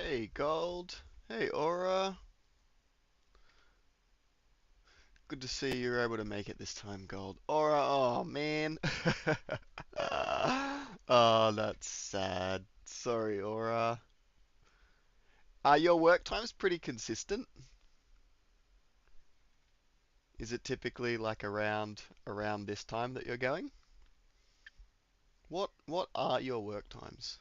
Hey, Gold. Hey, Aura. Good to see you're able to make it this time, Gold. Aura, oh man. Oh, that's sad. Sorry, Aura. Your work time's pretty consistent. Is it typically like around this time that you're going? What are your work times?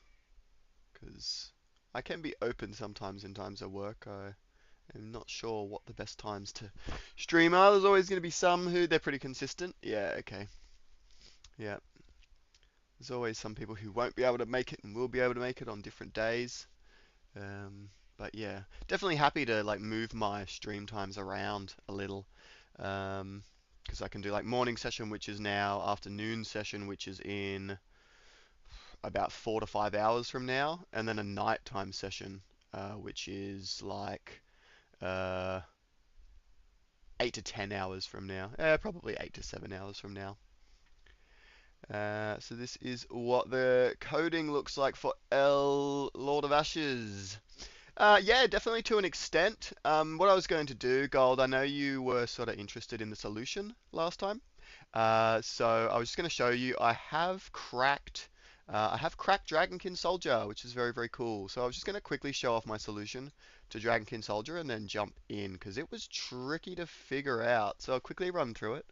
Because I can be open sometimes in times of work. I'm not sure what the best times to stream are. There's always going to be some who they're pretty consistent. Yeah, okay. Yeah. There's always some people who won't be able to make it and will be able to make it on different days. But yeah, definitely happy to like move my stream times around a little. Because I can do like morning session, which is now, afternoon session, which is in about 4 to 5 hours from now, and then a nighttime session, which is like uh, 8 to 10 hours from now. Probably 8 to 7 hours from now. So this is what the coding looks like for Lord of Ashes. Yeah, definitely to an extent. What I was going to do, Gold, I know you were sort of interested in the solution last time. So I was just going to show you. I have cracked Dragonkin Soldier, which is very, very cool. So I was just going to quickly show off my solution to Dragonkin Soldier and then jump in because it was tricky to figure out. So I'll quickly run through it.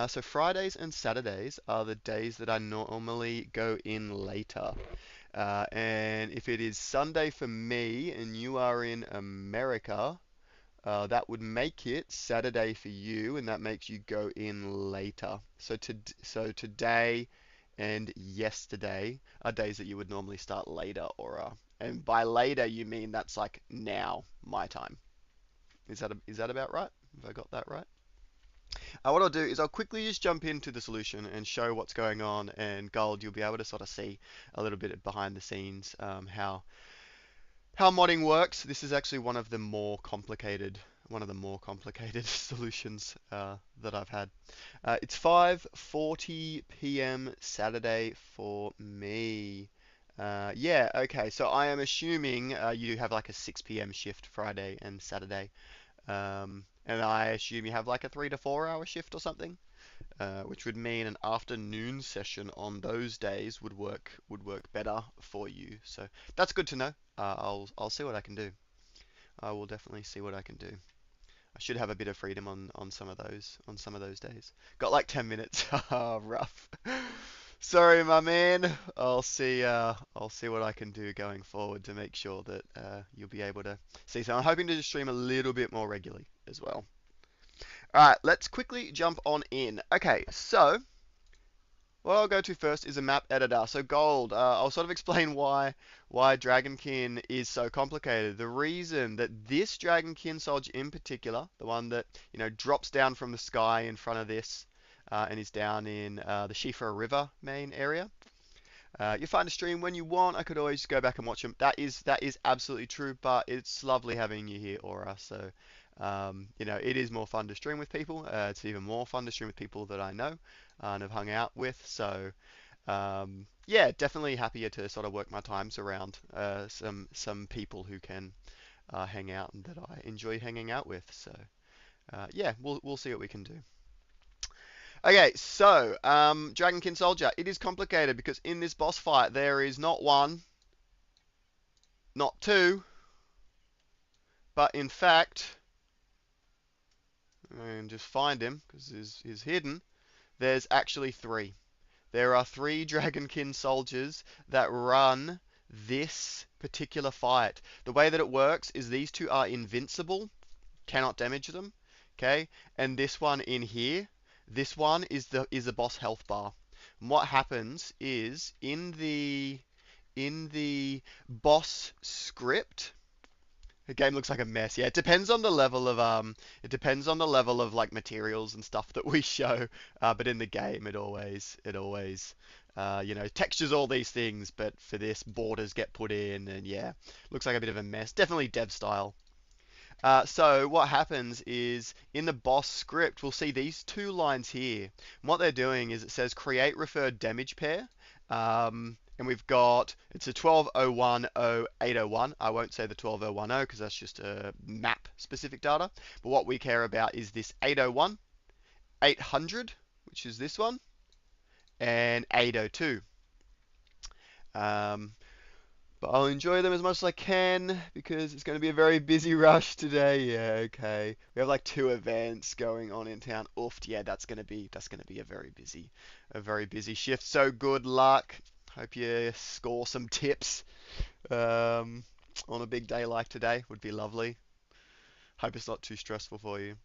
So Fridays and Saturdays are the days that I normally go in later. And if it is Sunday for me and you are in America, that would make it Saturday for you, and that makes you go in later. So today and yesterday are days that you would normally start later, and by later you mean that's like now my time. Is that about right? Have I got that right? What I'll do is I'll quickly just jump into the solution and show what's going on, and Gold, you'll be able to sort of see a little bit behind the scenes, how modding works. This is actually one of the more complicated solutions that I've had. It's 5:40 p.m. Saturday for me. Yeah, okay. So I am assuming you have like a 6 p.m. shift Friday and Saturday. And I assume you have like a 3 to 4 hour shift or something, which would mean an afternoon session on those days would work better for you. So that's good to know. I'll see what I can do. I will definitely see what I can do. I should have a bit of freedom on some of those days. Got like 10 minutes. Rough. Sorry, my man. I'll see what I can do going forward to make sure that you'll be able to see. So I'm hoping to stream a little bit more regularly as well. All right, let's quickly jump on in. Okay, so what I'll go to first is a map editor. So Gold, I'll sort of explain why Dragonkin is so complicated. The reason that this Dragonkin soldier in particular, the one that drops down from the sky in front of this, and is down in the Shifa River main area. You find a stream when you want. I could always go back and watch them. That is absolutely true, but it's lovely having you here, Aura. So it is more fun to stream with people. It's even more fun to stream with people that I know and have hung out with. So yeah, definitely happier to sort of work my times around some people who can hang out and that I enjoy hanging out with. So yeah, we'll see what we can do. Okay, so Dragonkin Soldier. It is complicated because in this boss fight there is not one, not two, but in fact, and just find him because he's hidden. There's actually three. There are three Dragonkin soldiers that run this particular fight. The way that it works is these two are invincible, cannot damage them. Okay, and this one in here, this one is the boss health bar. And what happens is in the boss script. The game looks like a mess. Yeah, it depends on the level of like materials and stuff that we show. But in the game, it always textures all these things. But for this, borders get put in, and yeah, looks like a bit of a mess. Definitely dev style. So what happens is in the boss script, we'll see these two lines here. And what they're doing is it says create referred damage pair. and we've got, it's a 12.01.0801. I won't say the 12.010 because that's just a map specific data. But what we care about is this 801, 800, which is this one, and 802. Um, but I'll enjoy them as much as I can because it's going to be a very busy rush today. Yeah, okay. We have like 2 events going on in town. Oof, yeah, that's gonna be a very busy shift. So good luck. Hope you score some tips on a big day like today. Would be lovely. Hope it's not too stressful for you.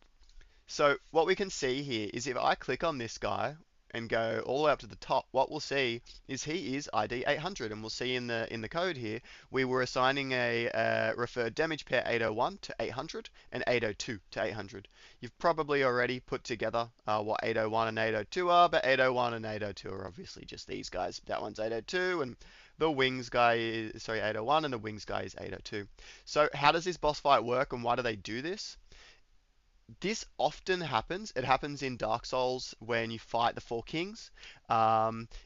So what we can see here is if I click on this guy and go all the way up to the top, what we'll see is he is ID 800, and we'll see in the code here we were assigning a referred damage pair 801 to 800 and 802 to 800. You've probably already put together what 801 and 802 are, but 801 and 802 are obviously just these guys. That one's 802, and the wings guy is, sorry, 801, and the wings guy is 802. So how does this boss fight work, and why do they do this? This often happens. It happens in Dark Souls when you fight the Four Kings.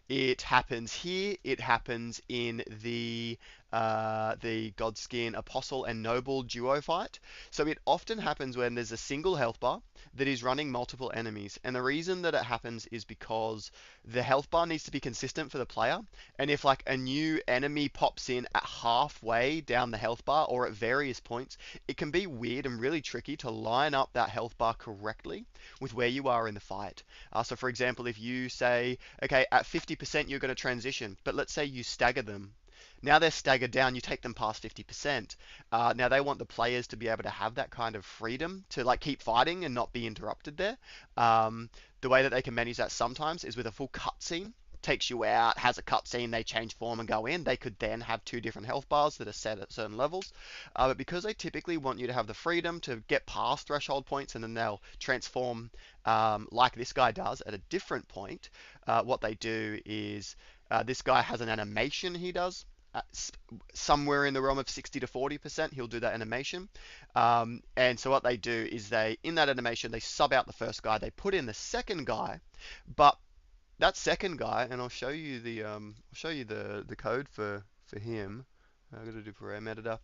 It happens here. It happens in the Godskin Apostle and Noble duo fight. So it often happens when there's a single health bar that is running multiple enemies. And the reason that it happens is because the health bar needs to be consistent for the player. And if like a new enemy pops in at halfway down the health bar or at various points, it can be weird and really tricky to line up that health bar correctly with where you are in the fight. So for example, if you say, okay, at 50% you're going to transition, but let's say you stagger them. Now they're staggered down, you take them past 50%. Now they want the players to be able to have that kind of freedom to like keep fighting and not be interrupted there. The way that they can manage that sometimes is with a full cutscene. Takes you out, has a cutscene, they change form and go in. They could then have 2 different health bars that are set at certain levels. But because they typically want you to have the freedom to get past threshold points and then they'll transform like this guy does at a different point, what they do is this guy has an animation he does. Somewhere in the realm of 60 to 40%, he'll do that animation. And so what they do is in that animation, they sub out the first guy, they put in the second guy, but that second guy, and I'll show you the code for him. I'm gonna do program editor.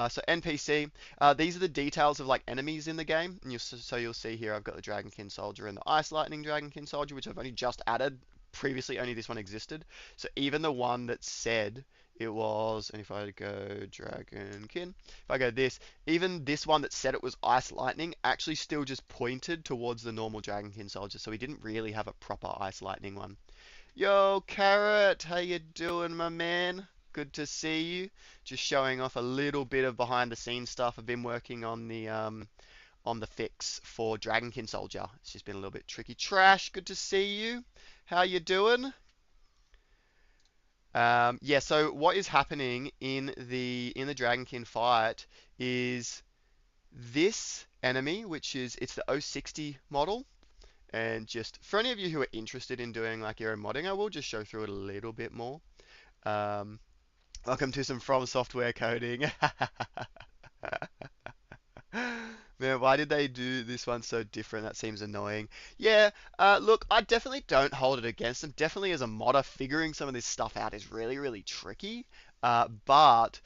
So NPC. These are the details of like enemies in the game, and so you'll see here I've got the Dragonkin Soldier and the Ice Lightning Dragonkin Soldier, which I've only just added. Previously, only this one existed. So even the one that said it was, and if I go Dragonkin, if I go this, even this one that said it was Ice Lightning actually still just pointed towards the normal Dragonkin Soldier, so we didn't really have a proper Ice Lightning one. Yo, Carrot, how you doing, my man? Good to see you. Just showing off a little bit of behind the scenes stuff. I've been working on the fix for Dragonkin Soldier. It's just been a little bit tricky. Trash, good to see you. How you doing? Yeah, so what is happening in the Dragonkin fight is this enemy, which is it's the 060 model, and just for any of you who are interested in doing like your own modding, I will just show through it a little bit more. Welcome to some From Software coding. Man, why did they do this one so different? That seems annoying. Yeah, look, I definitely don't hold it against them. Definitely as a modder, figuring some of this stuff out is really, really tricky. But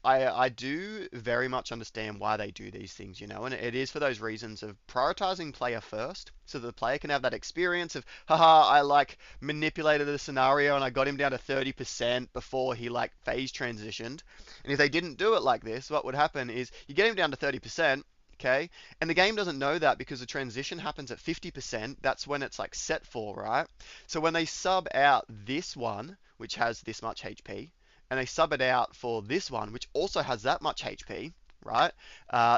I do very much understand why they do these things, and it is for those reasons of prioritizing player first, so that the player can have that experience of, haha, I like manipulated the scenario and I got him down to 30% before he like phase transitioned. And if they didn't do it like this, what would happen is you get him down to 30%. Okay, and the game doesn't know that because the transition happens at 50%. That's when it's like set for, right? So when they sub out this one, which has this much HP, and they sub it out for this one, which also has that much HP, right?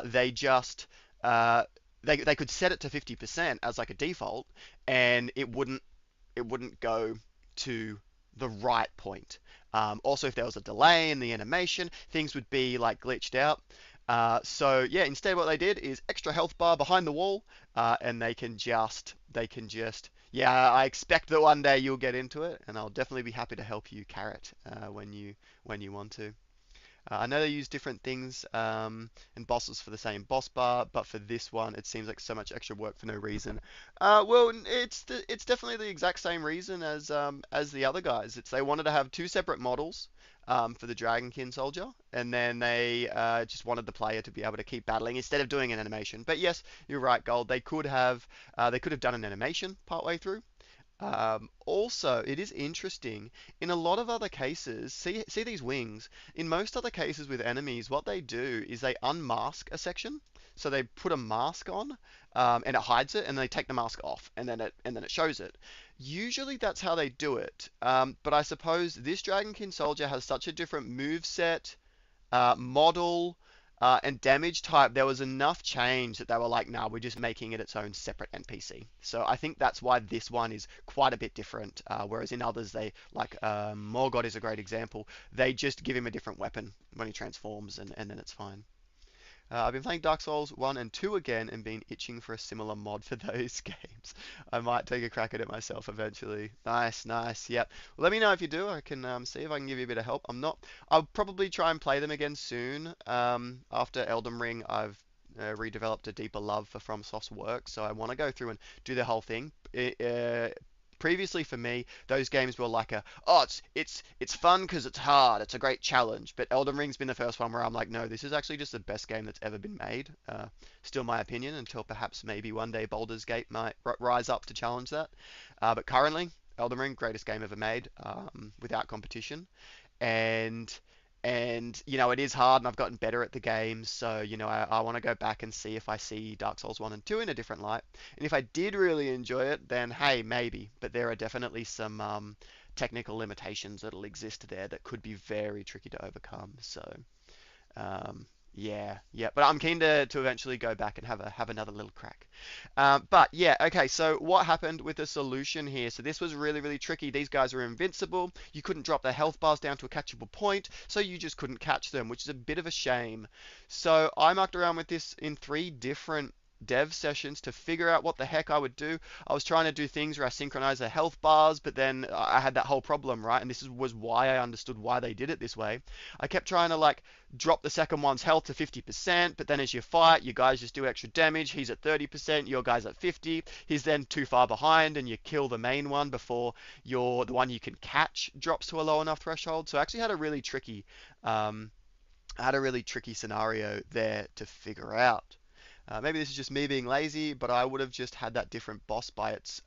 They just they could set it to 50% as like a default, and it wouldn't go to the right point. Also, if there was a delay in the animation, things would be like glitched out. So yeah, instead what they did is extra health bar behind the wall, and they can just yeah, I expect that one day you'll get into it, and I'll definitely be happy to help you, Carrot, when you want to. I know they use different things and bosses for the same boss bar, but for this one, it seems like so much extra work for no reason. Well, it's definitely the exact same reason as the other guys. It's they wanted to have two separate models for the Dragonkin soldier, and then they just wanted the player to be able to keep battling instead of doing an animation. But yes, you're right, Gold. They could have done an animation partway through. Also, it is interesting. In a lot of other cases, see these wings. In most other cases with enemies, what they do is they unmask a section. So they put a mask on, and it hides it, and they take the mask off, and then it shows it. Usually that's how they do it. But I suppose this Dragonkin soldier has such a different move set, model, and damage type, there was enough change that they were like, nah, we're just making it its own separate NPC. So I think that's why this one is quite a bit different. Whereas in others, they like Morgott is a great example. They just give him a different weapon when he transforms, and then it's fine. I've been playing Dark Souls 1 and 2 again and been itching for a similar mod for those games. I might take a crack at it myself eventually. Nice, nice. Yep. Well, let me know if you do. I can see if I can give you a bit of help. I'll probably try and play them again soon. After Elden Ring, I've redeveloped a deeper love for FromSoft's work, so I want to go through and do the whole thing. Previously for me, those games were like it's fun because it's hard, it's a great challenge. But Elden Ring's been the first one where I'm like, no, this is actually just the best game that's ever been made. Still my opinion, until perhaps maybe one day Baldur's Gate might rise up to challenge that. But currently, Elden Ring, greatest game ever made, without competition. And it is hard, and I've gotten better at the game. So I want to go back and see if I see Dark Souls 1 and 2 in a different light. And if I did really enjoy it, then hey, maybe. But there are definitely some technical limitations that'll exist there that could be very tricky to overcome. So um, yeah, yeah, but I'm keen to eventually go back and have another little crack. But yeah, okay. So what happened with the solution here? So this was really really tricky. These guys were invincible. You couldn't drop their health bars down to a catchable point, so you just couldn't catch them, which is a bit of a shame. So I mucked around with this in 3 different dev sessions to figure out what the heck I would do. I was trying to do things where I synchronize the health bars, but then I had that whole problem, right? And was why I understood why they did it this way. I kept trying to like drop the second one's health to 50%, but then as you fight, you guys just do extra damage. He's at 30%, your guy's at 50. He's then too far behind, and you kill the main one before the one you can catch drops to a low enough threshold. So I actually um, had a really tricky scenario there to figure out. Maybe this is just me being lazy, but I would have just had that different boss by its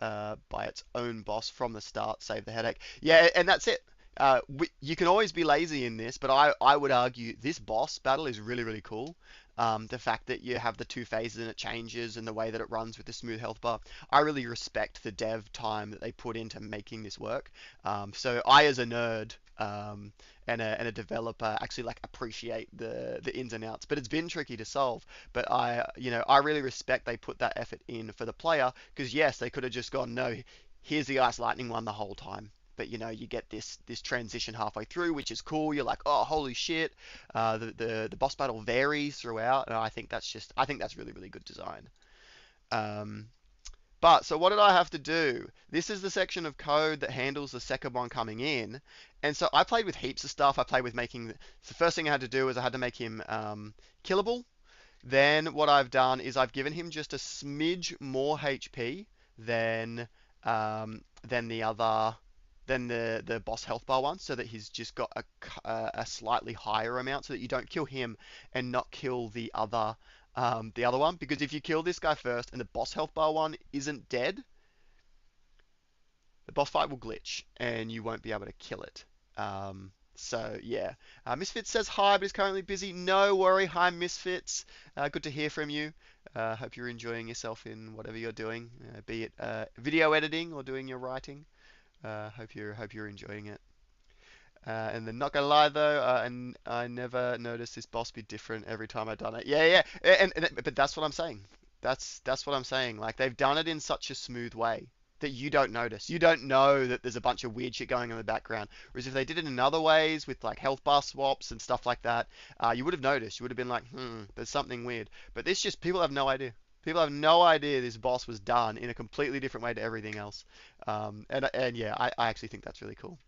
own boss from the start, save the headache. Yeah, and that's it. You can always be lazy in this, but I would argue this boss battle is really really cool. The fact that you have the 2 phases and it changes, and the way that it runs with the smooth health bar, I really respect the dev time that they put into making this work. So I, as a nerd, and a developer, actually like appreciate the ins and outs. But it's been tricky to solve. But I really respect they put that effort in for the player, because yes, they could have just gone, no, here's the ice lightning one the whole time. But you get this transition halfway through, which is cool. You're like, oh, holy shit! The boss battle varies throughout, and I think that's really really good design. Um, but so what did I have to do? This is the section of code that handles the second one coming in. And so I played with heaps of stuff. I played with the first thing I had to do was I had to make him killable. Then what I've done is I've given him just a smidge more HP than the other than the boss health bar one, so that he's just got a slightly higher amount, so that you don't kill him and not kill the other one. Because if you kill this guy first and the boss health bar one isn't dead, the boss fight will glitch and you won't be able to kill it. So yeah, Misfits says hi, but is currently busy. No worry, hi Misfits. Good to hear from you. Hope you're enjoying yourself in whatever you're doing, be it video editing or doing your writing. Hope you're enjoying it. And then not gonna lie though, and I never noticed this boss be different every time I've done it. Yeah, yeah, but that's what I'm saying. That's what I'm saying. Like they've done it in such a smooth way that you don't notice. You don't know that there's a bunch of weird shit going on in the background. Whereas if they did it in other ways with like health bar swaps and stuff like that, you would have noticed. You would have been like, there's something weird. But this just people have no idea. People have no idea this boss was done in a completely different way to everything else. And yeah, I actually think that's really cool.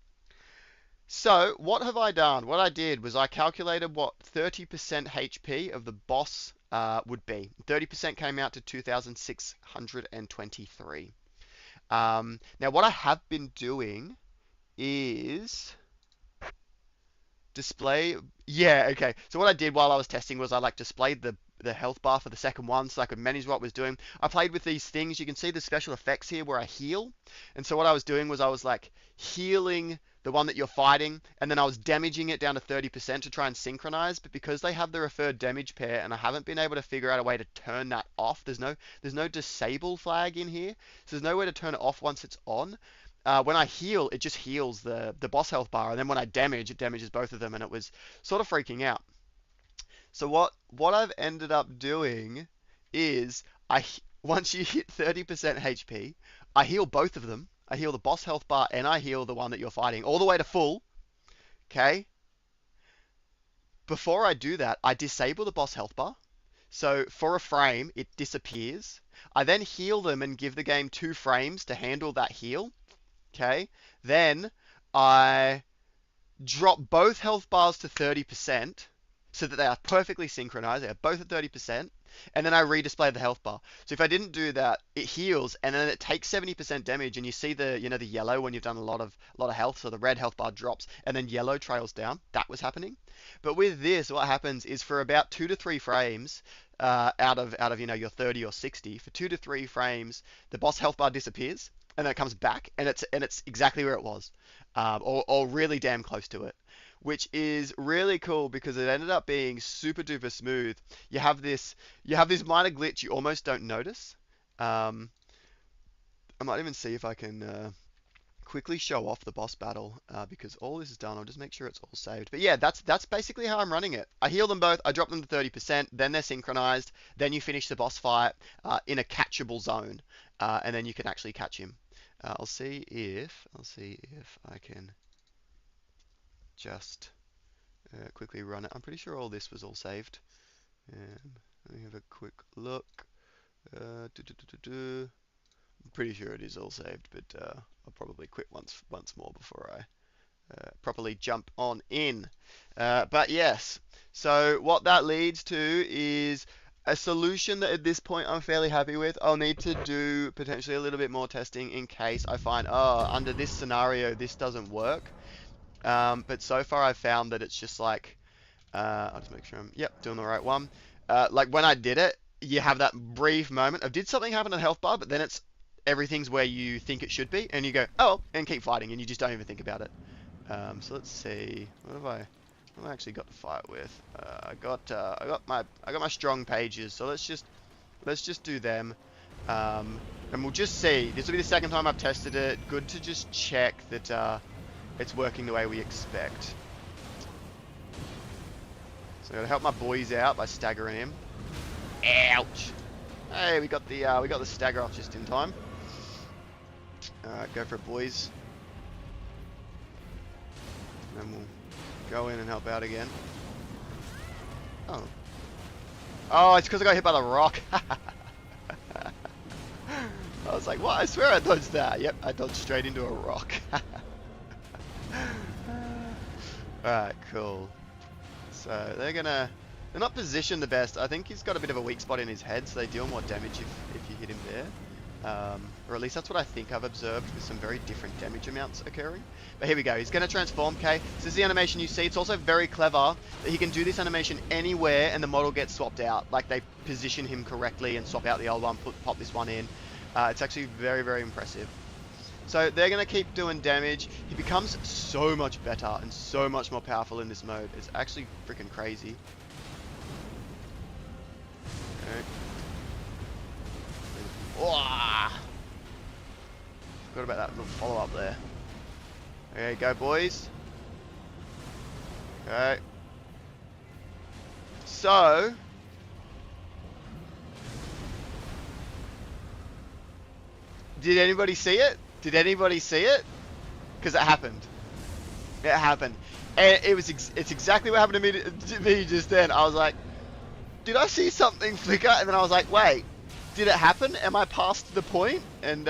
So, what have I done? What I did was I calculated what 30% HP of the boss would be. 30% came out to 2,623. Now, what I have been doing is display. Yeah, okay. So what I did while I was testing was I like displayed the health bar for the second one so I could manage what I was doing. I played with these things. You can see the special effects here where I heal. And so what I was doing was I was like healing the one that you're fighting, and then I was damaging it down to 30% to try and synchronize. But because they have the referred damage pair, and I haven't been able to figure out a way to turn that off, there's no disable flag in here, so there's no way to turn it off once it's on. When I heal, it just heals the boss health bar, and then when I damage, it damages both of them, and it was sort of freaking out. So what I've ended up doing is once you hit 30% HP, I heal both of them. I heal the boss health bar and I heal the one that you're fighting all the way to full. Okay. Before I do that, I disable the boss health bar. So for a frame, it disappears. I then heal them and give the game 2 frames to handle that heal. Okay. Then I drop both health bars to 30% so that they are perfectly synchronized. They are both at 30%. And then I redisplay the health bar. So if I didn't do that, it heals and then it takes 70% damage, and you see the yellow when you've done a lot of health, so the red health bar drops and then yellow trails down. That was happening. But with this, what happens is for about 2 to 3 frames, out of your 30 or 60, for 2 to 3 frames, the boss health bar disappears and then it comes back and it's exactly where it was, or really damn close to it, which is really cool because it ended up being super duper smooth. You have this minor glitch you almost don't notice. I might even see if I can quickly show off the boss battle, because all this is done. I'll just make sure it's all saved. But yeah, that's basically how I'm running it. I heal them both, I drop them to 30%, then they're synchronized, then you finish the boss fight in a catchable zone, and then you can actually catch him. I'll see if I can just quickly run it. I'm pretty sure all this was all saved. Let me have a quick look. I'm pretty sure it is all saved, but I'll probably quit once more before I properly jump on in. But yes, so what that leads to is a solution that at this point I'm fairly happy with. I'll need to do potentially a little bit more testing in case I find, under this scenario, this doesn't work. But so far I've found that it's just like, I'll just make sure I'm, doing the right one. Like when I did it, you have that brief moment of did something happen to the health bar, but then everything's where you think it should be, and you go, oh, and keep fighting, and you just don't even think about it. So let's see, what have I actually got to fight with? I got my strong pages, so let's just do them. And we'll just see. This will be the second time I've tested it. Good to just check that it's working the way we expect. So I gotta help my boys out by staggering him. Ouch! Hey, we got the stagger off just in time. Alright, go for it, boys. And then we'll go in and help out again. Oh, it's because I got hit by the rock. I was like, what? I swear I dodged that. Yep, I dodged straight into a rock. Alright, cool. So they're not positioned the best. I think he's got a bit of a weak spot in his head, so they deal more damage if you hit him there. Or at least that's what I think I've observed, with some very different damage amounts occurring. But here we go. He's going to transform, okay? This is the animation you see. It's also very clever that he can do this animation anywhere and the model gets swapped out. Like they position him correctly and swap out the old one, pop this one in. It's actually very, very impressive. So they're going to keep doing damage. He becomes so much better and so much more powerful in this mode. It's actually freaking crazy. Okay. Oh! Forgot about that little follow-up there. Okay, go boys. Okay. So... did anybody see it? Did anybody see it? Because it happened. It happened. And it's exactly what happened to me just then. I was like, did I see something flicker? And then I was like, wait, did it happen? Am I past the point? And,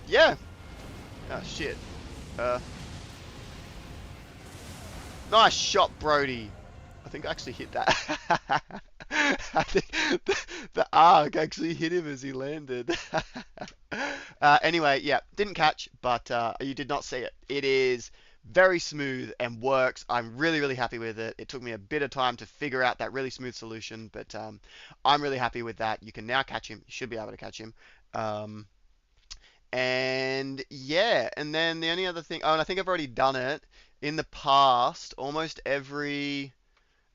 yeah. Oh, shit. Nice shot, Brody. I think I actually hit that. I think the arc actually hit him as he landed. Anyway, yeah, didn't catch, but you did not see it. It is very smooth and works. I'm really, really happy with it. It took me a bit of time to figure out that really smooth solution, but I'm really happy with that. You can now catch him. You should be able to catch him. Um, and yeah, and then the only other thing, oh, and I think I've already done it in the past. Almost every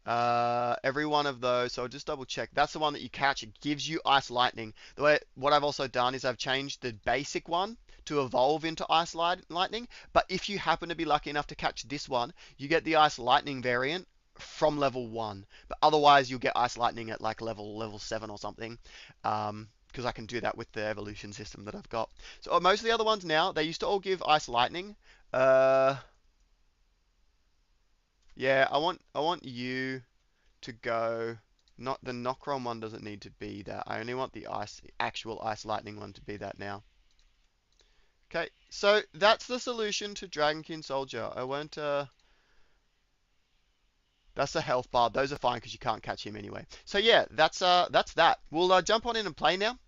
one of those. So I'll just double check. That's the one that you catch. It gives you Ice Lightning. What I've also done is I've changed the basic one to evolve into Ice Lightning. But if you happen to be lucky enough to catch this one, you get the Ice Lightning variant from level 1. But otherwise, you'll get Ice Lightning at like level 7 or something. Because I can do that with the evolution system that I've got. So most of the other ones now, they used to all give Ice Lightning. Yeah, I want you to go. Not the Nocron one doesn't need to be that. I only want the actual Ice Lightning one to be that now. Okay, so that's the solution to Dragonkin Soldier. I won't. That's the health bar. Those are fine because you can't catch him anyway. So yeah, that's that. We'll jump on in and play now.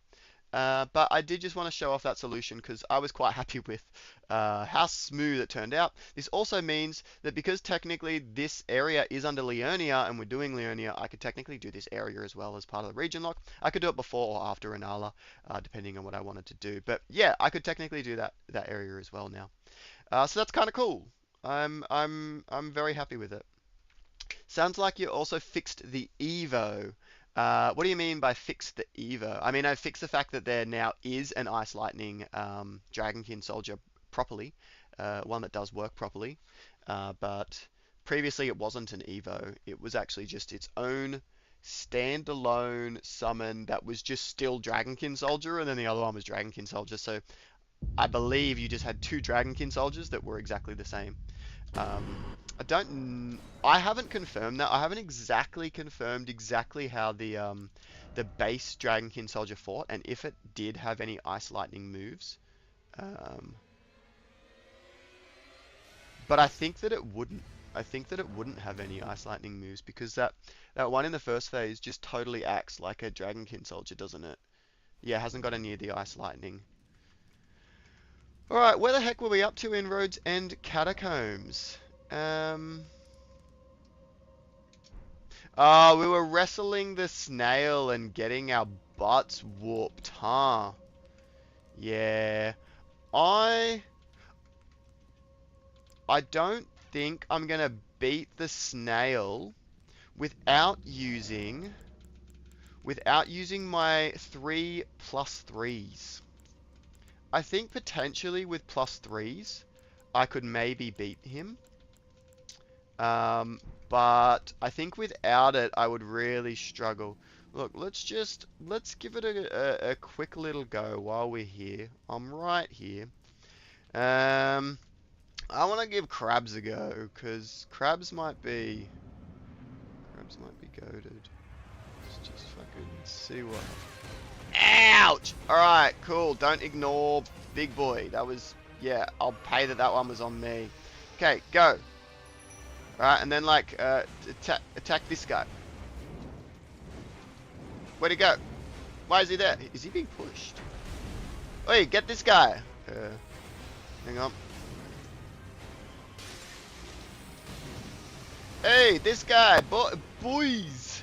But I did just want to show off that solution because I was quite happy with how smooth it turned out. This also means that because technically this area is under Leonia and we're doing Leonia, I could technically do this area as well as part of the region lock. I could do it before or after Renala, depending on what I wanted to do. But yeah, I could technically do that area as well now. So that's kind of cool. I'm very happy with it. Sounds like you also fixed the Evo. What do you mean by fix the Evo? I mean, I fixed the fact that there now is an Ice Lightning Dragonkin Soldier properly, one that does work properly. But previously it wasn't an Evo. It was actually just its own standalone summon that was just still Dragonkin Soldier, and then the other one was Dragonkin Soldier. So I believe you just had two Dragonkin Soldiers that were exactly the same. I haven't confirmed that. I haven't exactly confirmed how the base Dragonkin Soldier fought, and if it did have any Ice Lightning moves. But I think that it wouldn't. I think that it wouldn't have any Ice Lightning moves because that one in the first phase just totally acts like a Dragonkin Soldier, doesn't it? Yeah, it hasn't got any of the Ice Lightning. Alright, where the heck were we up to in Roads and Catacombs? Oh, we were wrestling the snail and getting our butts whooped, huh? Yeah. I don't think I'm gonna beat the snail without using my 3+3s. I think potentially with +3s, I could maybe beat him. But I think without it, I would really struggle. Look, let's give it a quick little go while we're here. I'm right here. I want to give Crabs a go, because Crabs might be goated. Let's just fucking see what... Ouch! Alright, cool. Don't ignore Big Boy. That was... Yeah, I'll pay that one was on me. Okay, go. Alright, and then like, attack this guy. Where'd he go? Why is he there? Is he being pushed? Hey, get this guy. Hang on. Hey, this guy, boys.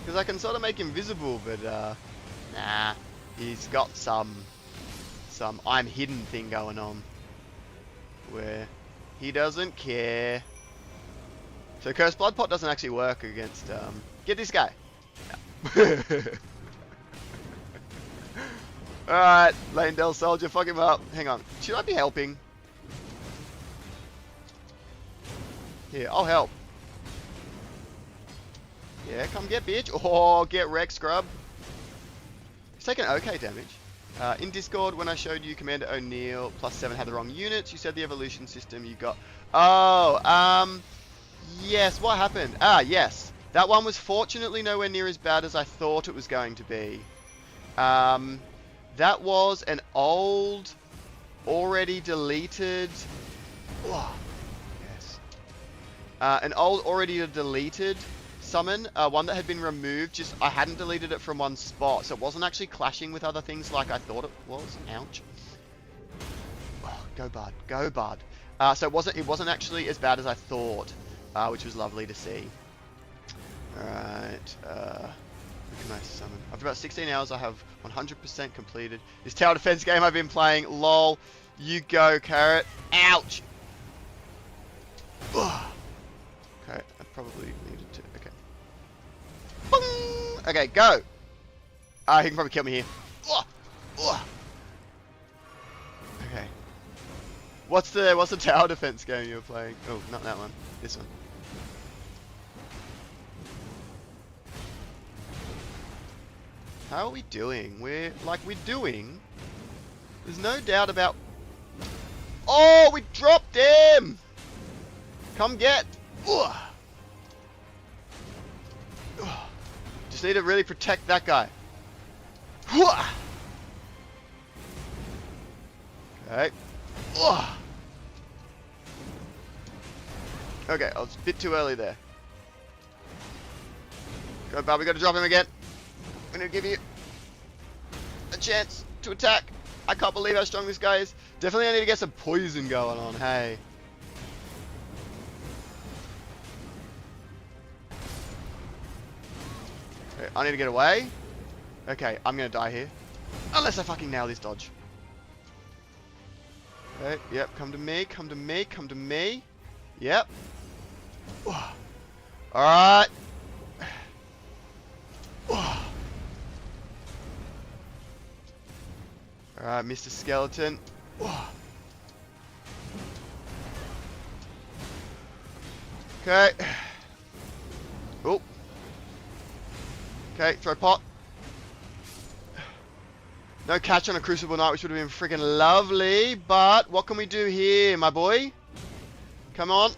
Because I can sort of make him visible, but nah, he's got some I'm hidden thing going on, where he doesn't care. So Cursed Blood Pot doesn't actually work against get this guy. No. Alright, Leyndell Soldier, fuck him up. Hang on, should I be helping? Here, I'll help. Yeah, come get bitch. Oh, get wrecked, scrub. He's taking okay damage. In Discord, when I showed you Commander O'Neill +7 had the wrong units, you said the evolution system you got... Oh, yes, what happened? Ah, yes. That one was fortunately nowhere near as bad as I thought it was going to be. That was an old, already deleted... Oh, yes. An old already deleted summon, one that had been removed, just I hadn't deleted it from one spot, so it wasn't actually clashing with other things like I thought it was. Ouch. Oh, go Bard, go Bard. So it wasn't actually as bad as I thought, which was lovely to see. Alright, who can I summon? After about 16 hours, I have 100% completed this tower defense game I've been playing. Lol. You go, Carrot. Ouch! Ugh. Okay, I probably needed to. Okay. Boom! Okay, go! He can probably kill me here. Ugh. Ugh. Okay. What's the tower defense game you were playing? Oh, not that one. This one. How are we doing? We're doing. There's no doubt about. Oh, we dropped him! Come get. Ugh. Ugh. Just need to really protect that guy. Ugh. Okay. Ugh. Okay, I was a bit too early there. Go, Bob, we gotta drop him again. I'm gonna give you a chance to attack. I can't believe how strong this guy is. Definitely I need to get some poison going on, hey. Okay, I need to get away. Okay, I'm gonna die here. Unless I fucking nail this dodge. Okay, yep, come to me, come to me, come to me. Yep. Alright. Alright, Mr. Skeleton. Okay. Oh. Okay, throw pot. No catch on a Crucible Knight, which would have been freaking lovely. But what can we do here, my boy? Come on.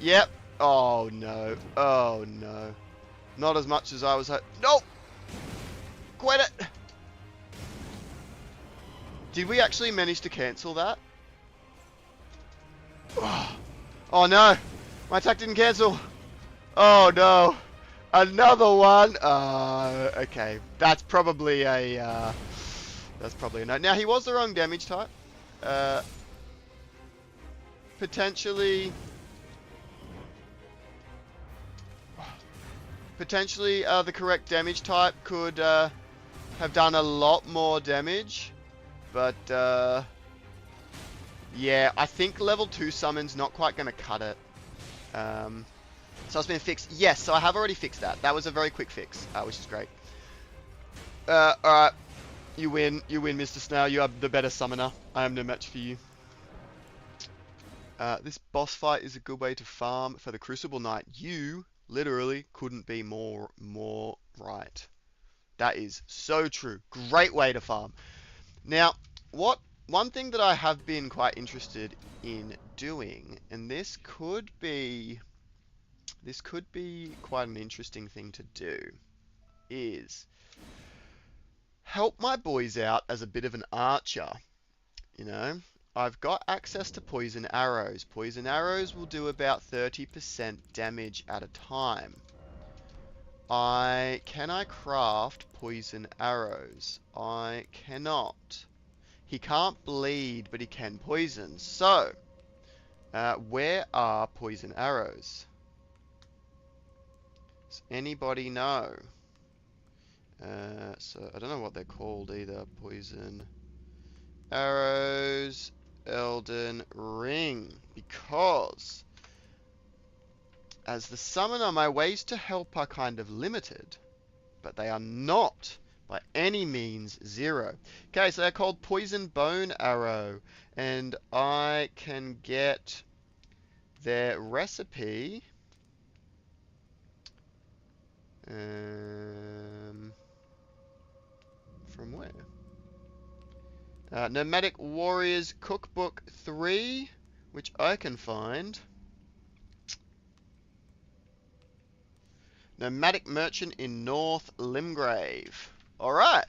Yep. Oh, no. Oh, no. Not as much as I was hoping. Nope. Quit it. Did we actually manage to cancel that? Oh, no. My attack didn't cancel. Oh, no. Another one. Okay. That's probably a no. Now, he was the wrong damage type. Potentially, the correct damage type could have done a lot more damage. But, yeah, I think level 2 summon's not quite going to cut it. So it's been fixed. Yes, so I have already fixed that. That was a very quick fix, which is great. Alright. You win. You win, Mr. Snail. You are the better summoner. I am no match for you. This boss fight is a good way to farm for the Crucible Knight. You literally couldn't be more right. That is so true. Great way to farm. Now, one thing that I have been quite interested in doing, and this could be quite an interesting thing to do, is help my boys out as a bit of an archer. You know, I've got access to poison arrows. Poison arrows will do about 30% damage at a time. Can I craft poison arrows? I cannot. He can't bleed, but he can poison. So, where are poison arrows? Does anybody know? So, I don't know what they're called either. Poison arrows, Elden Ring. Because as the summoner, my ways to help are kind of limited, but they are not by any means zero. Okay, so they're called Poison Bone Arrow, and I can get their recipe. From where? Nomadic Warriors Cookbook 3, which I can find. Nomadic Merchant in North Limgrave. Alright,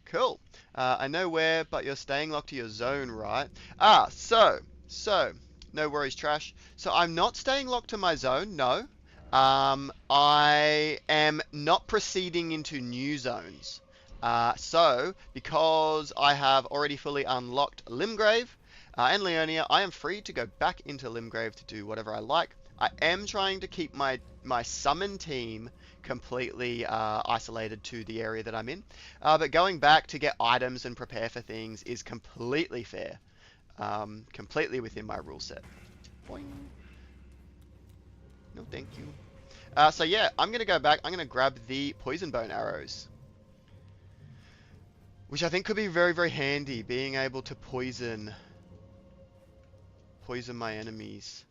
cool. I know where, but you're staying locked to your zone, right? So, No worries, Trash. So I'm not staying locked to my zone, no. I am not proceeding into new zones. So, because I have already fully unlocked Limgrave and Leonia, I am free to go back into Limgrave to do whatever I like. I am trying to keep my summon team completely isolated to the area that I'm in. But going back to get items and prepare for things is completely fair. Completely within my rule set. Boing. No, thank you. So yeah, I'm going to go back. I'm going to grab the poison bone arrows. Which I think could be very, very handy, being able to poison my enemies.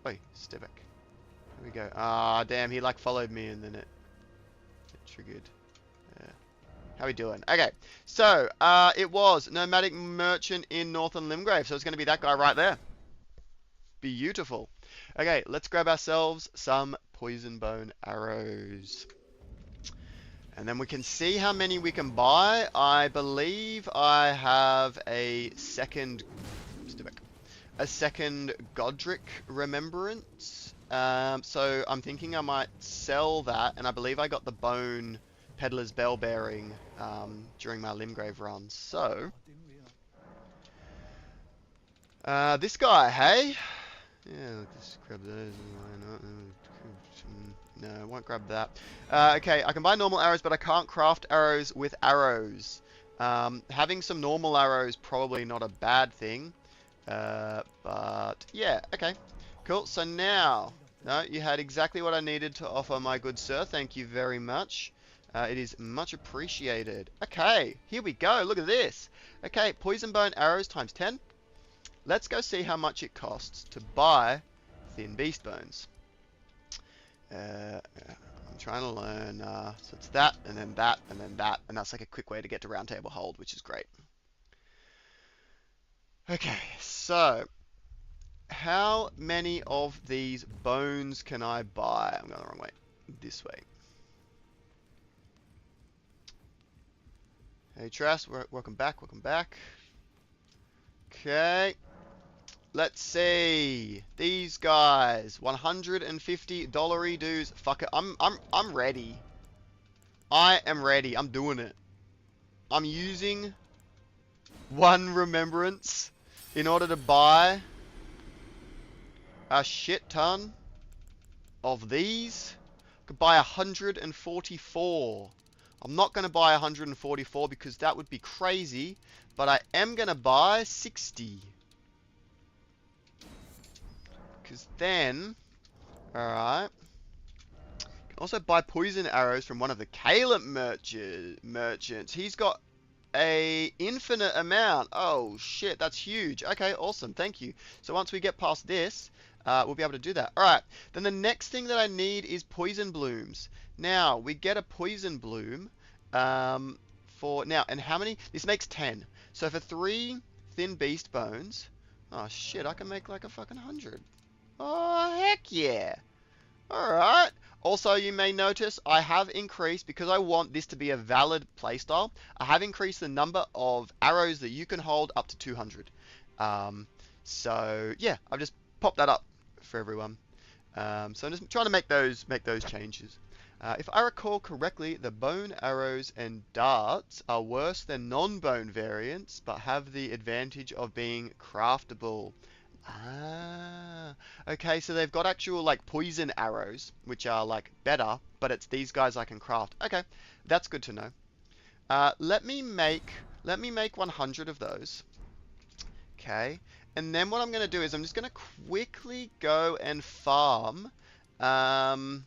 Oi, step back. Here we go. Ah, damn, he like followed me and then it triggered. How we doing? Okay, so it was Nomadic Merchant in Northern Limgrave, so it's going to be that guy right there. Beautiful. Okay, let's grab ourselves some poison bone arrows. And then we can see how many we can buy. I believe I have a second Godric Remembrance. So I'm thinking I might sell that, and I believe I got the Bone Peddler's Bell Bearing during my Limgrave run. So this guy, hey? Yeah, let's grab those. No, I won't grab that. Okay, I can buy normal arrows, but I can't craft arrows with arrows. Having some normal arrows probably not a bad thing. But yeah, okay. Cool, so now... No, you had exactly what I needed to offer, my good sir. Thank you very much. It is much appreciated. Okay, here we go. Look at this. Okay, poison bone arrows times 10. Let's go see how much it costs to buy thin beast bones. I'm trying to learn. So it's that, and then that, and then that. And that's like a quick way to get to round table hold, which is great. Okay, so how many of these bones can I buy? I'm going the wrong way. This way. Hey, Trask, welcome back, welcome back. Okay. Let's see. These guys, $150 dues. Fuck it. I'm ready. I am ready. I'm doing it. I'm using one remembrance in order to buy a shit ton of these. I could buy 144. I'm not going to buy 144 because that would be crazy, but I am going to buy 60. Because then, alright, can also buy poison arrows from one of the Caleb merchants. He's got a infinite amount. Oh shit, that's huge. Okay, awesome, thank you. So once we get past this, we'll be able to do that. Alright, then the next thing that I need is poison blooms. Now, we get a poison bloom for, now, and how many? This makes 10. So for 3 thin beast bones, oh shit, I can make like a fucking 100. Oh, heck yeah. Alright. Also, you may notice I have increased, because I want this to be a valid playstyle, I have increased the number of arrows that you can hold up to 200. So, yeah, I've just popped that up for everyone. So I'm just trying to make those changes. If I recall correctly, the bone arrows and darts are worse than non-bone variants, but have the advantage of being craftable. Ah, okay, so they've got actual like poison arrows, which are like better, but it's these guys I can craft. Okay, that's good to know. Let me make 100 of those. Okay, and then what I'm going to do is I'm just going to quickly go and farm. I'm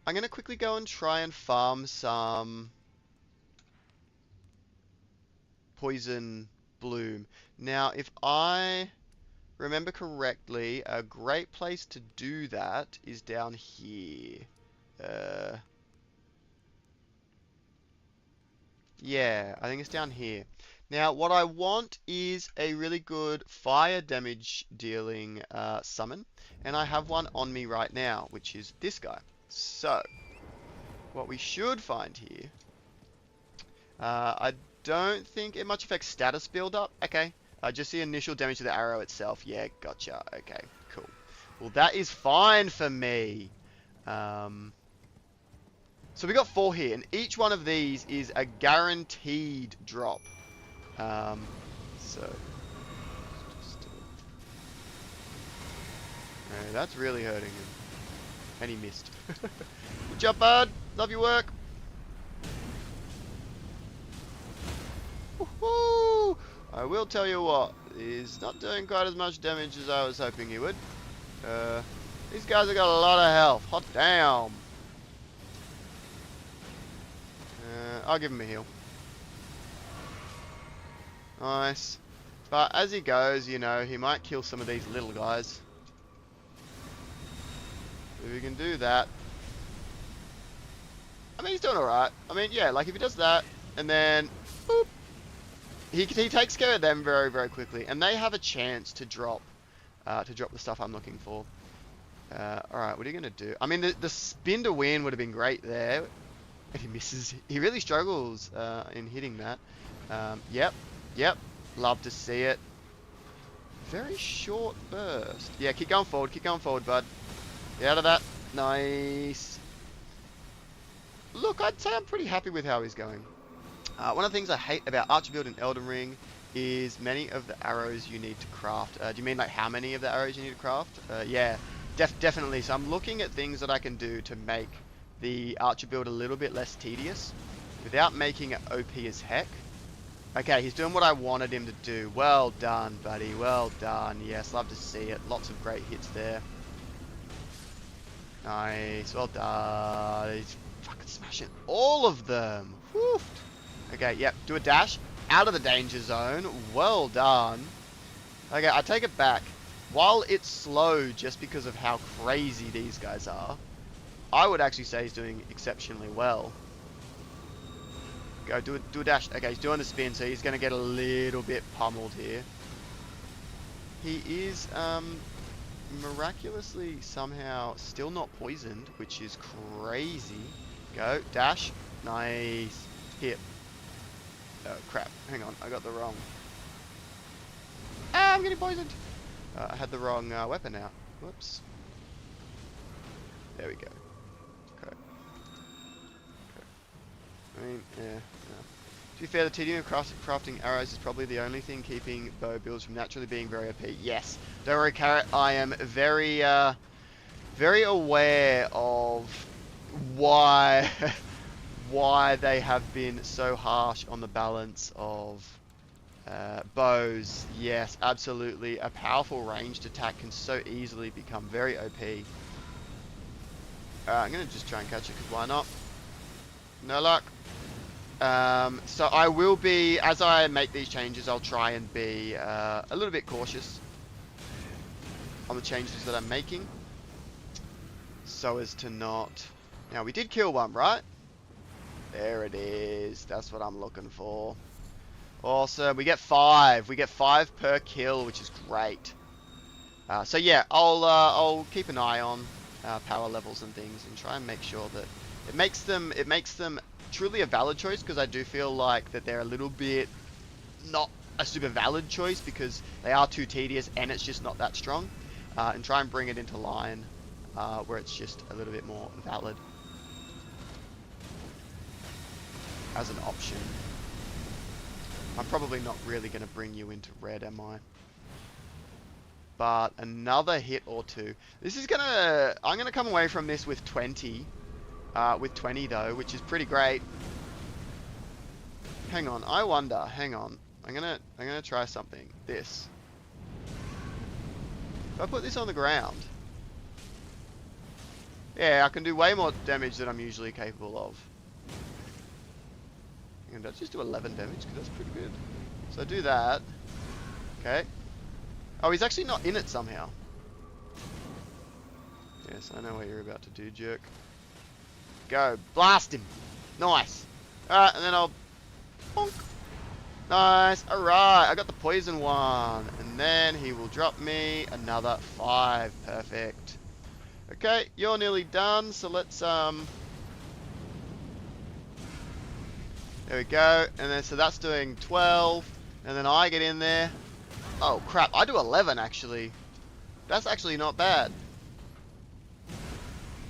going to quickly go and try and farm some poison bloom. Now, if I remember correctly, a great place to do that is down here. Yeah, I think it's down here. Now, what I want is a really good fire damage dealing summon, and I have one on me right now, which is this guy. So, what we should find here, I don't think it much affects status build up. Okay, Just the initial damage to the arrow itself. Yeah, gotcha. Okay, cool. Well, that is fine for me. So we got 4 here, and each one of these is a guaranteed drop. So... No, that's really hurting him. And he missed. Good job, bud. Love your work. Woohoo! I will tell you what, he's not doing quite as much damage as I was hoping he would. These guys have got a lot of health. Hot damn. I'll give him a heal. Nice. But as he goes, you know, he might kill some of these little guys. If he can do that. I mean, he's doing alright. I mean, yeah, like if he does that, and then, boop, he takes care of them very, very quickly. And they have a chance to drop the stuff I'm looking for. Alright, what are you going to do? I mean, the spin to win would have been great there. And he misses. He really struggles in hitting that. Yep. Love to see it. Very short burst. Yeah, keep going forward, bud. Get out of that. Nice. Look, I'd say I'm pretty happy with how he's going. One of the things I hate about Archer build in Elden Ring is many of the arrows you need to craft. Do you mean like how many of the arrows you need to craft? Yeah, definitely. So I'm looking at things that I can do to make the Archer build a little bit less tedious without making it OP as heck. Okay, he's doing what I wanted him to do. Well done, buddy. Well done. Yes, love to see it. Lots of great hits there. Nice. Well done. He's fucking smashing all of them. Woo. Okay, yep. Do a dash out of the danger zone. Well done. Okay, I take it back. While it's slow just because of how crazy these guys are, I would actually say he's doing exceptionally well. Go, do a dash. Okay, he's doing the spin, so he's going to get a little bit pummeled here. He is, miraculously somehow still not poisoned, which is crazy. Go, dash. Nice. Hit. Oh, crap. Hang on, I got the wrong... Ah, I'm getting poisoned! I had the wrong weapon out. Whoops. There we go. Okay. I mean, yeah. To be fair, the tedium of crafting arrows is probably the only thing keeping bow builds from naturally being very OP. Yes. Don't worry, Carrot. I am very, very aware of why, why they have been so harsh on the balance of bows. Yes, absolutely. A powerful ranged attack can so easily become very OP. I'm going to just try and catch it, because why not? No luck. So I will be, as I make these changes, I'll try and be a little bit cautious on the changes that I'm making, so as to not... Now, we did kill one, right? There it is. That's what I'm looking for. Awesome. We get 5. We get 5 per kill, which is great. So yeah, I'll keep an eye on power levels and things, and try and make sure that it makes them truly a valid choice, because I do feel like that they're a little bit not a super valid choice because they are too tedious and it's just not that strong. And try and bring it into line where it's just a little bit more valid as an option. I'm probably not really going to bring you into red, am I? But another hit or two. This is gonna... I'm gonna come away from this with 20. With 20 though, which is pretty great. Hang on, I wonder. Hang on. I'm gonna try something. This. If I put this on the ground, yeah, I can do way more damage than I'm usually capable of. And I'll just do 11 damage, because that's pretty good. So do that. Okay. Oh, he's actually not in it somehow. Yes, I know what you're about to do, jerk. Go. Blast him. Nice. Alright, and then I'll... Bonk. Nice. Alright, I got the poison one. And then he will drop me another 5. Perfect. Okay, you're nearly done, so let's, there we go. And then, so that's doing 12. And then I get in there. Oh crap, I do 11 actually. That's actually not bad.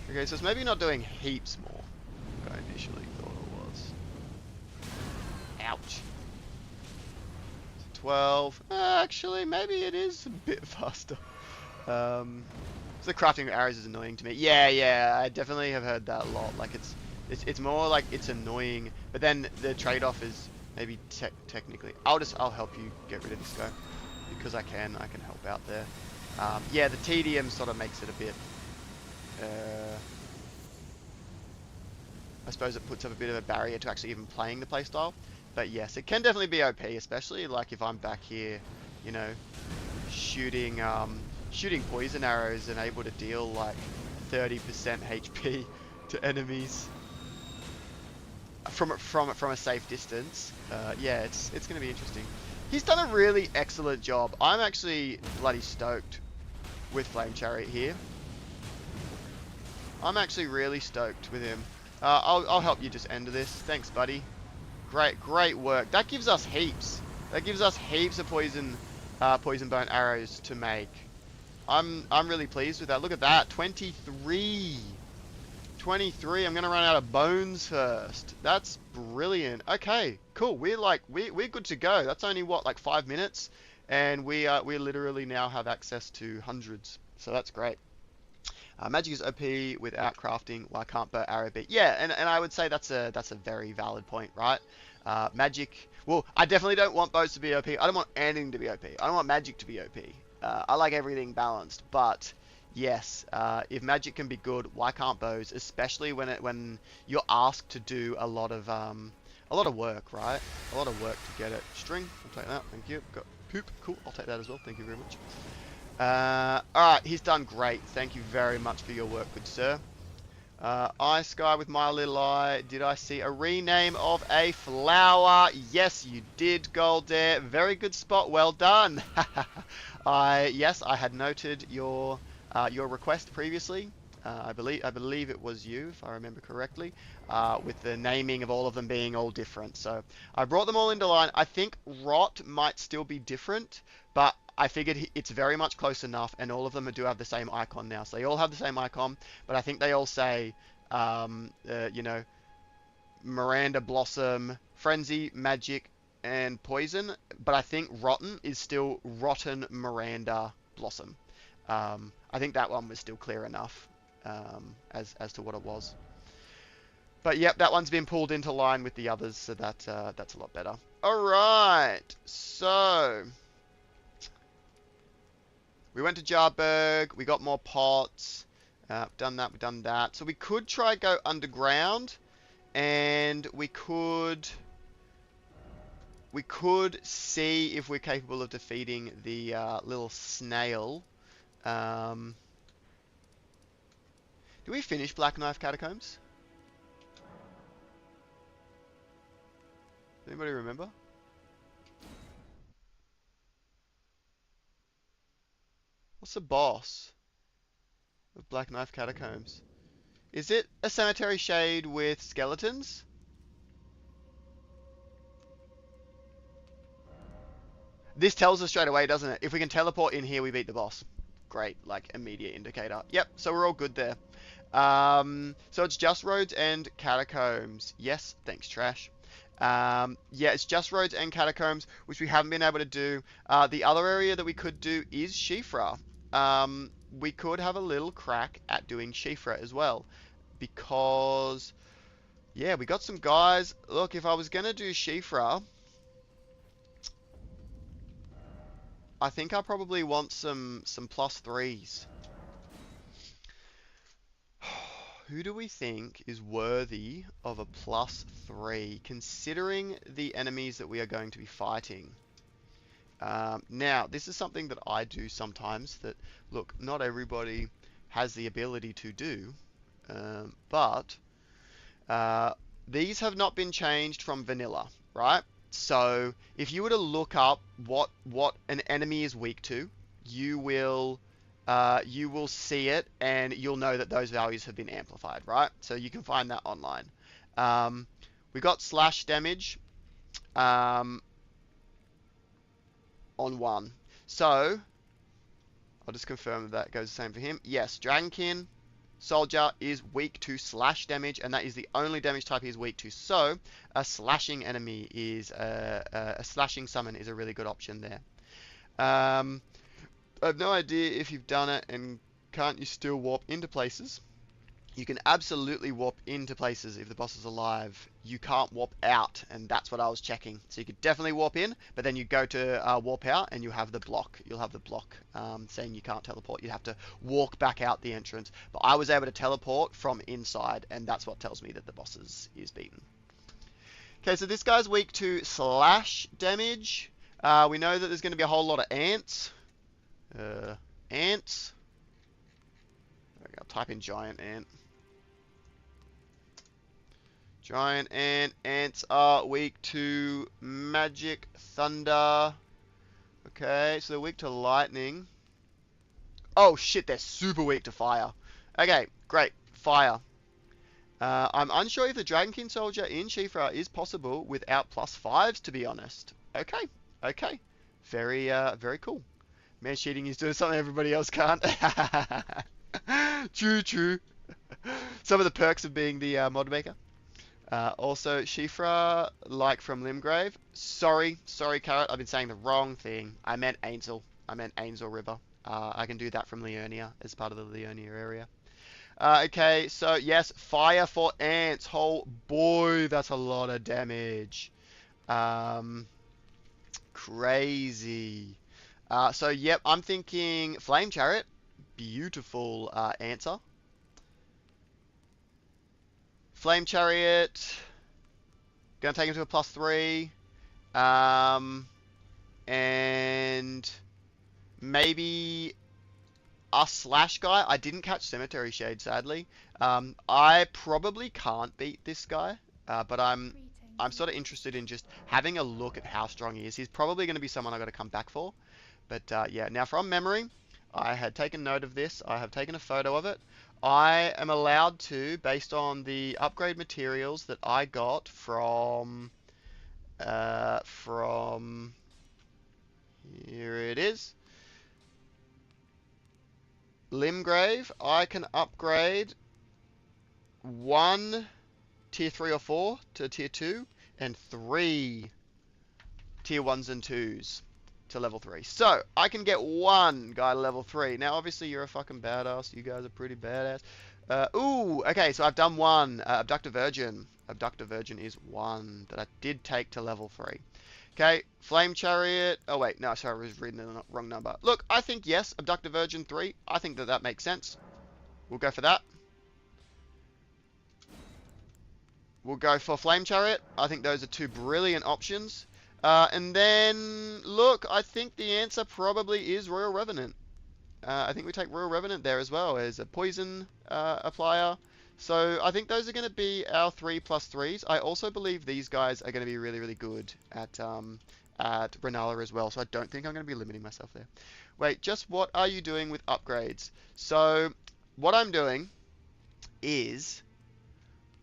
Okay, so it's maybe not doing heaps more than I initially thought it was. Ouch. 12. Actually, maybe it is a bit faster. So the crafting of arrows is annoying to me. Yeah, I definitely have heard that a lot. Like it's more like it's annoying, but then the trade-off is maybe technically. I'll help you get rid of this guy because I can help out there. Yeah, the TDM sort of makes it a bit. I suppose it puts up a bit of a barrier to actually even playing the playstyle. But yes, it can definitely be OP, especially like if I'm back here, you know, shooting poison arrows and able to deal like 30% HP to enemies from a safe distance. Yeah, it's gonna be interesting. He's done a really excellent job. I'm actually bloody stoked with Flame Chariot here. I'm actually really stoked with him. I'll help you just end this. Thanks, buddy. Great work. That gives us heaps. That gives us heaps of poison bone arrows to make. I'm really pleased with that. Look at that. 23. 23. I'm gonna run out of bones first. That's brilliant. Okay, cool. We're good to go. That's only what, like 5 minutes, and we literally now have access to hundreds. So that's great. Magic is OP without crafting. Why can't bow arrow be? Yeah, and I would say that's a very valid point, right? Magic. Well, I definitely don't want bows to be OP. I don't want anything to be OP. I don't want magic to be OP. I like everything balanced, but yes, if magic can be good, why can't bows? Especially when you're asked to do a lot of work, right? A lot of work to get it. String. I'll take that. Thank you. Got poop. Cool. I'll take that as well. Thank you very much. Alright, he's done great. Thank you very much for your work, good sir. Eye Sky with my little eye. Did I see a rename of a flower? Yes, you did, Goldair. Very good spot. Well done. Yes, I had noted your request previously. I believe it was you, if I remember correctly, with the naming of all of them being all different. So I brought them all into line. I think Rot might still be different, but I figured it's very much close enough, and all of them do have the same icon now. So they all have the same icon, but I think they all say, you know, Miranda Blossom, Frenzy, Magic, and Poison. But I think Rotten is still Rotten Miranda Blossom. I think that one was still clear enough as to what it was. But yep, that one's been pulled into line with the others, so that's a lot better. All right, so we went to Jarberg, we got more pots, done that, we've done that. So we could try go underground, and we could see if we're capable of defeating the little snail. Do we finish Black Knife Catacombs? Anybody remember? What's the boss of Black Knife Catacombs? Is it a cemetery shade with skeletons? This tells us straight away, doesn't it? If we can teleport in here, we beat the boss. Great, like immediate indicator. Yep, so we're all good there. So it's just roads and catacombs. Yes, thanks, Trash. Yeah, it's just roads and catacombs, which we haven't been able to do. The other area that we could do is Shifra. We could have a little crack at doing Shifra as well, because yeah, we got some guys. Look, if I was gonna do Shifra, I think I probably want some +3s. Who do we think is worthy of a +3, considering the enemies that we are going to be fighting? Now, this is something that I do sometimes that, look, not everybody has the ability to do, but these have not been changed from vanilla, right? So if you were to look up what an enemy is weak to, you will see it, and you'll know that those values have been amplified, right? So you can find that online. We got slash damage on 1. So, I'll just confirm that goes the same for him. Yes, Dragonkin Soldier is weak to slash damage, and that is the only damage type he is weak to. So, a slashing enemy is a slashing summon is a really good option there. I have no idea if you've done it, and can't you still warp into places? You can absolutely warp into places if the boss is alive. You can't warp out, and that's what I was checking. So you could definitely warp in, but then you go to warp out, and you have the block. You'll have the block saying you can't teleport. You have to walk back out the entrance. But I was able to teleport from inside, and that's what tells me that the boss is beaten. Okay, so this guy's weak to slash damage. We know that there's going to be a whole lot of ants. Ants. Okay, I'll type in giant ant. Giant ant. Ants are weak to magic, thunder. Okay, so they're weak to lightning. Oh shit, they're super weak to fire. Okay, great. Fire. I'm unsure if the Dragonkin Soldier in Shifra is possible without +5s, to be honest. Okay, okay. Very, very cool. Man, cheating is doing something everybody else can't. True, true. Some of the perks of being the Modmaker. Also, Shifra, like from Limgrave. Sorry, Carrot, I've been saying the wrong thing. I meant Ainsel. I meant Ainsel River. I can do that from Leonia as part of the Leonia area. Okay, so yes, fire for ants. Oh boy, that's a lot of damage. Crazy. So yep, I'm thinking Flame Chariot. Beautiful answer. Flame Chariot. Gonna take him to a +3. And maybe a slash guy. I didn't catch Cemetery Shade, sadly. I probably can't beat this guy, but I'm sort of interested in just having a look at how strong he is. He's probably going to be someone I got to come back for. But yeah, now from memory, I had taken note of this. I have taken a photo of it. I am allowed to, based on the upgrade materials that I got from here it is, Limgrave. I can upgrade 1 tier 3 or 4 to tier 2 and 3 tier 1s and 2s to level 3. So I can get one guy to level 3. Now obviously you're a fucking badass. You guys are pretty badass. Ooh, okay, so I've done one. Abductor Virgin. Abductor Virgin is one that I did take to level 3. Okay, Flame Chariot. Oh wait, no, sorry, I was reading the wrong number. Look, I think yes, Abductor Virgin 3. I think that makes sense. We'll go for that. We'll go for Flame Chariot. I think those are two brilliant options. And then, look, I think the answer probably is Royal Revenant. I think we take Royal Revenant there as well as a poison applier. So I think those are going to be our 3+3s. I also believe these guys are going to be really, really good at Renala as well. So I don't think I'm going to be limiting myself there. Wait, just what are you doing with upgrades? So what I'm doing is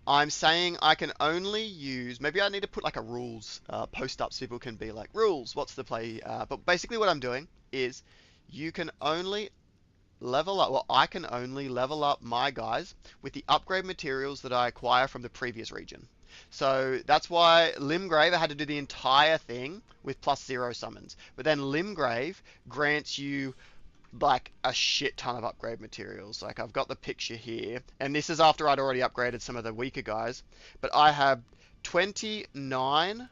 I'm saying I can only use, maybe I need to put like a rules post up so people can be like, rules, what's the play? But basically what I'm doing is you can only level up, well, I can only level up my guys with the upgrade materials that I acquire from the previous region. So that's why Limgrave, I had to do the entire thing with +0 summons. But then Limgrave grants you like a shit ton of upgrade materials. Like I've got the picture here, and this is after I'd already upgraded some of the weaker guys. But I have 29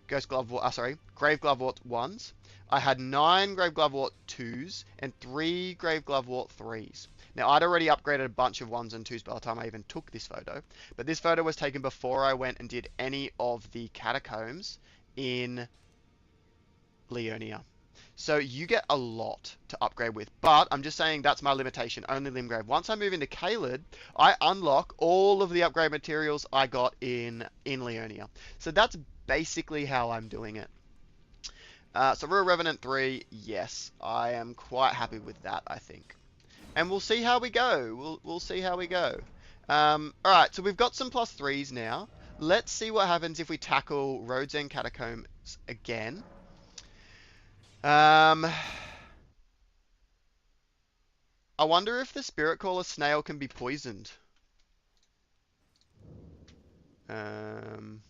Grave Glovewort 1s. I had 9 Grave Glovewort 2s and 3 Grave Glovewort 3s. Now I'd already upgraded a bunch of 1s and 2s by the time I even took this photo, but this photo was taken before I went and did any of the catacombs in Leonia. So you get a lot to upgrade with, but I'm just saying that's my limitation, only Limgrave. Once I move into Caelid, I unlock all of the upgrade materials I got in Leonia. So that's basically how I'm doing it. So Royal Revenant 3, yes, I am quite happy with that, I think. And we'll see how we go. We'll see how we go. Alright, so we've got some +3s now. Let's see what happens if we tackle Roads End Catacombs again. I wonder if the Spirit Caller snail can be poisoned. Um,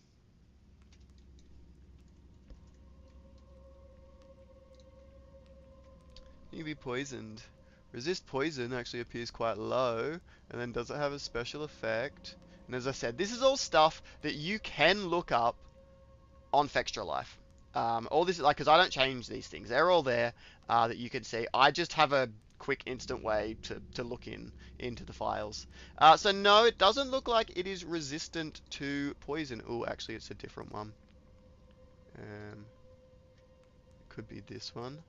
can you be poisoned? Resist poison actually appears quite low, and then does it have a special effect? And as I said, this is all stuff that you can look up on Fextra Life. All this, like, because I don't change these things. They're all there that you can see. I just have a quick instant way to look into the files. So no, it doesn't look like it is resistant to poison. Oh, actually, it's a different one. It could be this one.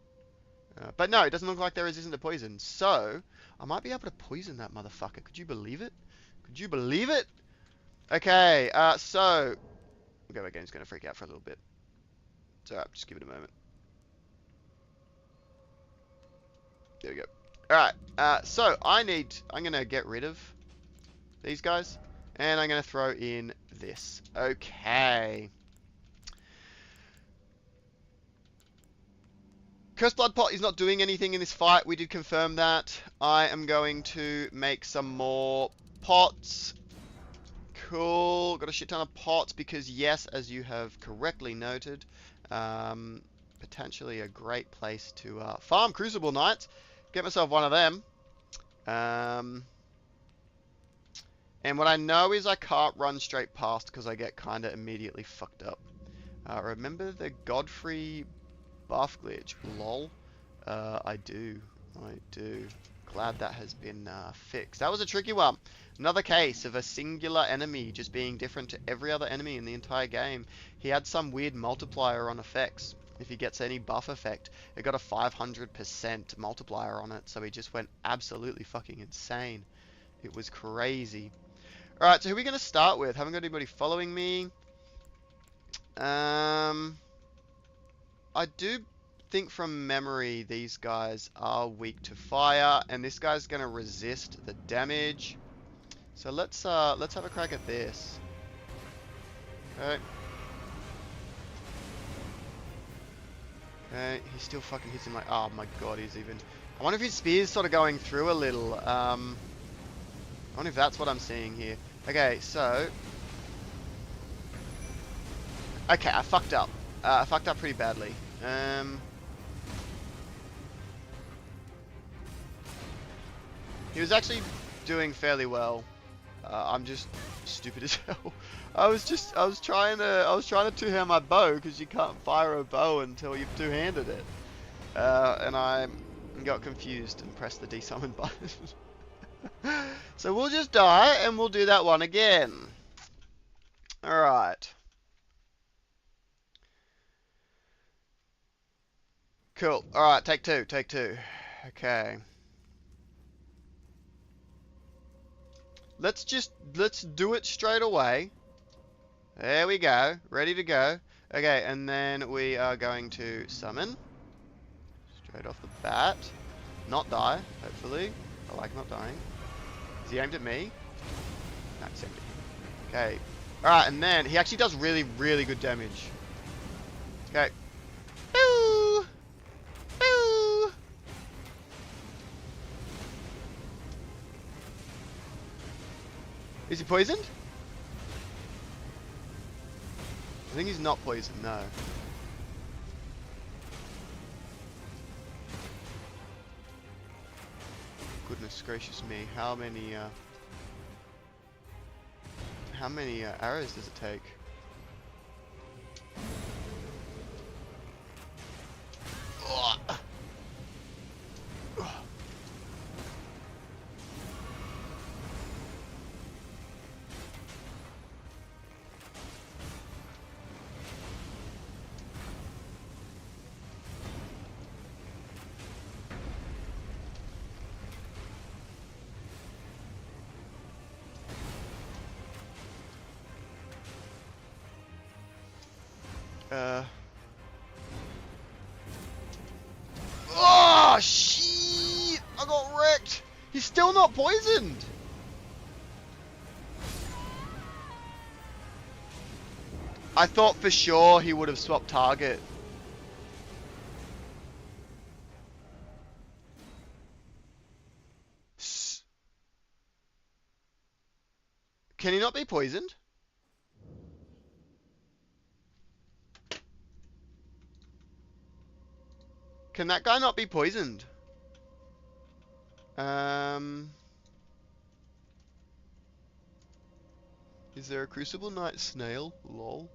But no, it doesn't look like they're resistant to poison. So, I might be able to poison that motherfucker. Could you believe it? Could you believe it? Okay, so... Okay, my game's going to freak out for a little bit. It's alright, just give it a moment. There we go. Alright, so I'm going to get rid of these guys. And I'm going to throw in this. Okay. Cursed Blood Pot is not doing anything in this fight. We did confirm that. I am going to make some more pots. Cool. Got a shit ton of pots because, yes, as you have correctly noted, potentially a great place to farm Crucible Knights. Get myself one of them. And what I know is I can't run straight past because I get kind of immediately fucked up. Remember the Godfrey buff glitch? Lol. I do. Glad that has been fixed. That was a tricky one. Another case of a singular enemy just being different to every other enemy in the entire game. He had some weird multiplier on effects. If he gets any buff effect, it got a 500% multiplier on it, so he just went absolutely fucking insane. It was crazy. Alright, so who are we going to start with? Haven't got anybody following me. I do think from memory these guys are weak to fire, and this guy's going to resist the damage. So let's have a crack at this. Okay. Okay, he still fucking hits him like, oh my god, he's even... I wonder if his spear's sort of going through a little. I wonder if that's what I'm seeing here. Okay, so... Okay, I fucked up. I fucked up pretty badly. He was actually doing fairly well. I'm just stupid as hell. I was trying to two-hand my bow because you can't fire a bow until you've two-handed it. And I got confused and pressed the desummon button. So we'll just die and we'll do that one again. Alright. Cool. Alright, take two. Okay. Let's do it straight away. There we go. Ready to go. Okay, and then we are going to summon. Straight off the bat. Not die, hopefully. I like not dying. Is he aimed at me? No, he's aimed at me. Okay. Alright, and then he actually does really, really good damage. Okay. Boo! Boo! Is he poisoned? I think he's not poisoned, no. Goodness gracious me, how many arrows does it take? Ugh. Oh, shit! I got wrecked! He's still not poisoned! I thought for sure he would have swapped target. Can he not be poisoned? Can that guy not be poisoned? Um, is there a Crucible Knight snail? Lol.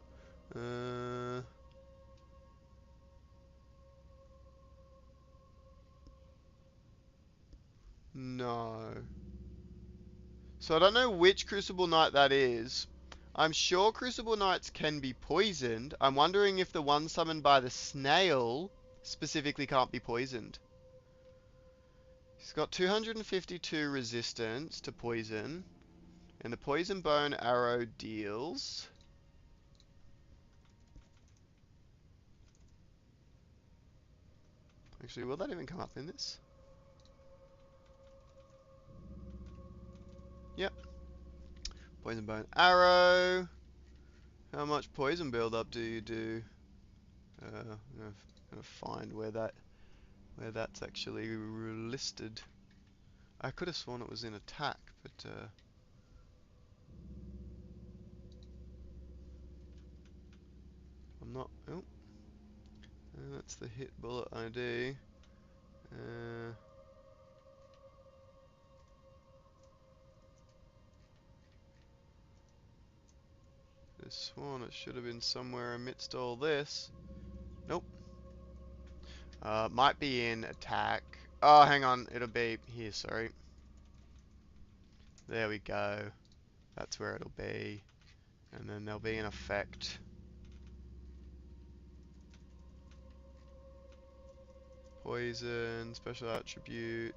No. So I don't know which Crucible Knight that is. I'm sure Crucible Knights can be poisoned. I'm wondering if the one summoned by the snail specifically can't be poisoned. He's got 252 resistance to poison, and the poison bone arrow deals... Actually, will that even come up in this? Yep. Poison bone arrow. How much poison build-up do you do? I'm gonna find where that's actually listed. I could have sworn it was in attack, but I'm not. Oh, that's the hit bullet ID. Could have sworn it should have been somewhere amidst all this. Nope. Might be in attack. Oh, hang on. It'll be here. Sorry. There we go. That's where it'll be. And then there'll be an effect. Poison, special attribute.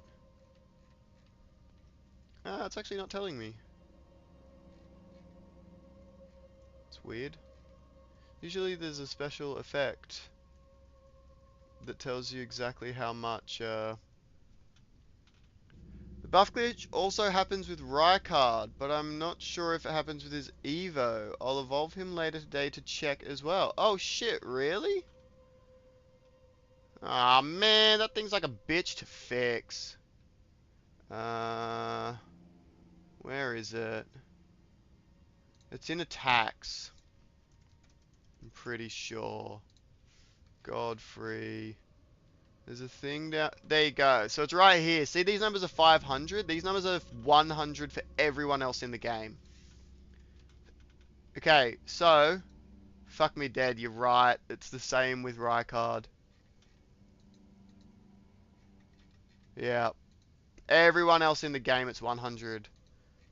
Ah, it's actually not telling me. It's weird. Usually there's a special effect that tells you exactly how much. The buff glitch also happens with Rykard, but I'm not sure if it happens with his Evo. I'll evolve him later today to check as well. Oh shit, really? Aw, man, that thing's like a bitch to fix. Where is it? It's in attacks. I'm pretty sure. Godfrey. There's a thing down... There you go. So it's right here. See, these numbers are 500. These numbers are 100 for everyone else in the game. Okay, so... Fuck me dead, you're right. It's the same with Rykard. Yeah. Everyone else in the game, it's 100.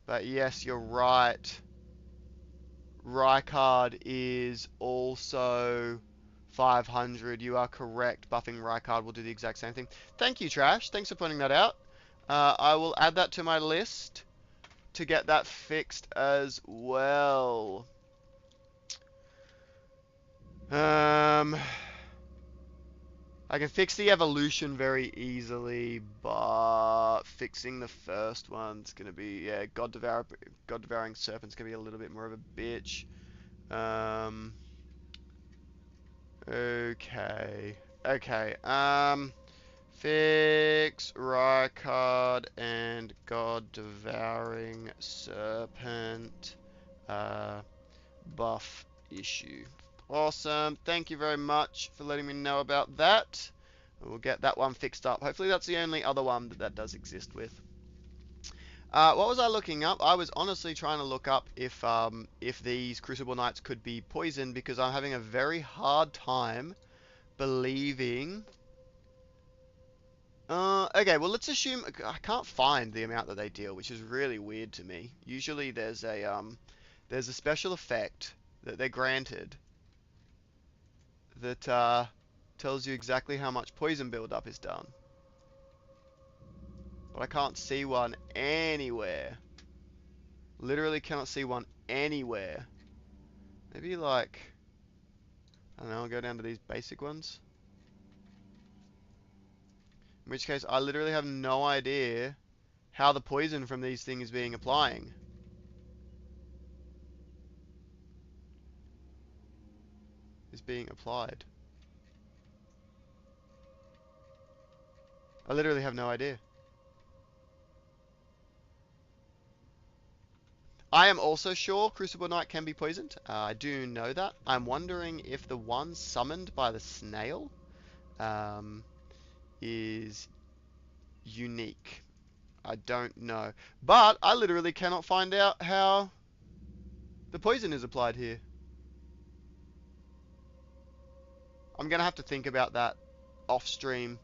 But yes, you're right. Rykard is also 500. You are correct. Buffing Rykard will do the exact same thing. Thank you, Trash. Thanks for pointing that out. I will add that to my list to get that fixed as well. I can fix the evolution very easily, but fixing the first one's gonna be, yeah, God Devouring Serpent's gonna be a little bit more of a bitch. Okay. Fix Rykard and God Devouring Serpent buff issue. Awesome. Thank you very much for letting me know about that. We'll get that one fixed up. Hopefully that's the only other one that does exist with. What was I looking up? I was honestly trying to look up if these Crucible Knights could be poisoned, because I'm having a very hard time believing... okay, well let's assume... I can't find the amount that they deal, which is really weird to me. Usually there's a special effect that they're granted that tells you exactly how much poison buildup is done. But I can't see one anywhere. Literally cannot see one anywhere. Maybe like... I don't know, I'll go down to these basic ones. In which case, I literally have no idea how the poison from these things is being applying. Is being applied. I literally have no idea. I am also sure Crucible Knight can be poisoned. I do know that. I'm wondering if the one summoned by the snail um, is unique. I don't know. But I literally cannot find out how the poison is applied here. I'm gonna have to think about that off stream.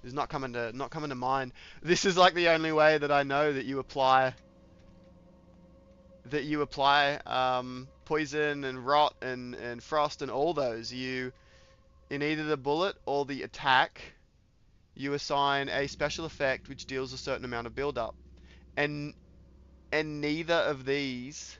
It's not coming to mind. This is like the only way that I know that you apply poison and rot and frost and all those. You, in either the bullet or the attack, you assign a special effect which deals a certain amount of build up. And neither of these.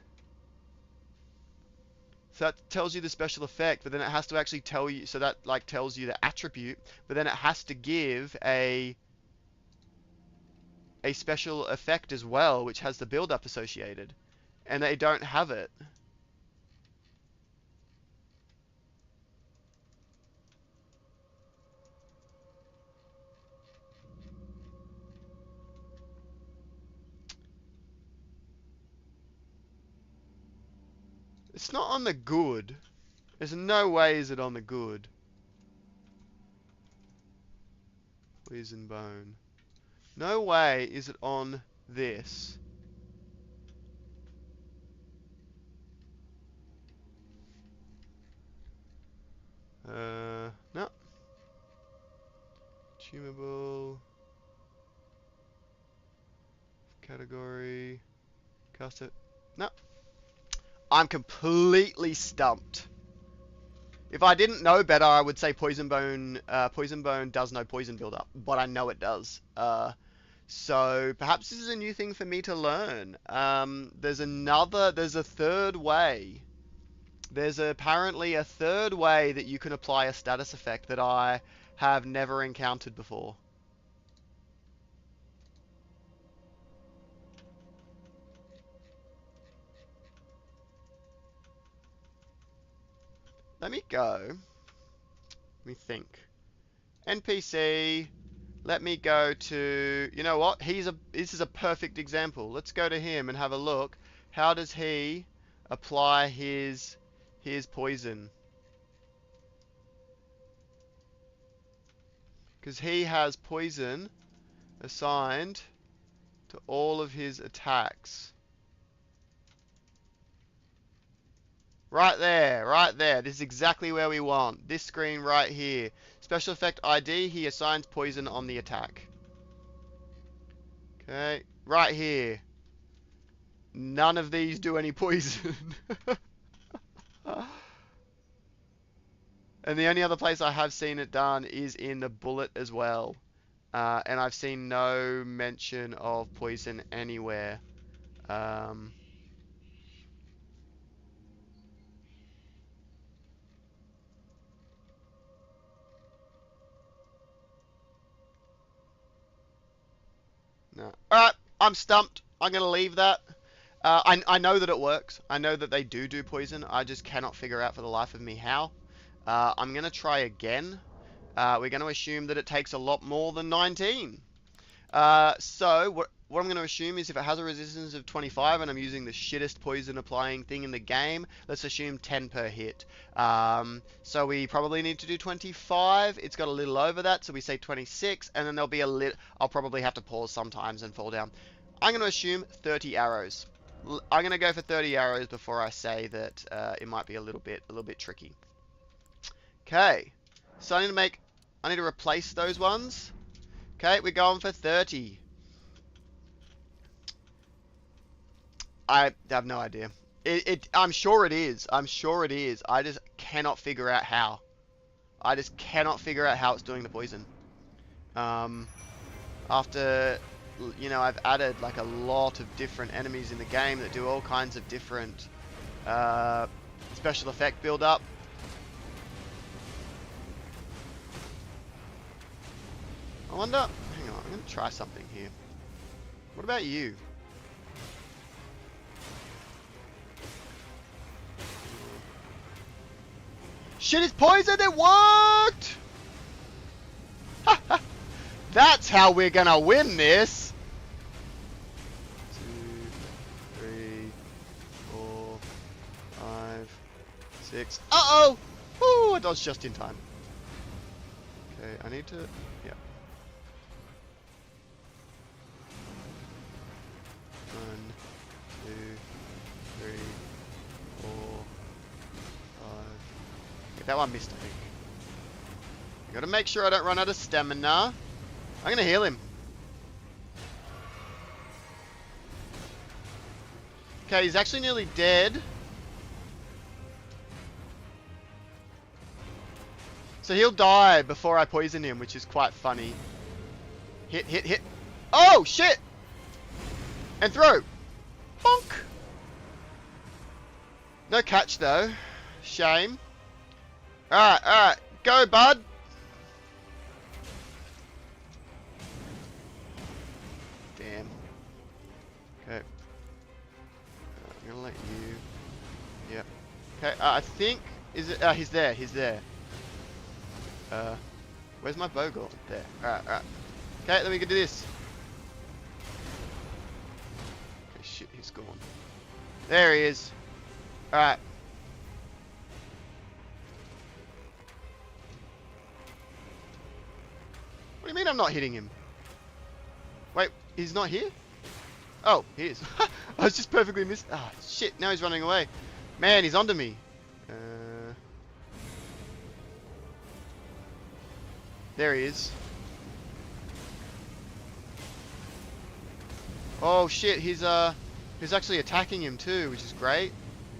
So that tells you the special effect, but then it has to actually tell you, so that like tells you the attribute, but then it has to give a special effect as well, which has the build up associated. And they don't have it. It's not on the good. There's no way is it on the good. Poison bone. No way is it on this. No. Tunable. Category. Cast it. No. I'm completely stumped. If I didn't know better, I would say Poison Bone. Poison Bone does no poison buildup, but I know it does. So perhaps this is a new thing for me to learn. There's a third way. There's apparently a third way that you can apply a status effect that I have never encountered before. Let me go. Let me think. NPC. Let me go to, you know what? This is a perfect example. Let's go to him and have a look. How does he apply his poison? Because he has poison assigned to all of his attacks. Right there, right there. This is exactly where we want. This screen right here. Special effect ID, he assigns poison on the attack. Okay, right here. None of these do any poison. And the only other place I have seen it done is in the bullet as well. And I've seen no mention of poison anywhere. No. Alright, I'm stumped. I'm going to leave that. I know that it works. I know that they do poison. I just cannot figure out for the life of me how. I'm going to try again. We're going to assume that it takes a lot more than 19. So what I'm going to assume is if it has a resistance of 25 and I'm using the shittest poison applying thing in the game, let's assume 10 per hit. So we probably need to do 25. It's got a little over that, so we say 26, and then there'll be I'll probably have to pause sometimes and fall down. I'm going to assume 30 arrows. I'm going to go for 30 arrows before I say that it might be a little bit tricky. Okay, so I need to replace those ones. Okay, we're going for 30. I have no idea. I'm sure it is. I'm sure it is. I just cannot figure out how. I just cannot figure out how it's doing the poison. After, you know, I've added like a lot of different enemies in the game that do all kinds of different special effect build up. I wonder, hang on, I'm going to try something here. What about you? Shit, it's poisoned, it worked! That's how we're going to win this. 2, 3, 6. Uh-oh! Ooh, I dodged just in time. Okay, I need to... Yeah. 1, 2, 3, 4, 5. Okay, that one missed, I think. I gotta make sure I don't run out of stamina. I'm gonna heal him. Okay, he's actually nearly dead. So he'll die before I poison him, which is quite funny. Hit, hit, hit. Oh, shit! And throw. Bonk! No catch, though. Shame. Alright, alright. Go, bud. Damn. Okay. I'm gonna let you... Yep. Okay, I think... Is it... he's there, he's there. Where's my bow gone? There. Alright, alright. Okay, then we can do this. Okay, shit, he's gone. There he is. Alright. What do you mean I'm not hitting him? Wait, he's not here? Oh, he is. I was just perfectly missed. Ah, shit, now he's running away. Man, he's onto me. There he is. Oh shit, he's actually attacking him too, which is great.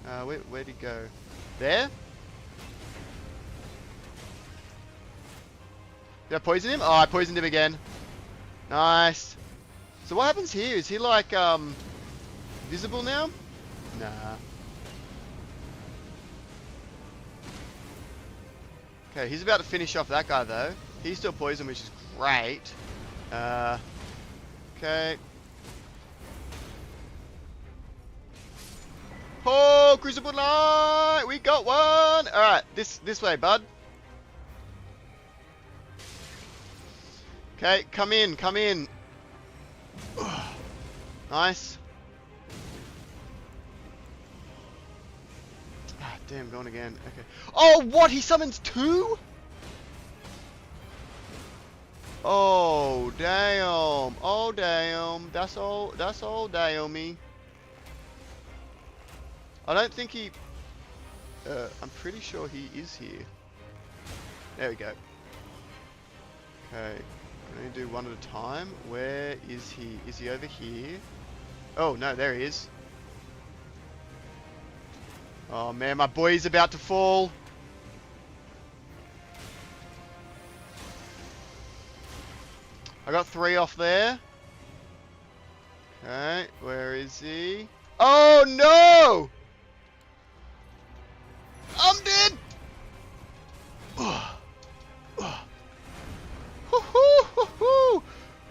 Where'd he go? There? Did I poison him? Oh, I poisoned him again. Nice. So what happens here? Is he like visible now? Nah. Okay, he's about to finish off that guy though. He's still poisoned, which is great. Okay. Oh, Crucible Knight! We got one! Alright, this way, bud. Okay, come in, come in. Nice. Ah, damn, going again. Okay. Oh, what? He summons 2? Oh, damn. Oh, damn. That's all damn-y. I don't think he... I'm pretty sure he is here. There we go. Okay. Can I do one at a time? Where is he? Is he over here? Oh, no, there he is. Oh, man, my boy's about to fall. I got 3 off there. Okay, where is he? Oh, no! I'm dead!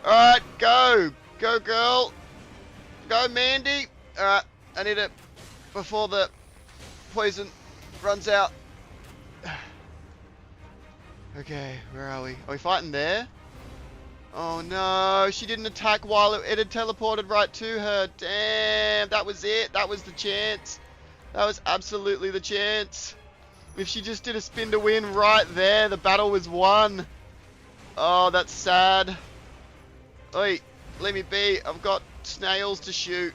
Alright, go! Go, girl! Go, Mandy! Alright, I need it before the poison runs out. Okay, where are we? Are we fighting there? Oh no, she didn't attack while it had teleported right to her. Damn, that was it. That was the chance. That was absolutely the chance. If she just did a spin to win right there, the battle was won. Oh, that's sad. Oi, let me be. I've got snails to shoot.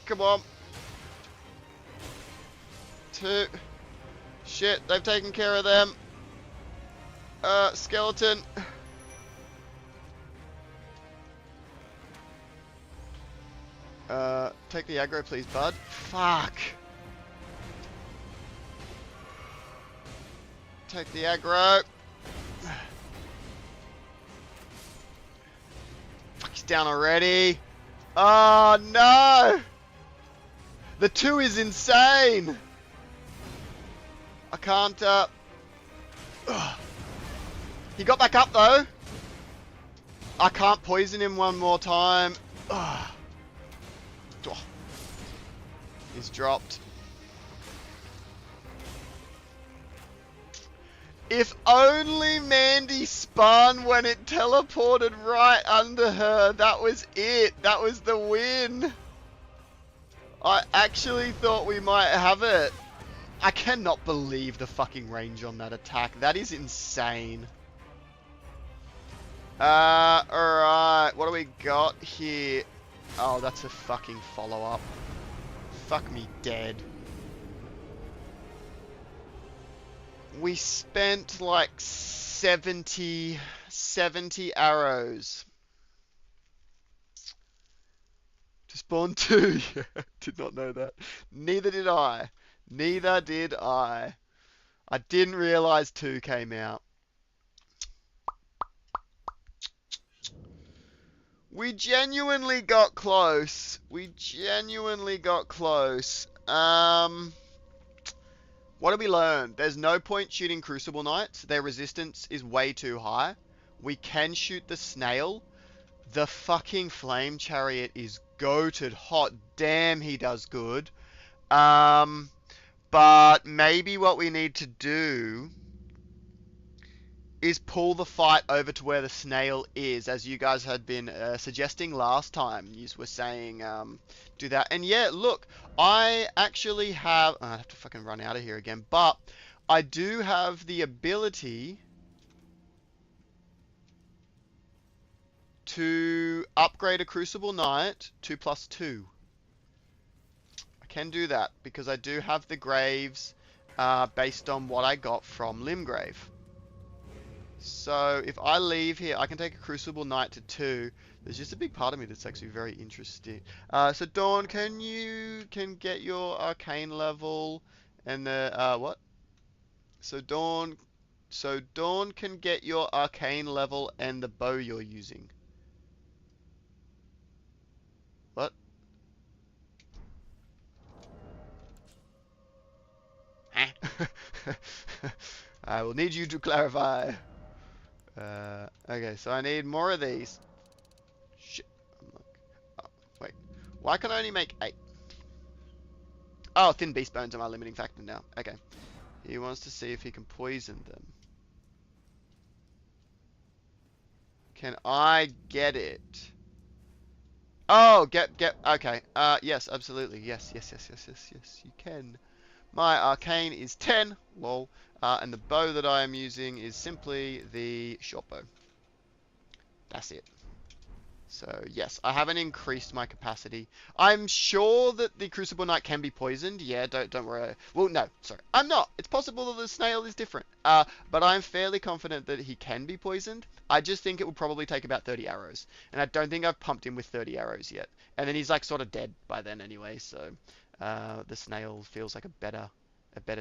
Come on. 2. Shit, they've taken care of them. Skeleton. Take the aggro, please, bud. Fuck. Take the aggro. Fuck, he's down already. Oh, no. The 2 is insane. I can't, He got back up, though. I can't poison him one more time. Ugh. Oh. He's dropped. If only Mandy spun when it teleported right under her. That was it. That was the win. I actually thought we might have it. I cannot believe the fucking range on that attack. That is insane. Alright. What do we got here? Oh, that's a fucking follow-up. Fuck me dead. We spent like 70 arrows to spawn 2. Yeah, did not know that. Neither did I. Neither did I. I didn't realize 2 came out. We genuinely got close. We genuinely got close. What did we learn? There's no point shooting Crucible Knights. Their resistance is way too high. We can shoot the snail. The fucking Flame Chariot is goated hot. Damn, he does good. But maybe what we need to do is pull the fight over to where the snail is, as you guys had been suggesting last time. You were saying do that. And yeah, look, I actually have... I have to fucking run out of here again. But I do have the ability to upgrade a Crucible Knight to +2. I can do that because I do have the Graves based on what I got from Limgrave. So if I leave here, I can take a Crucible Knight to 2. There's just a big part of me that's actually very interesting. So Dawn, can get your arcane level and the what? So Dawn can get your arcane level and the bow you're using. What? I will need you to clarify. Okay, so I need more of these. Shit. Oh, wait. Why can I only make 8? Oh, thin beast bones are my limiting factor now. Okay. He wants to see if he can poison them. Can I get it? Oh, okay. Yes, absolutely. Yes, you can. My arcane is 10, lol. And the bow that I am using is simply the short bow. That's it. So, yes, I haven't increased my capacity. I'm sure that the Crucible Knight can be poisoned. Yeah, don't worry. Well, no, sorry. I'm not. It's possible that the snail is different. But I'm fairly confident that he can be poisoned. I just think it will probably take about 30 arrows. And I don't think I've pumped him with 30 arrows yet. And then he's like sort of dead by then anyway, so the snail feels like a better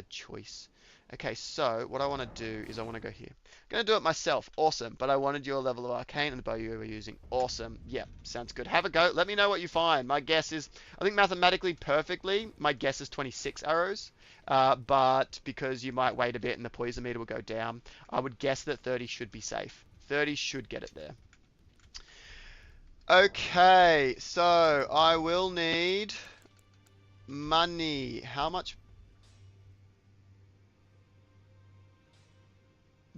choice. Okay, so what I want to do is I want to go here. I'm going to do it myself. Awesome. But I wanted your level of arcane and the bow you were using. Awesome. Yeah, sounds good. Have a go. Let me know what you find. My guess is, I think mathematically perfectly, my guess is 26 arrows. But because you might wait a bit and the poison meter will go down, I would guess that 30 should be safe. 30 should get it there. Okay, so I will need money. How much?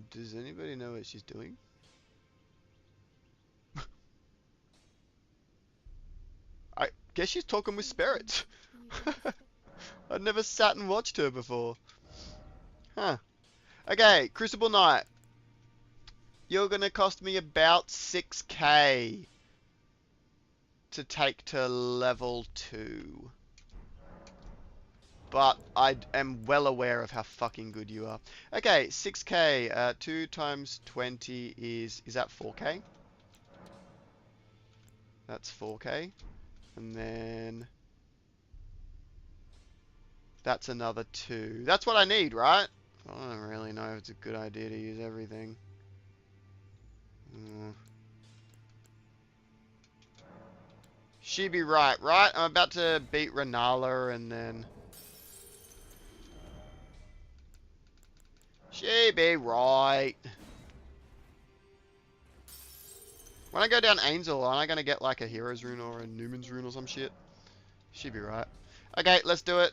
Does anybody know what she's doing? I guess she's talking with spirits. I'd never sat and watched her before. Huh. Okay, Crucible Knight. You're gonna cost me about 6k to take to level 2. But I am well aware of how fucking good you are. Okay, 6k, 2 times 20 is that 4k? That's 4k. And then that's another 2. That's what I need, right? I don't really know if it's a good idea to use everything. She'd be right, right? I'm about to beat Renala and then... She be right. When I go down Angel, aren't I going to get like a Hero's Rune or a Newman's Rune or some shit? She'd be right. Okay, let's do it.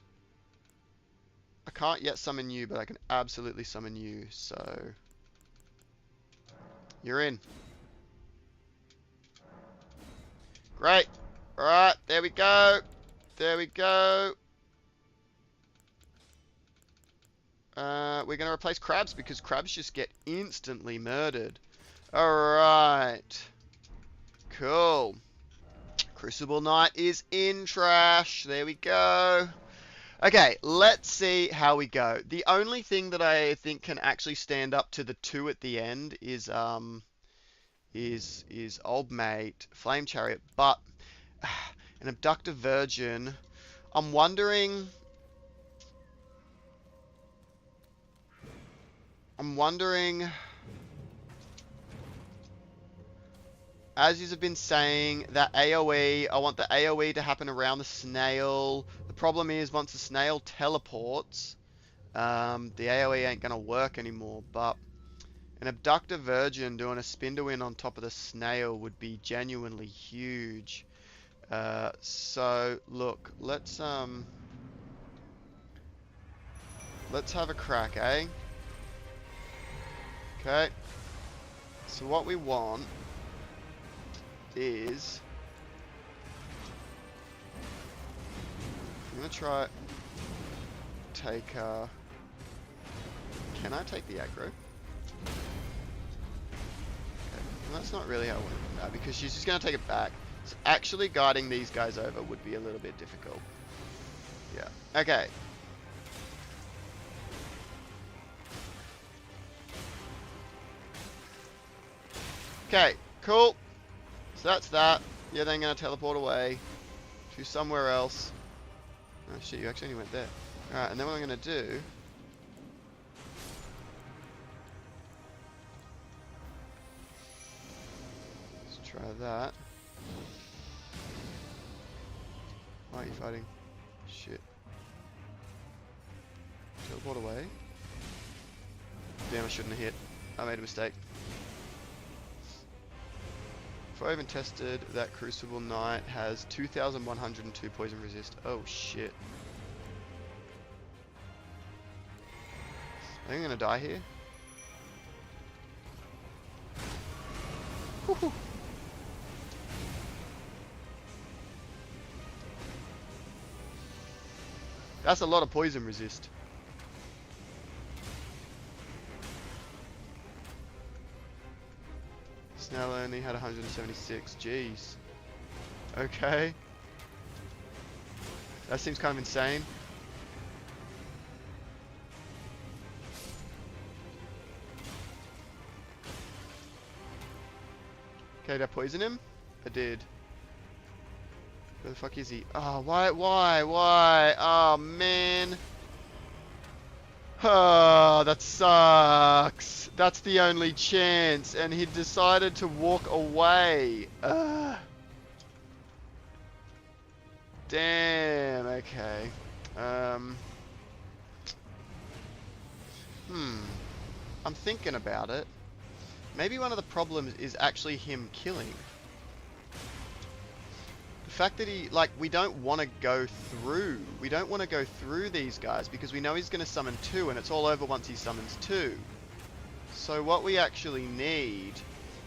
I can't yet summon you, but I can absolutely summon you, so... You're in. Great. Alright, there we go. There we go. We're going to replace crabs because crabs just get instantly murdered. Alright. Cool. Crucible Knight is in trash. There we go. Okay, let's see how we go. The only thing that I think can actually stand up to the 2 at the end is Old Mate, Flame Chariot, but an Abductor Virgin. I'm wondering, as you have been saying, that AoE, I want the AoE to happen around the snail. The problem is, once the snail teleports, the AoE ain't gonna work anymore, but an Abductor Virgin doing a spin to win on top of the snail would be genuinely huge. So, look, let's have a crack, eh? Okay. So what we want is, I'm gonna try take can I take the aggro? Okay, well, that's not really how I want it now, because she's just gonna take it back. So actually guiding these guys over would be a little bit difficult. Yeah. Okay. Okay, cool. So that's that. Yeah, then gonna teleport away to somewhere else. Oh shit, you actually only went there. Alright, and then what I'm gonna do, let's try that. Why are you fighting? Shit. Teleport away. Damn, I shouldn't have hit. I made a mistake. Before I even tested, that Crucible Knight has 2,102 poison resist. Oh shit. I think I'm gonna die here. Woohoo. That's a lot of poison resist. Snail only had 176. Jeez. Okay. That seems kind of insane. Okay, did I poison him? I did. Where the fuck is he? Oh, why? Oh, man. Oh, that sucks. That's the only chance, and he decided to walk away. Damn, okay. I'm thinking about it. Maybe one of the problems is actually him killing. The fact that he, like, we don't want to go through. We don't want to go through these guys because we know he's going to summon 2 and it's all over once he summons 2. So what we actually need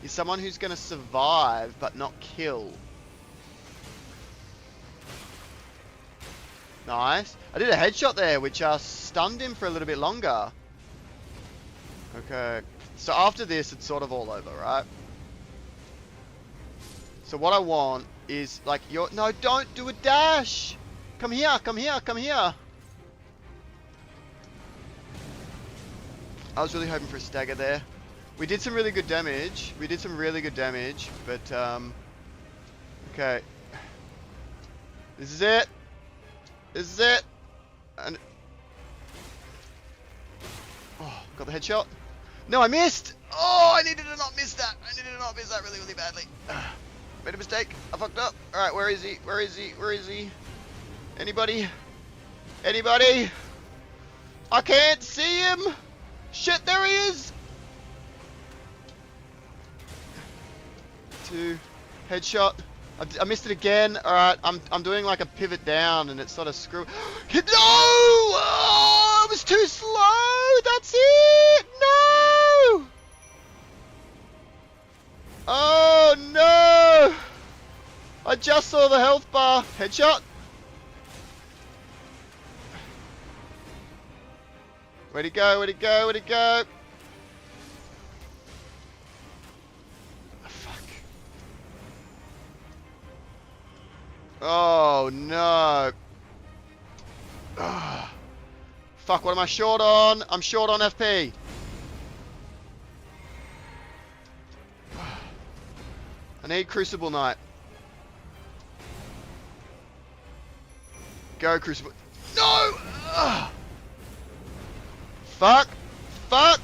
is someone who's going to survive but not kill. Nice. I did a headshot there which stunned him for a little bit longer. Okay. So after this it's sort of all over, right? So what I want is, like, no, don't do a dash! Come here, come here, come here! I was really hoping for a stagger there. We did some really good damage. But, okay. This is it! And... oh, got the headshot. No, I missed! Oh, I needed to not miss that! Really, really badly. Made a mistake. I fucked up. Alright, where is he? Anybody? I can't see him! Shit, there he is! 2. Headshot. I missed it again. Alright, I'm doing like a pivot down and it's sort of screw. No! Oh, it was too slow! That's it! No! Oh no! I just saw the health bar. Headshot. Where'd he go? Where'd he go? Where'd he go? Oh, fuck. Oh, no. Ugh. Fuck, what am I short on? I'm short on FP. I need Crucible Knight. Go, Crucible. No! Ugh. Fuck. Fuck.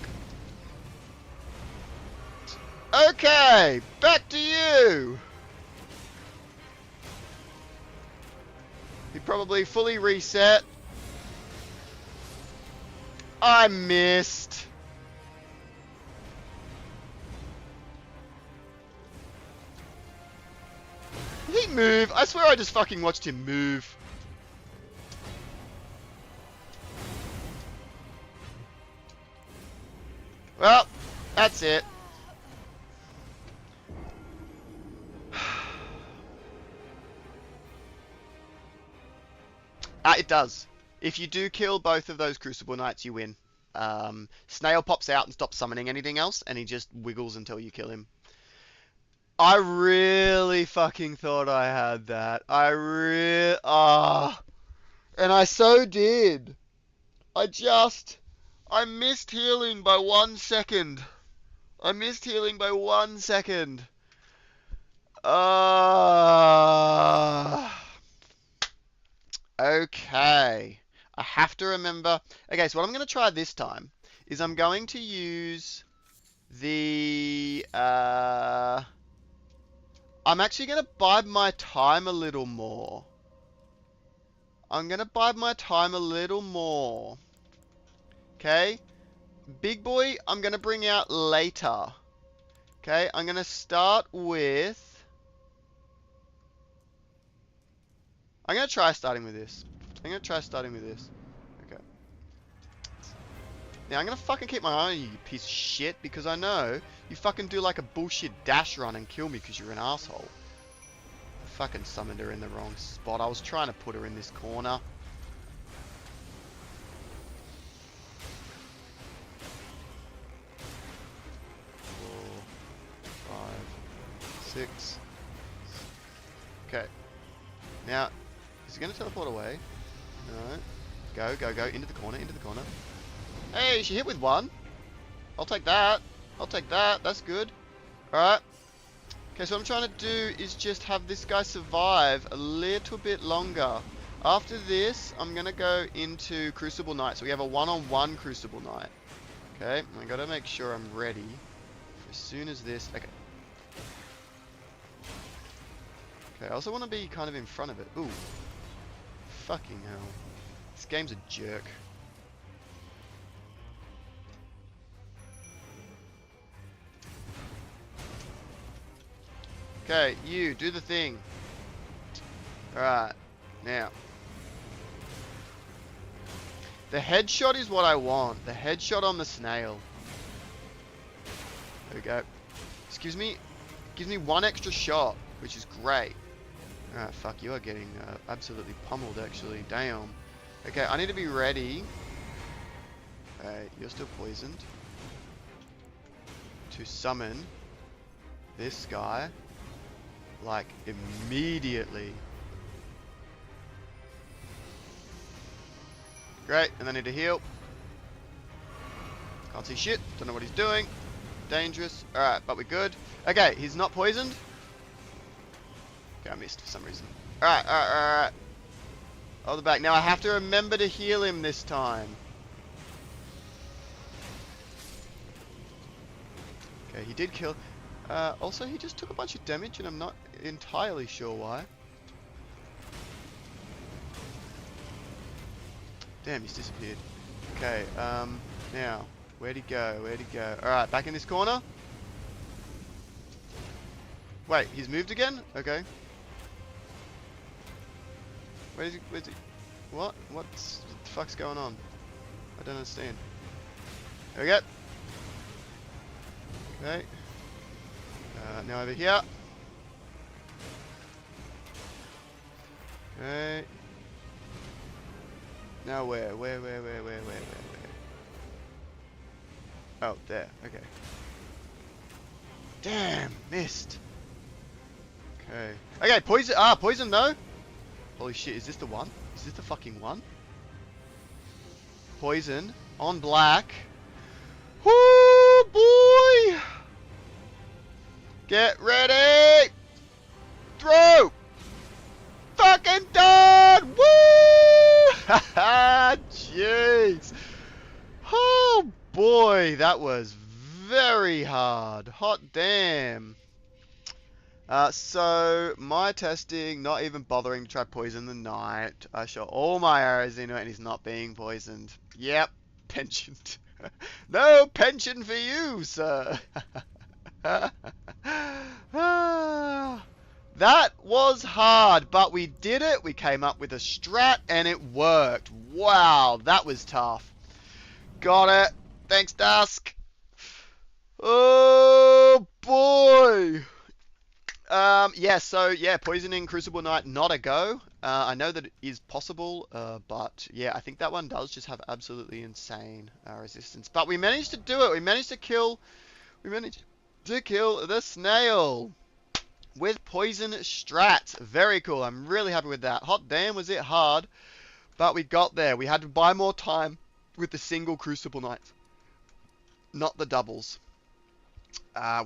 Okay, back to you. He probably fully reset. I missed. Did he move? I swear I just fucking watched him move. Well, that's it. It does. If you do kill both of those Crucible Knights, you win. Snail pops out and stops summoning anything else, and he just wiggles until you kill him. I really fucking thought I had that. And I so did. I missed healing by 1 second. I missed healing by 1 second. Okay. I have to remember. Okay, so what I'm going to try this time is I'm going to use the... I'm actually going to bide my time a little more. Okay? Big boy, I'm going to bring out later. Okay, I'm going to start with... I'm going to try starting with this. Okay. Now, I'm going to fucking keep my eye on you, you piece of shit, because I know you fucking do like a bullshit dash run and kill me because you're an asshole. I fucking summoned her in the wrong spot. I was trying to put her in this corner. Six. Okay. Now, is he going to teleport away? No. Go. Into the corner. Hey, she hit with one. I'll take that. That's good. Alright. Okay, so what I'm trying to do is just have this guy survive a little bit longer. After this, I'm going to go into Crucible Knight. So we have a one-on-one Crucible Knight. Okay, I got to make sure I'm ready for as soon as this... Okay. Okay, I also want to be kind of in front of it. Ooh. Fucking hell. This game's a jerk. Okay, you, do the thing. Alright, now. The headshot is what I want. The headshot on the snail. There we go. This gives me one extra shot, which is great. Alright, fuck, you are getting absolutely pummeled, actually. Damn. Okay, I need to be ready. Okay, you're still poisoned. To summon this guy, like, immediately. Great, and I need to heal. Can't see shit, don't know what he's doing. Dangerous. Alright, but we're good. Okay, he's not poisoned. Okay, I missed for some reason. Alright. Hold it back. Now I have to remember to heal him this time. Okay, he did kill. Also, he just took a bunch of damage, and I'm not entirely sure why. Damn, he's disappeared. Okay, now, where'd he go? Alright, back in this corner. Wait, he's moved again? Okay. Where's he? What the fuck's going on? I don't understand. There we go. Okay. Now over here. Okay. Now where? Oh, there. Okay. Damn, missed. Okay. Okay, poison. Ah, poison, no. Holy shit, is this the one? Is this the fucking one? Poison on black. Whoo, boy! Get ready! Throw! Fucking done! Woo! Haha, jeez. Oh boy, that was very hard. Hot damn. So my testing, not even bothering to try poison the knight. I shot all my arrows into it and he's not being poisoned. Yep, pensioned. No pension for you, sir. That was hard, but we did it. We came up with a strat and it worked. Wow, that was tough. Got it. Thanks, Dusk. Oh boy. Yeah, poisoning Crucible Knight, not a go. I know that it is possible, but yeah, I think that one does just have absolutely insane resistance. But we managed to do it. We managed to kill the snail with poison strats. Very cool. I'm really happy with that. Hot damn, was it hard? But we got there. We had to buy more time with the single Crucible Knights, not the doubles.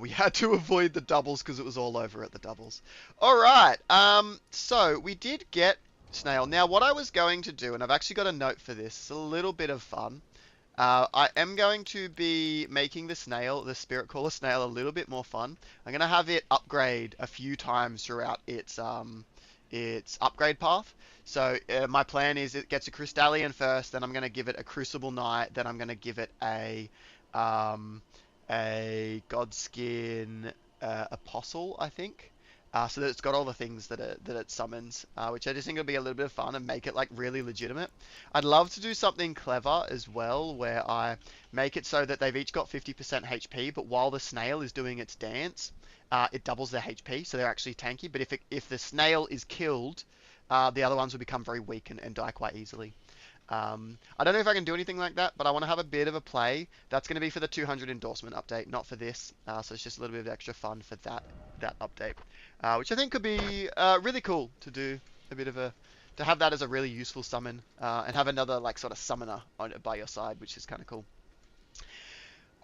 We had to avoid the doubles because it was all over at the doubles. Alright, so we did get snail. Now what I was going to do, and I've actually got a note for this, it's a little bit of fun. I am going to be making the snail, the Spirit Caller snail, a little bit more fun. I'm going to have it upgrade a few times throughout its upgrade path. So my plan is it gets a Crystallion first, then I'm going to give it a Crucible Knight, then I'm going to give it a Godskin Apostle, I think. So that it's got all the things that it summons, which I just think will be a little bit of fun and make it like really legitimate. I'd love to do something clever as well, where I make it so that they've each got 50% HP, but while the snail is doing its dance, it doubles their HP, so they're actually tanky. But if the snail is killed, the other ones will become very weak and die quite easily. I don't know if I can do anything like that, but I want to have a bit of a play. That's going to be for the 200 endorsement update, not for this. So it's just a little bit of extra fun for that update, which I think could be really cool to do a bit of to have that as a really useful summon, and have another like sort of summoner by your side, which is kind of cool.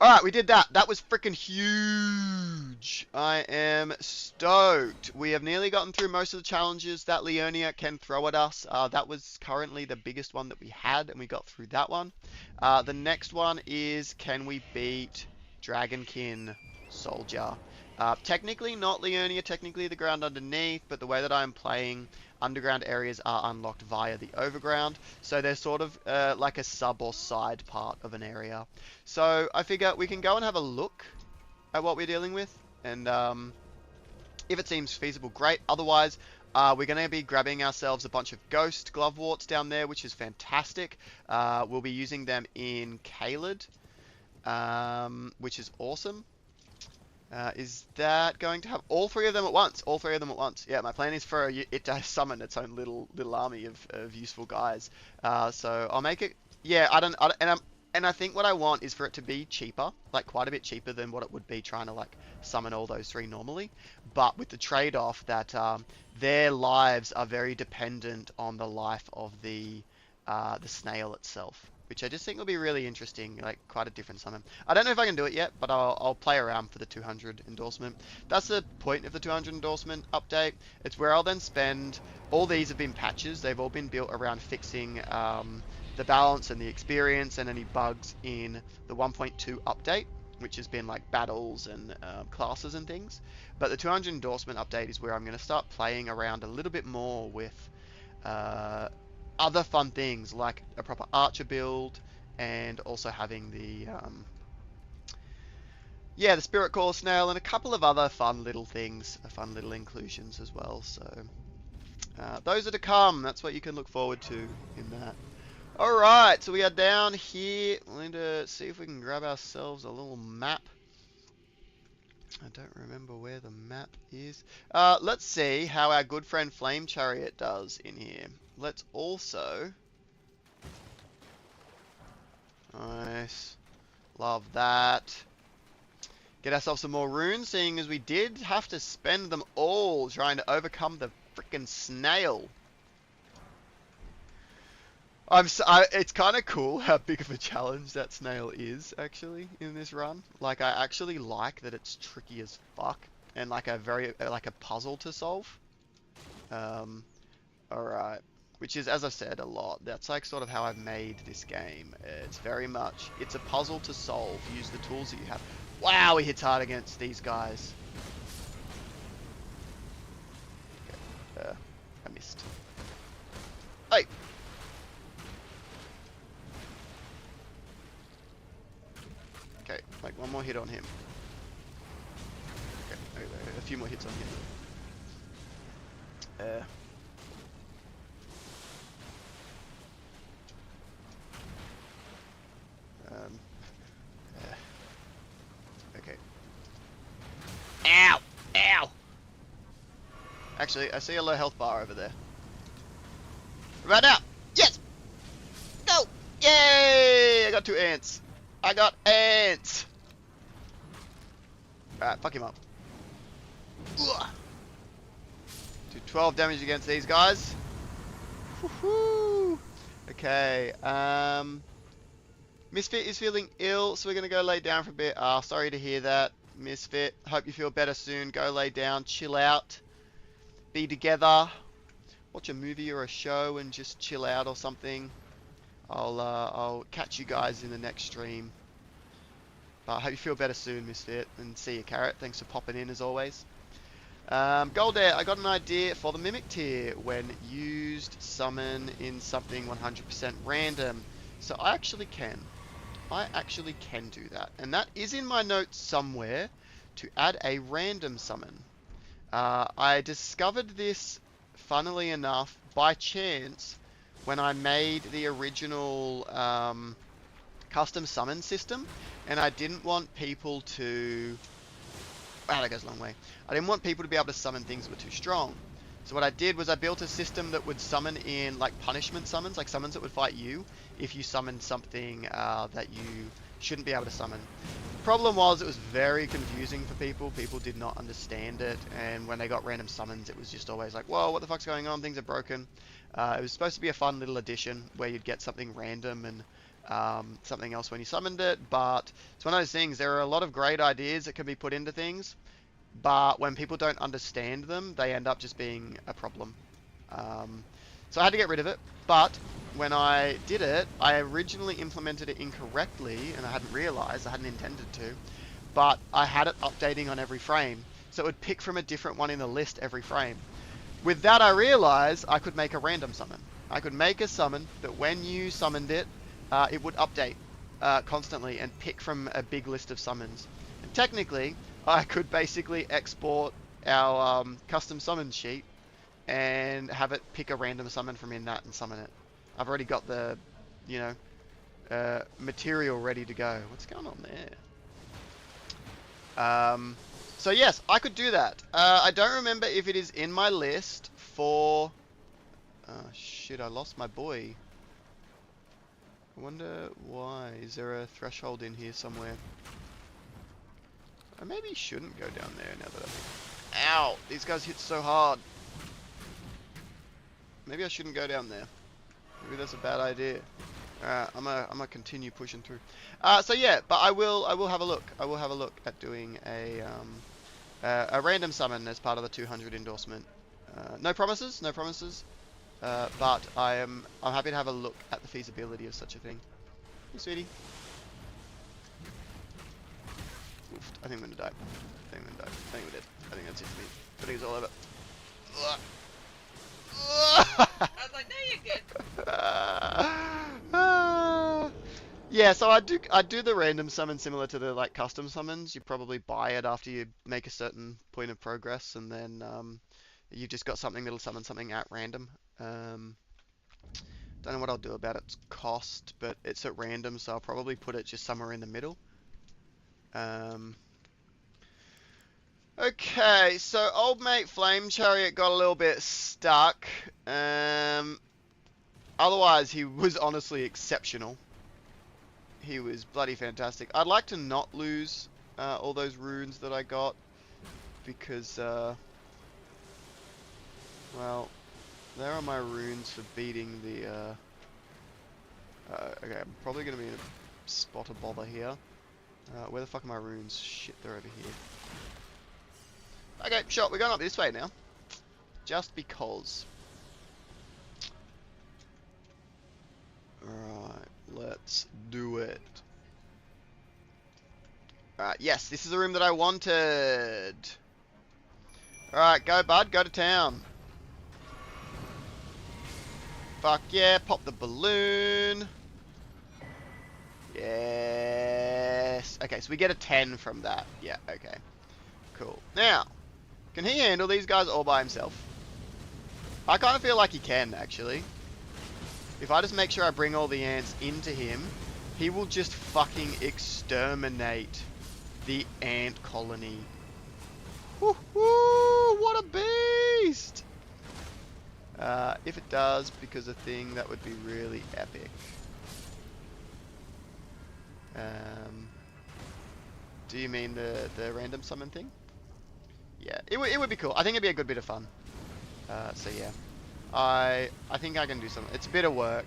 Alright, we did that. That was freaking huge. I am stoked. We have nearly gotten through most of the challenges that Leonia can throw at us. That was currently the biggest one that we had, and we got through that one. The next one is, can we beat Dragonkin Soldier? Technically not Leonia, technically the ground underneath, but the way that I'm playing, underground areas are unlocked via the overground, so they're sort of like a sub or side part of an area. So I figure we can go and have a look at what we're dealing with, and if it seems feasible, great. Otherwise, we're going to be grabbing ourselves a bunch of ghost gloveworts down there, which is fantastic. We'll be using them in Caelid, which is awesome. Is that going to have all three of them at once? All three of them at once. Yeah, my plan is for it to summon its own little army of useful guys. So I'll make it. Yeah, and I think what I want is for it to be cheaper, like quite a bit cheaper than what it would be trying to like summon all those three normally. But with the trade-off that their lives are very dependent on the life of the snail itself, which I just think will be really interesting, like quite a different summon. I don't know if I can do it yet, but I'll play around for the 200 endorsement. That's the point of the 200 endorsement update. It's where I'll then spend, all these have been patches, they've all been built around fixing the balance and the experience and any bugs in the 1.2 update, which has been like battles and classes and things. But the 200 endorsement update is where I'm going to start playing around a little bit more with other fun things like a proper archer build, and also having the the Spirit Caller snail and a couple of other fun little things, fun little inclusions as well. So those are to come. That's what you can look forward to in that. Alright, so we are down here. We're going to see if we can grab ourselves a little map. I don't remember where the map is. Let's see how our good friend Flame Chariot does in here. Let's also... Nice. Love that. Get ourselves some more runes, seeing as we did have to spend them all trying to overcome the frickin' snail. It's kind of cool how big of a challenge that snail is, actually, in this run. Like, I actually like that it's tricky as fuck, and like like a puzzle to solve. Alright. Which is, as I've said a lot, that's like sort of how I've made this game. It's very much, it's a puzzle to solve. Use the tools that you have. Wow, he hits hard against these guys. Okay. I missed. Hey! Okay, like one more hit on him. Okay, a few more hits on him. Okay. Ow! Ow! Actually, I see a low health bar over there. Right now! Yes! No! Yay! I got 2 ants. I got ants! Alright, fuck him up. Ugh. Do 12 damage against these guys. Woohoo! Okay, Misfit is feeling ill, so we're going to go lay down for a bit. Sorry to hear that, Misfit. Hope you feel better soon. Go lay down, chill out, be together, watch a movie or a show and just chill out or something. I'll catch you guys in the next stream. But hope you feel better soon, Misfit. And see you, Carrot. Thanks for popping in as always. Goldair, I got an idea for the Mimic tier when used summon in something 100% random. So I actually can do that. And that is in my notes somewhere to add a random summon. I discovered this, funnily enough, by chance when I made the original custom summon system. And I didn't want people to... Wow, that goes a long way. I didn't want people to be able to summon things that were too strong. So what I did was I built a system that would summon in like punishment summons, like summons that would fight you if you summoned something that you shouldn't be able to summon. The problem was it was very confusing for people. People did not understand it, and when they got random summons, it was just always like, whoa, what the fuck's going on? Things are broken. It was supposed to be a fun little addition where you'd get something random and something else when you summoned it, but it's one of those things. There are a lot of great ideas that can be put into things, but when people don't understand them, they end up just being a problem. So I had to get rid of it, but when I did it, I originally implemented it incorrectly, and I hadn't realized, I hadn't intended to, but I had it updating on every frame, so it would pick from a different one in the list every frame. With that, I realized I could make a random summon. I could make a summon that when you summoned it, it would update constantly and pick from a big list of summons. And technically, I could basically export our custom summon sheet and have it pick a random summon from in that and summon it. I've already got the, you know, material ready to go. What's going on there? So yes, I could do that. I don't remember if it is in my list for... shit, I lost my boy. I wonder why. Is there a threshold in here somewhere? I maybe shouldn't go down there now that I think. Ow! These guys hit so hard. Maybe I shouldn't go down there. Maybe that's a bad idea. Alright, I'm gonna continue pushing through. So yeah, but I will have a look. I will have a look at doing a random summon as part of the 200 endorsement. No promises, no promises. But I'm happy to have a look at the feasibility of such a thing. Hey, sweetie. Oof, I think I'm gonna die. I think we're dead. I think that's it for me. I think it's all over. I was like, no, you're good. Yeah, so I do the random summon similar to the like custom summons. You probably buy it after you make a certain point of progress, and then you've just got something that'll summon something at random. Don't know what I'll do about its cost, but it's at random, so I'll probably put it just somewhere in the middle. Okay, so old mate Flame Chariot got a little bit stuck. Otherwise, he was honestly exceptional. He was bloody fantastic. I'd like to not lose all those runes that I got because, well, there are my runes for beating the, okay, I'm probably going to be in a spot of bother here. Where the fuck are my runes? Shit, they're over here. Okay, sure, we're going up this way now. Just because. Alright, let's do it. Alright, yes, this is the room that I wanted. Alright, go bud, go to town. Fuck yeah, pop the balloon. Yes. Okay, so we get a 10 from that. Yeah, okay. Cool. Now, can he handle these guys all by himself? I kind of feel like he can, actually. If I just make sure I bring all the ants into him, he will just fucking exterminate the ant colony. Woohoo! What a beast! If it does, because a thing, that would be really epic. Do you mean the random summon thing? Yeah, it would be cool. I think it'd be a good bit of fun. So yeah, I think I can do something. It's a bit of work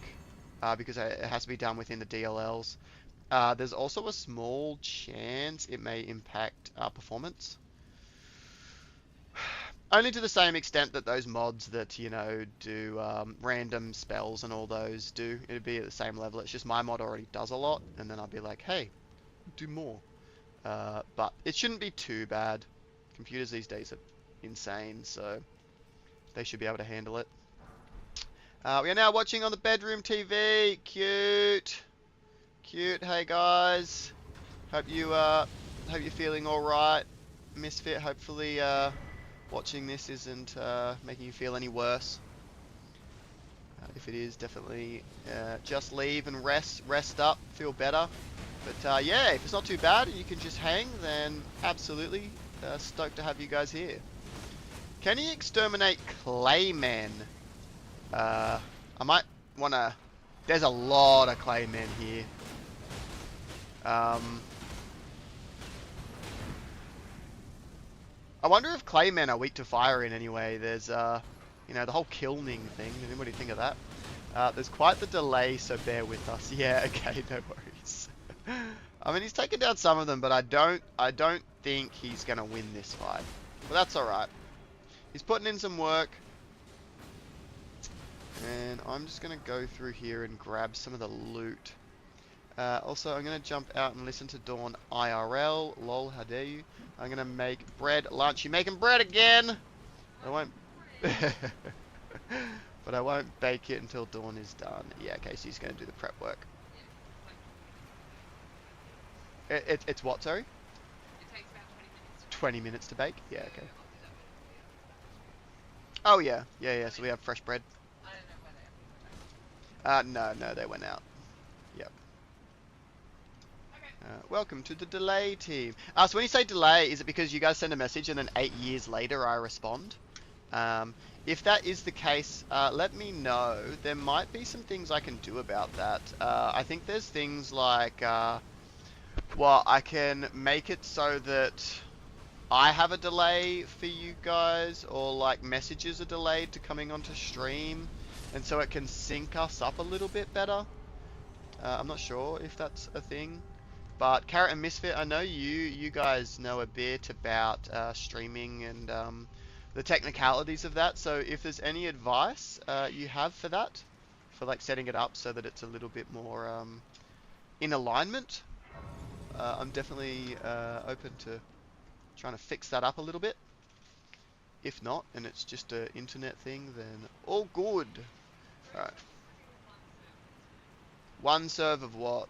because it has to be done within the DLLs. There's also a small chance it may impact performance. Only to the same extent that those mods that, you know, do random spells and all those do. It'd be at the same level. It's just my mod already does a lot, and then I'd be like, hey, do more. But it shouldn't be too bad. Computers these days are insane, so they should be able to handle it. We are now watching on the bedroom TV. Cute. Cute. Hey guys. Hope you're feeling alright. Misfit, hopefully watching this isn't making you feel any worse. If it is, definitely just leave and rest up, feel better. But yeah, if it's not too bad and you can just hang, then absolutely stoked to have you guys here. Can he exterminate Claymen? I might wanna... There's a lot of Claymen here. I wonder if Claymen are weak to fire in any way. There's, you know, the whole kilning thing. Did anybody think of that? There's quite the delay, so bear with us. Yeah, okay, no worries. I mean, he's taken down some of them, but I don't think he's gonna win this fight. But that's alright. He's putting in some work. And I'm just gonna go through here and grab some of the loot. Also, I'm gonna jump out and listen to Dawn IRL. Lol, how dare you? I'm gonna make bread lunch. You making bread again? I won't. But I won't bake it until Dawn is done. Yeah, okay, so he's gonna do the prep work. It's what, sorry? It takes about 20 minutes to bake? Yeah, okay. Oh, yeah. Yeah, so we have fresh bread. I don't know where they are. No, they went out. Yep. Okay. Welcome to the delay team. So when you say delay, is it because you guys send a message and then 8 years later I respond? If that is the case, let me know. There might be some things I can do about that. I think there's things like, well, I can make it so that I have a delay for you guys, or like messages are delayed to coming onto stream, and so it can sync us up a little bit better. I'm not sure if that's a thing, but Carrot and Misfit, I know you guys know a bit about streaming and the technicalities of that. So if there's any advice you have for that, for like setting it up so that it's a little bit more in alignment, I'm definitely open to trying to fix that up a little bit. If not, and it's just an internet thing, then all good. Alright. One serve of what?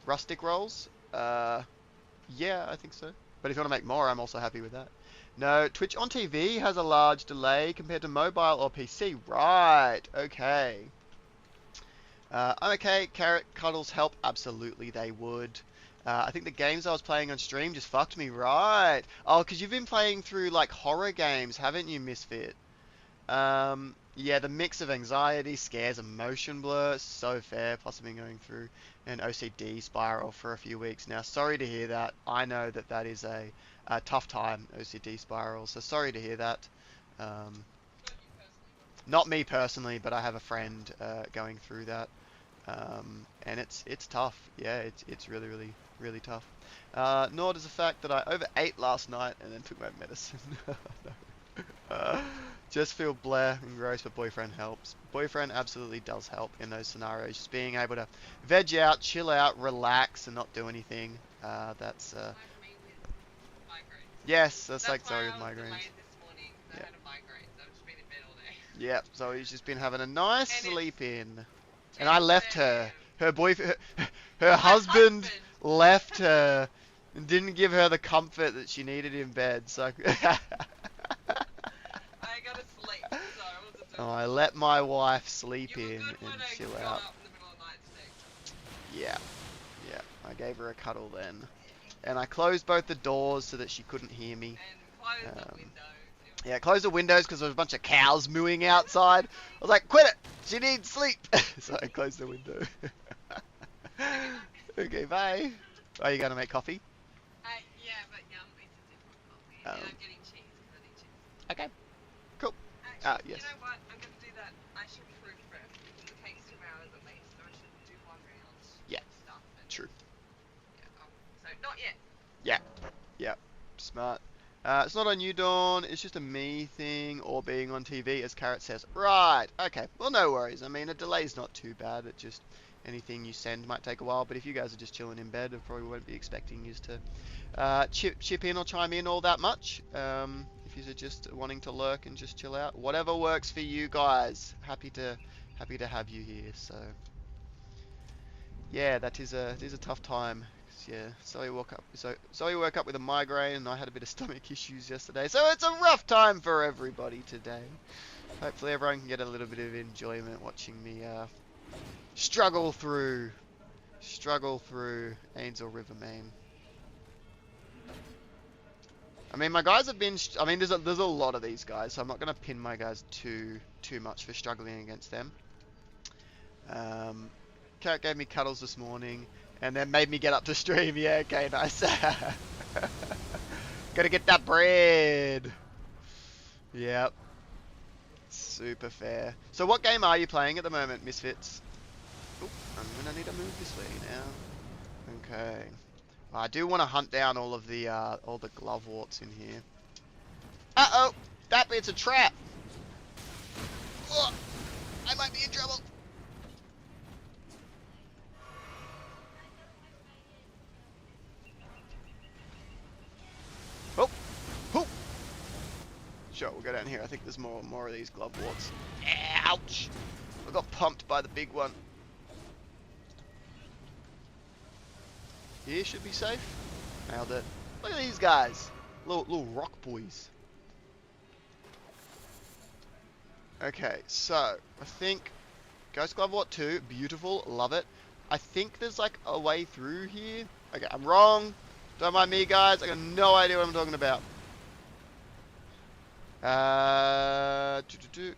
Rustic rolls? Yeah, I think so. But if you want to make more, I'm also happy with that. No, Twitch on TV has a large delay compared to mobile or PC. Right, okay. I'm okay. Carrot Cuddles help? Absolutely, they would. I think the games I was playing on stream just fucked me. Right. Oh, because you've been playing through, like, horror games, haven't you, Misfit? Yeah, the mix of anxiety, scares, and motion blur, so fair. Plus, I've been going through an OCD spiral for a few weeks now. Sorry to hear that. I know that that is a tough time, OCD spiral. So sorry to hear that. Um, Not you personally, but Not me personally, but I have a friend going through that, and it's tough. Yeah, it's really really really tough. Nor does the fact that I overate last night and then took my medicine. Just feel bleh and gross, but boyfriend helps. Boyfriend absolutely does help in those scenarios. Just being able to veg out, chill out, relax, and not do anything. That's like me with migraines. yes, that's That's like why Zoe with I was migraines. delayed this morning because Yeah, I had a migraine. So I've just been in bed all day. yeah. Zoe's just been having a nice And it's sleep in, and I 10:30 left her. a.m. Her boyfriend, her My husband husband. left her and didn't give her the comfort that she needed in bed. So. I gotta sleep, so I wasn't Oh, doing I well. let my wife sleep You were in good when and I chill got out. up in the middle of the night today. Yeah, yeah. I gave her a cuddle then. Yeah. And I closed both the doors so that she couldn't hear me. And closed the Um, windows. It was yeah, closed the windows because there was a bunch of cows mooing outside. I was like, quit it! She needs sleep! So I closed the window. okay, bye. Okay, bye. Are you going to make coffee? Yeah, but it's a different coffee. And Um, I'm getting cheese because I need cheese. okay, cool. Actually, Yes. you know what? I'm gonna do that. I should fruit prep because it takes 2 hours at least, so I should do 1 round Yeah, of stuff. And true. yeah, so not yet. Yeah, yeah. Smart. It's not on you, Dawn. It's just a me thing or being on TV, as Carrot says. Right. Okay. Well, no worries. I mean, a delay's not too bad. It just anything you send might take a while. But if you guys are just chilling in bed, I probably won't be expecting you to chip in or chime in all that much. If you're just wanting to lurk and just chill out, whatever works for you guys. Happy to have you here. So yeah, that is a tough time. 'Cause, yeah, Zoe woke up with a migraine, and I had a bit of stomach issues yesterday. So it's a rough time for everybody today. Hopefully everyone can get a little bit of enjoyment watching me struggle through Angel River, Maine. I mean, my guys have been. I mean, there's a lot of these guys, so I'm not gonna pin my guys too much for struggling against them. Um, Cat gave me cuddles this morning, and then made me get up to stream. Yeah, okay, nice. Gotta get that bread. Yep, super fair. So, what game are you playing at the moment, Misfits? Oop, I'm gonna need to move this way now. Okay. I do want to hunt down all the glove warts in here. Uh-oh! That bit's a trap! Oh, I might be in trouble! Oh! Oh! Sure, we'll go down here. I think there's more of these glove warts. Ouch! I got pumped by the big one. Here should be safe. Nailed it. Look at these guys. Little rock boys. Okay, so I think Ghost Glove Wart 2, beautiful, love it. I think there's like a way through here. Okay, I'm wrong. Don't mind me, guys. I got no idea what I'm talking about.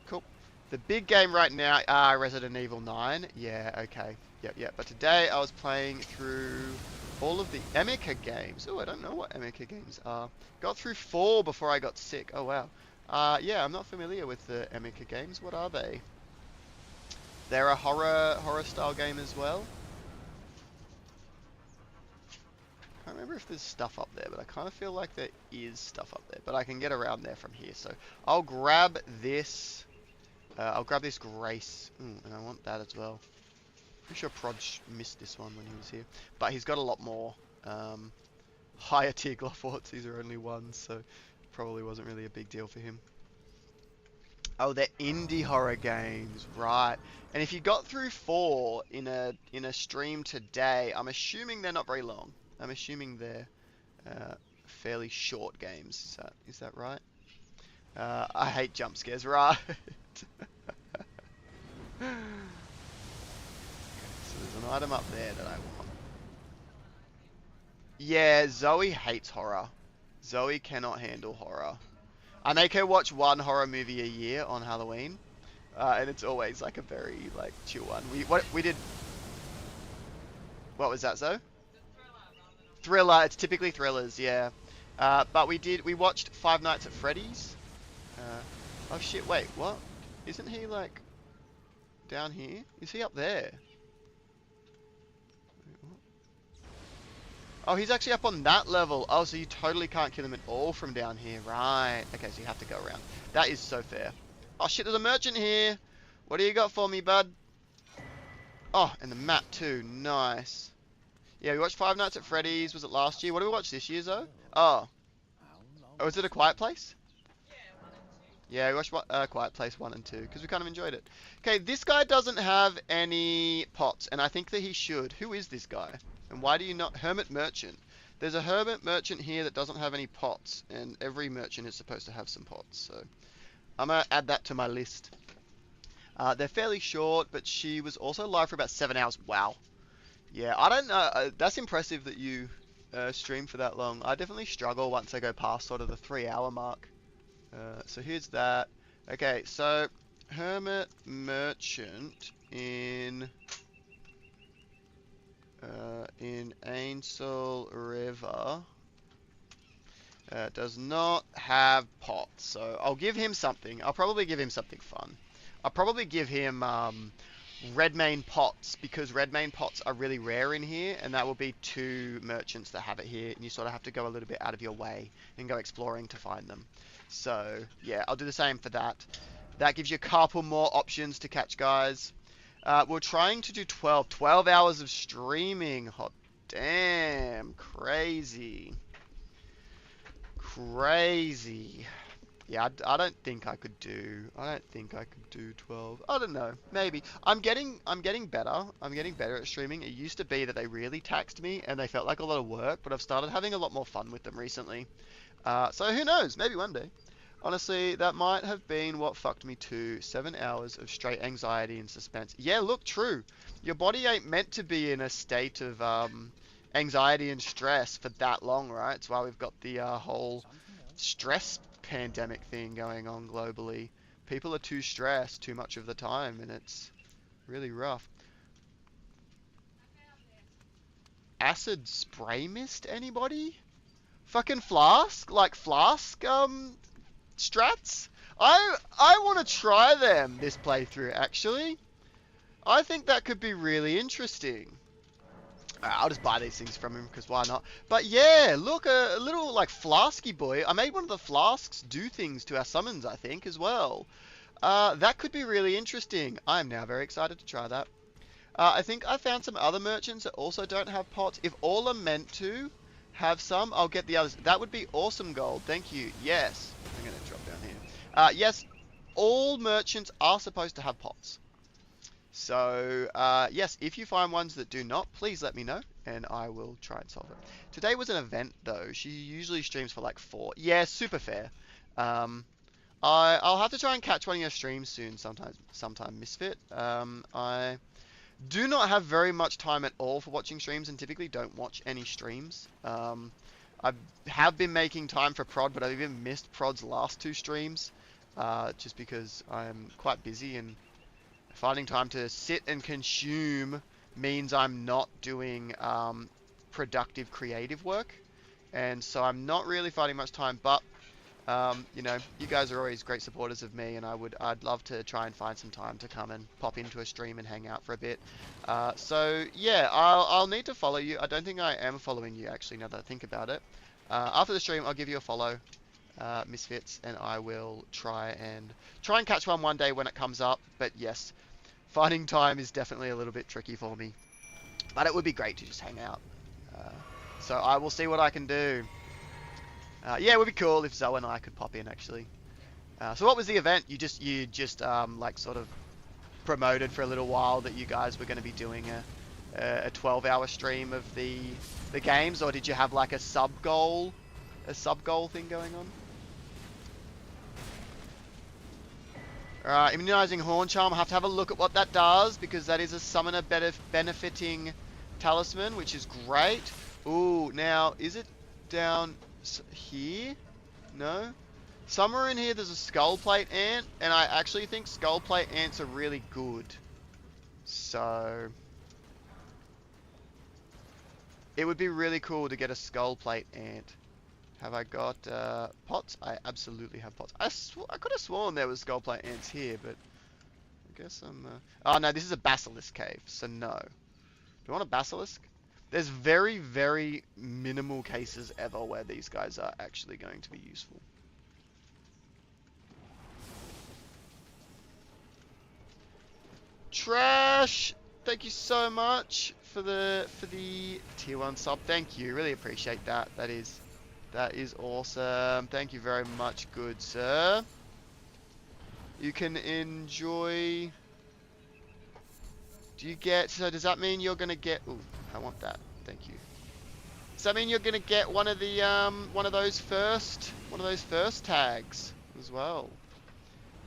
Cool. The big game right now, Resident Evil 9. Yeah, okay. Yep. But today I was playing through all of the Emeka games. Oh, I don't know what Emeka games are. Got through 4 before I got sick. Oh, wow. Yeah, I'm not familiar with the Emeka games. What are they? They're a horror style game as well. I can't remember if there's stuff up there, but I kind of feel like there is stuff up there. But I can get around there from here. So I'll grab this. I'll grab this Grace. And I want that as well. Pretty sure Proj missed this one when he was here. But he's got a lot more higher tier glove warts. These are only ones, so probably wasn't really a big deal for him. Oh, they're indie horror games, right? And if you got through 4 in a stream today, I'm assuming they're not very long. I'm assuming they're fairly short games. Is that right? I hate jump scares, right? So there's an item up there that I want. Yeah, Zoe hates horror. Zoe cannot handle horror. I make her watch one horror movie a year on Halloween. And it's always like a very like chill one. We did. What was that, Zoe? The thriller rather than a horror. Thriller. It's typically thrillers, yeah. But we watched Five Nights at Freddy's. Oh shit! Wait, what? Isn't he like down here? Is he up there? Oh, he's actually up on that level. Oh, so you totally can't kill him at all from down here. Right. Okay, so you have to go around. That is so fair. Oh shit, there's a merchant here. What do you got for me, bud? Oh, and the map too. Nice. Yeah, we watched Five Nights at Freddy's. Was it last year? What did we watch this year, though? Oh. Oh, was it A Quiet Place? Yeah, 1 and 2. Yeah, we watched Quiet Place 1 and 2 because we kind of enjoyed it. Okay, this guy doesn't have any pots, and I think that he should. Who is this guy? And why do you not... Hermit Merchant. There's a Hermit Merchant here that doesn't have any pots, and every merchant is supposed to have some pots, so... I'm going to add that to my list. They're fairly short, but she was also live for about 7 hours. Wow. Yeah, I don't know. That's impressive that you stream for that long. I definitely struggle once I go past sort of the 3 hour mark. So here's that. Okay, so Hermit Merchant in Ainsel River does not have pots. So I'll give him something. I'll probably give him something fun. I'll probably give him red main pots, because red main pots are really rare in here, and that will be 2 merchants that have it here, and you sort of have to go a little bit out of your way and go exploring to find them. So yeah, I'll do the same for that. That gives you a couple more options to catch guys. We're trying to do 12 hours of streaming. Hot damn, crazy. Yeah, I don't think I could do. I don't think I could do 12. I don't know. Maybe. I'm getting better. I'm getting better at streaming. It used to be that they really taxed me and they felt like a lot of work, but I've started having a lot more fun with them recently. So who knows? Maybe one day. Honestly, that might have been what fucked me too. 7 hours of straight anxiety and suspense. Yeah, look, true. Your body ain't meant to be in a state of anxiety and stress for that long, right? It's why we've got the whole stress pandemic thing going on globally. People are too stressed too much of the time, and it's really rough. Acid spray mist, anybody? Fucking flask? Like flask, strats? I want to try them this playthrough, actually. I think that could be really interesting. I'll just buy these things from him, because why not? But yeah, look, a little like flasky boy. I made one of the flasks do things to our summons, I think, as well. That could be really interesting. I'm now very excited to try that. I think I found some other merchants that also don't have pots. If all are meant to have some, I'll get the others. That would be awesome gold. Thank you. Yes. I'm going to drop down here. Yes, all merchants are supposed to have pots. So, yes, if you find ones that do not, please let me know, and I will try and solve it. Today was an event, though. She usually streams for like 4. Yeah, super fair. I'll have to try and catch one of your streams soon, sometime, Misfit. I do not have very much time at all for watching streams, and typically don't watch any streams. I have been making time for prod, but I've even missed prod's last 2 streams, just because I'm quite busy, and finding time to sit and consume means I'm not doing productive creative work, and so I'm not really finding much time. But you know, you guys are always great supporters of me, and I'd love to try and find some time to come and pop into a stream and hang out for a bit. So yeah, I'll need to follow you. I don't think I am following you, actually, now that I think about it. After the stream, I'll give you a follow, Misfits, and I will try and catch one day when it comes up. But yes, finding time is definitely a little bit tricky for me, but it would be great to just hang out. So I will see what I can do. Yeah, it would be cool if Zoe and I could pop in, actually. So what was the event? You just like sort of promoted for a little while that you guys were going to be doing a 12-hour stream of the games, or did you have like a sub goal thing going on? Alright, immunizing Horn Charm. I'll have to have a look at what that does, because that is a summoner benefiting talisman, which is great. Ooh, now, is it down here? No? Somewhere in here there's a skull plate ant, and I actually think skull plate ants are really good. So it would be really cool to get a skull plate ant. Have I got pots? I absolutely have pots. I could have sworn there was skull plate ants here, but I guess I'm... Oh no, this is a basilisk cave, so no. Do you want a basilisk? There's very, very minimal cases ever where these guys are actually going to be useful. Trash! Thank you so much for the tier 1 sub. Thank you. Really appreciate that. That is awesome. Thank you very much, good sir. You can enjoy... Do you get... So does that mean you're gonna get... Ooh, I want that. Thank you. Does that mean you're gonna get one of the one of those first tags as well?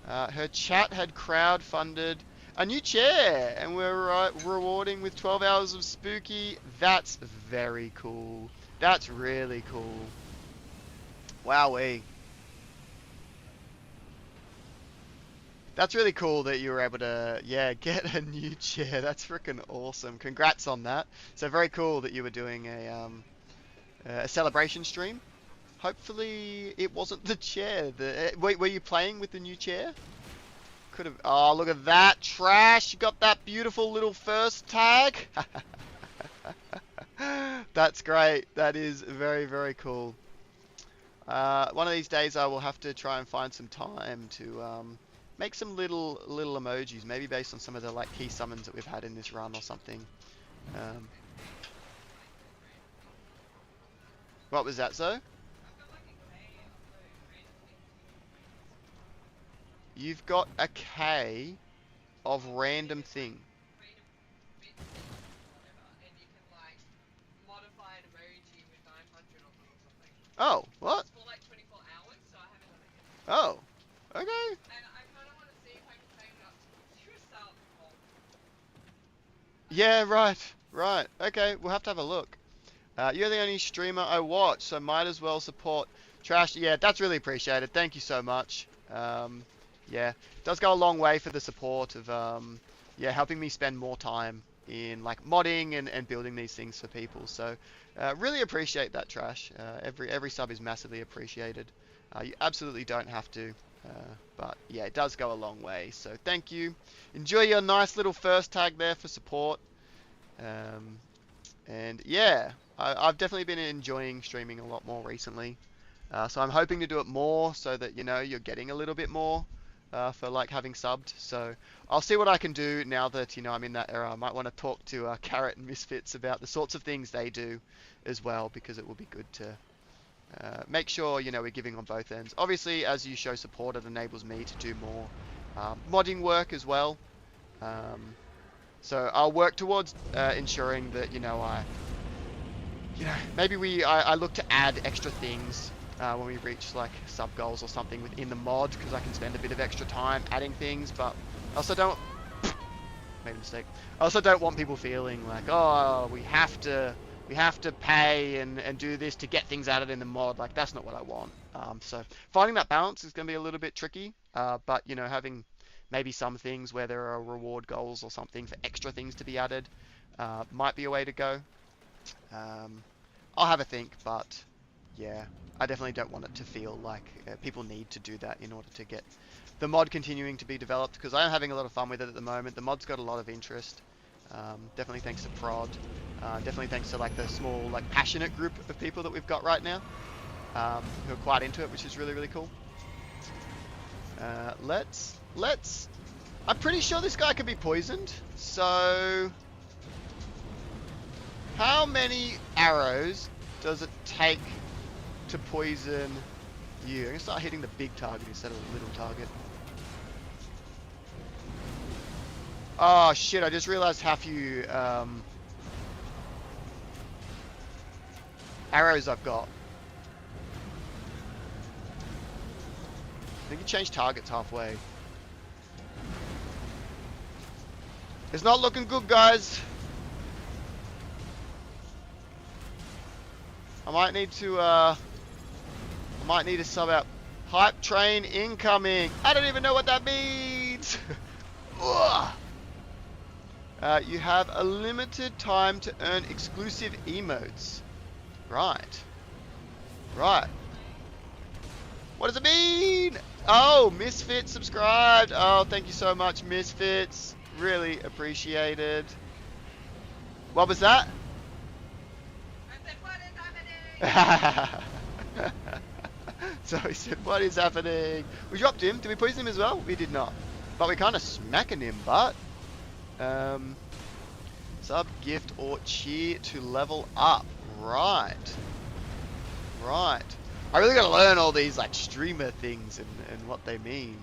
Her chat had crowdfunded a new chair, and we're rewarding with 12 hours of spooky. That's very cool. That's really cool. Wowee. That's really cool that you were able to, yeah, get a new chair. That's freaking awesome. Congrats on that. So very cool that you were doing a celebration stream. Hopefully it wasn't the chair. Wait, were you playing with the new chair? Could have. Oh, look at that trash! You got that beautiful little first tag. That's great. That is very, very cool. One of these days I will have to try and find some time to make some little emojis, maybe based on some of the like key summons that we've had in this run or something. What was that, so? You've got a K of random thing. Oh, what? For like 24 hours, so I haven't done it yet. Oh, okay. And I kind of want to see if I can save it up to a start poll. Yeah, right. Okay, we'll have to have a look. You're the only streamer I watch, so might as well support Trash. Yeah, that's really appreciated. Thank you so much. Yeah, it does go a long way for the support of yeah, helping me spend more time in like modding and building these things for people. So really appreciate that, Trash. Every sub is massively appreciated. You absolutely don't have to, but yeah, it does go a long way. So thank you. Enjoy your nice little first tag there for support. And yeah, I've definitely been enjoying streaming a lot more recently. So I'm hoping to do it more so that, you know, you're getting a little bit more for like having subbed. So I'll see what I can do now that, you know, I'm in that era. I might want to talk to Carrot and Misfits about the sorts of things they do as well, because it will be good to make sure, you know, we're giving on both ends. Obviously, as you show support, it enables me to do more modding work as well. So I'll work towards ensuring that, you know, maybe I look to add extra things when we reach like sub goals or something within the mod, because I can spend a bit of extra time adding things. But I also don't made a mistake. I also don't want people feeling like, oh, we have to pay and do this to get things added in the mod. Like, that's not what I want. So finding that balance is going to be a little bit tricky. But you know, having maybe some things where there are reward goals or something for extra things to be added might be a way to go. I'll have a think, but yeah, I definitely don't want it to feel like people need to do that in order to get the mod continuing to be developed, because I'm having a lot of fun with it at the moment. The mod's got a lot of interest. Definitely thanks to Prod. Definitely thanks to like the small, like passionate group of people that we've got right now who are quite into it, which is really, really cool. Let's. I'm pretty sure this guy could be poisoned. So, how many arrows does it take to poison you? I'm gonna start hitting the big target instead of the little target. Oh shit! I just realized how few arrows I've got. I think you change targets halfway. It's not looking good, guys. I might need to sub out Hype train incoming. I don't even know what that means. Ugh. You have a limited time to earn exclusive emotes. Right. Right. What does it mean? Oh, Misfit subscribed. Oh, thank you so much, Misfits. Really appreciated. What was that? I said, what is happening? So he said, what is happening? We dropped him. Did we poison him as well? We did not. But we kind of smacking him, but... sub, gift, or cheer to level up. Right. Right. I really gotta learn all these like streamer things and what they mean.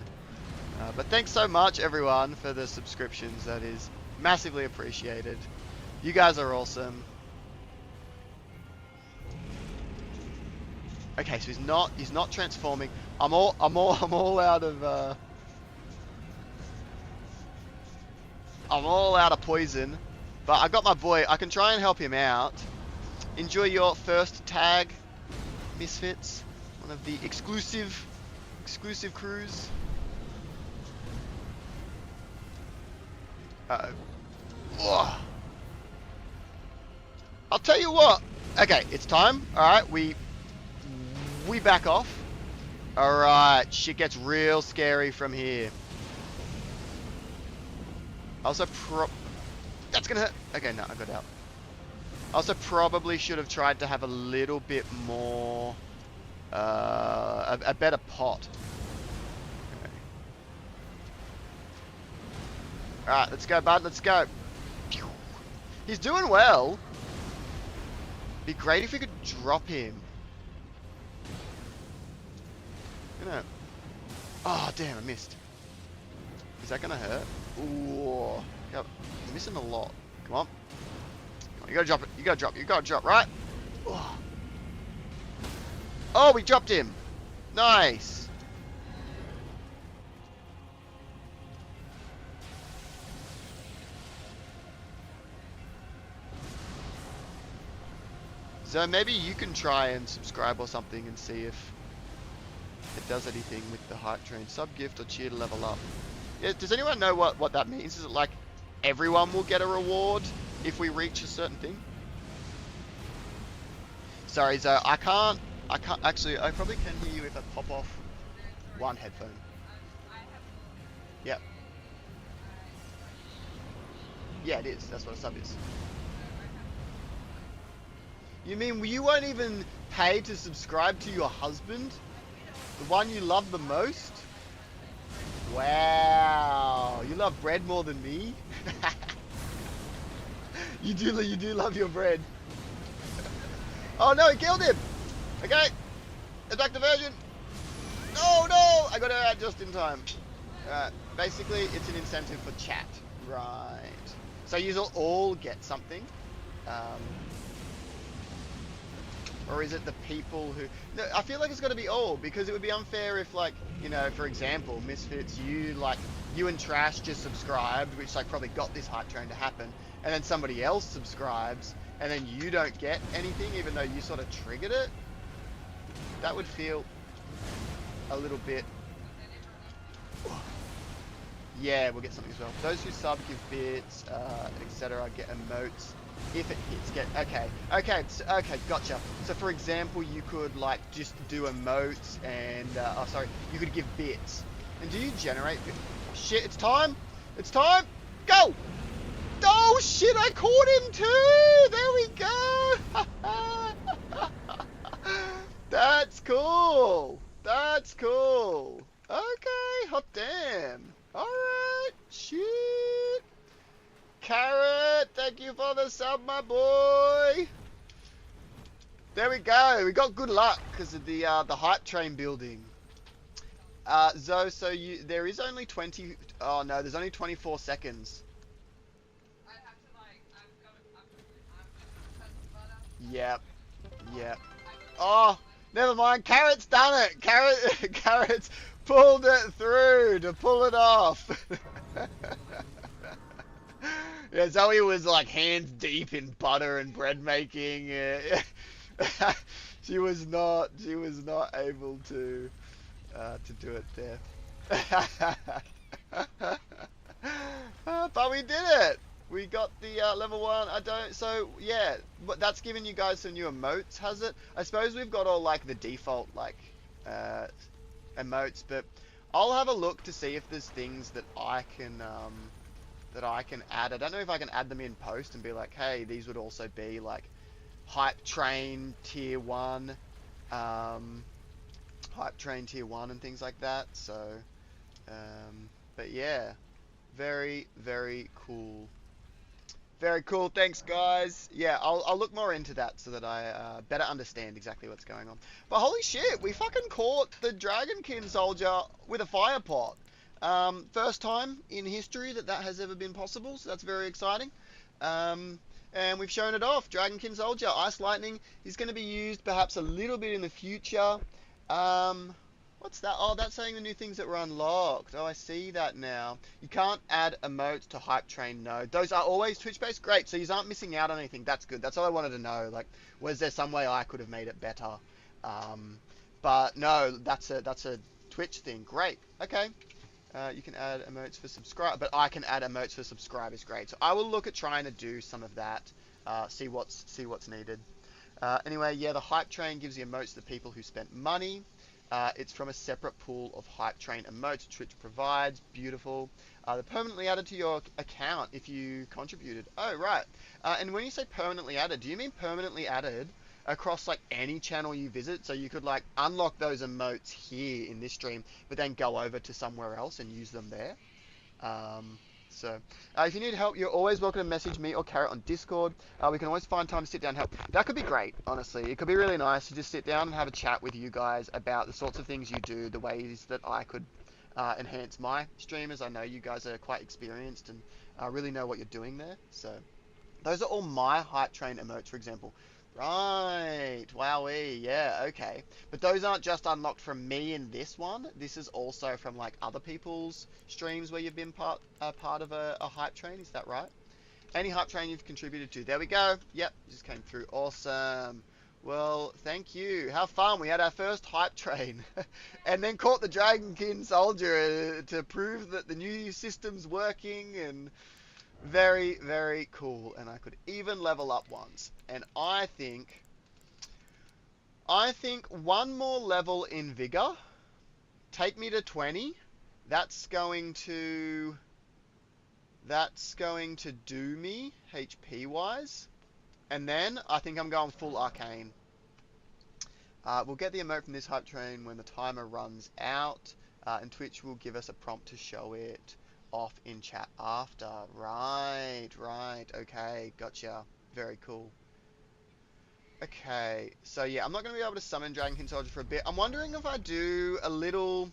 But thanks so much everyone for the subscriptions. That is massively appreciated. You guys are awesome. Okay, so he's not transforming. I'm all out of I'm all out of poison. But I got my boy. I can try and help him out. Enjoy your first tag, Misfits. One of the exclusive crews. Uh-oh. Ugh. I'll tell you what. Okay, it's time. Alright, we back off. Alright, shit gets real scary from here. Also that's gonna hurt. Okay, no, I got out. Also probably should have tried to have a little bit more a better pot. Okay. Alright, let's go, bud, let's go. He's doing well. Be great if we could drop him. You know. Oh damn, I missed. Is that gonna hurt? Ooh. Yep. I'm missing a lot. Come on. Come on. You gotta drop it. You gotta drop, right? Oh. Oh, we dropped him. Nice. So maybe you can try and subscribe or something and see if it does anything with the hype train. Sub gift or cheer to level up. Yeah, does anyone know what that means? Is it like everyone will get a reward if we reach a certain thing? Sorry, Zoe, I can't actually, I probably can hear you if I pop off one headphone. Yep. Yeah, it is. That's what a sub is. You mean you won't even pay to subscribe to your husband? The one you love the most? Wow, you love bread more than me? You do love your bread. Oh no, he killed him! Okay, attack diversion! No, no! I got it out just in time. Basically, it's an incentive for chat. Right. So you'll all get something. Or is it the people who... No, I feel like it's got to be all, because it would be unfair if, like, you know, for example, Misfits, you and Trash just subscribed, which, like, probably got this hype train to happen, and then somebody else subscribes, and then you don't get anything, even though you sort of triggered it. That would feel a little bit... Yeah, we'll get something as well. Those who sub give bits, etc. get emotes. If it hits, okay, gotcha. So for example, you could like just do emotes and, you could give bits. And do you generate bits? Shit, it's time! It's time! Go! Oh shit, I caught him too! There we go! That's cool! That's cool! Okay, hot damn. Alright, shit. Carrot, thank you for the sub, my boy. There we go. We got good luck because of the hype train building. Zoe, so there is only 20. Oh no, there's only 24 seconds. I have to like, I'm Yep. Yep. Oh, never mind. Carrot's done it. Carrot's pulled it through to pull it off. Yeah, Zoe was like hands deep in butter and bread making. She was not able to to do it there. But we did it. We got the level one. I don't. So yeah, but that's giving you guys some new emotes, has it? I suppose we've got all like the default like uh, emotes, but I'll have a look to see if there's things that I can add. I don't know if I can add them in post and be like, hey, these would also be like hype train tier one, um, hype train tier one and things like that. So, but yeah, very very cool. Very cool. Thanks, guys. Yeah, I'll look more into that so that I better understand exactly what's going on. But holy shit, we fucking caught the Dragonkin soldier with a fire pot. First time in history that that has ever been possible, so that's very exciting. And we've shown it off. Dragonkin soldier, Ice Lightning is going to be used perhaps a little bit in the future. Um, What's that? Oh, that's saying the new things that were unlocked. Oh, I see that now. You can't add emotes to Hype Train, no. Those are always Twitch-based? Great, so you aren't missing out on anything. That's good. That's all I wanted to know. Like, was there some way I could have made it better? But no, that's a Twitch thing. Great. Okay. You can add emotes for subscribe, but I can add emotes for subscribers. Great. So I will look at trying to do some of that. See what's needed. Anyway, yeah, the Hype Train gives the emotes to the people who spent money. It's from a separate pool of Hype Train emotes Twitch provides. Beautiful. They're permanently added to your account if you contributed. Oh, right. And when you say permanently added, do you mean permanently added across like any channel you visit? So you could like unlock those emotes here in this stream, but then go over to somewhere else and use them there? Um, if you need help, you're always welcome to message me or Carrot on Discord. We can always find time to sit down and help. That could be great, honestly. It could be really nice to just sit down and have a chat with you guys about the sorts of things you do, the ways that I could enhance my streamers. I know you guys are quite experienced and really know what you're doing there. So those are all my Hype Train emotes, for example. Right, wowee, yeah, okay. But those aren't just unlocked from me in this one. This is also from like other people's streams where you've been part of a hype train. Is that right? Any hype train you've contributed to. There we go. Yep, just came through. Awesome. Well, thank you. How fun. We had our first hype train. And then caught the Dragonkin soldier to prove that the new system's working and very, very cool. And I could even level up once. And I think one more level in Vigor, take me to 20. That's going to do me HP wise. And then I think I'm going full arcane. We'll get the emote from this hype train when the timer runs out, and Twitch will give us a prompt to show it off in chat after. Right, okay, gotcha. Very cool. Okay, so yeah, I'm not going to be able to summon Dragonkin Soldier for a bit. I'm wondering if I do a little...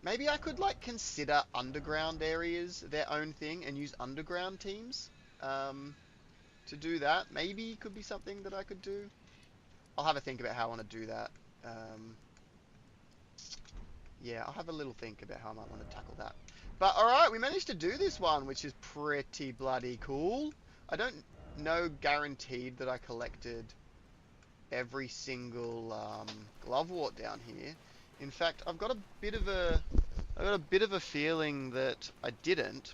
Maybe I could, like, consider underground areas their own thing and use underground teams to do that. Maybe could be something that I could do. I'll have a think about how I want to do that. Yeah, I'll have a little think about how I might want to tackle that. But alright, we managed to do this one, which is pretty bloody cool. I don't know guaranteed that I collected every single glovewort down here. In fact, I've got a bit of a feeling that I didn't.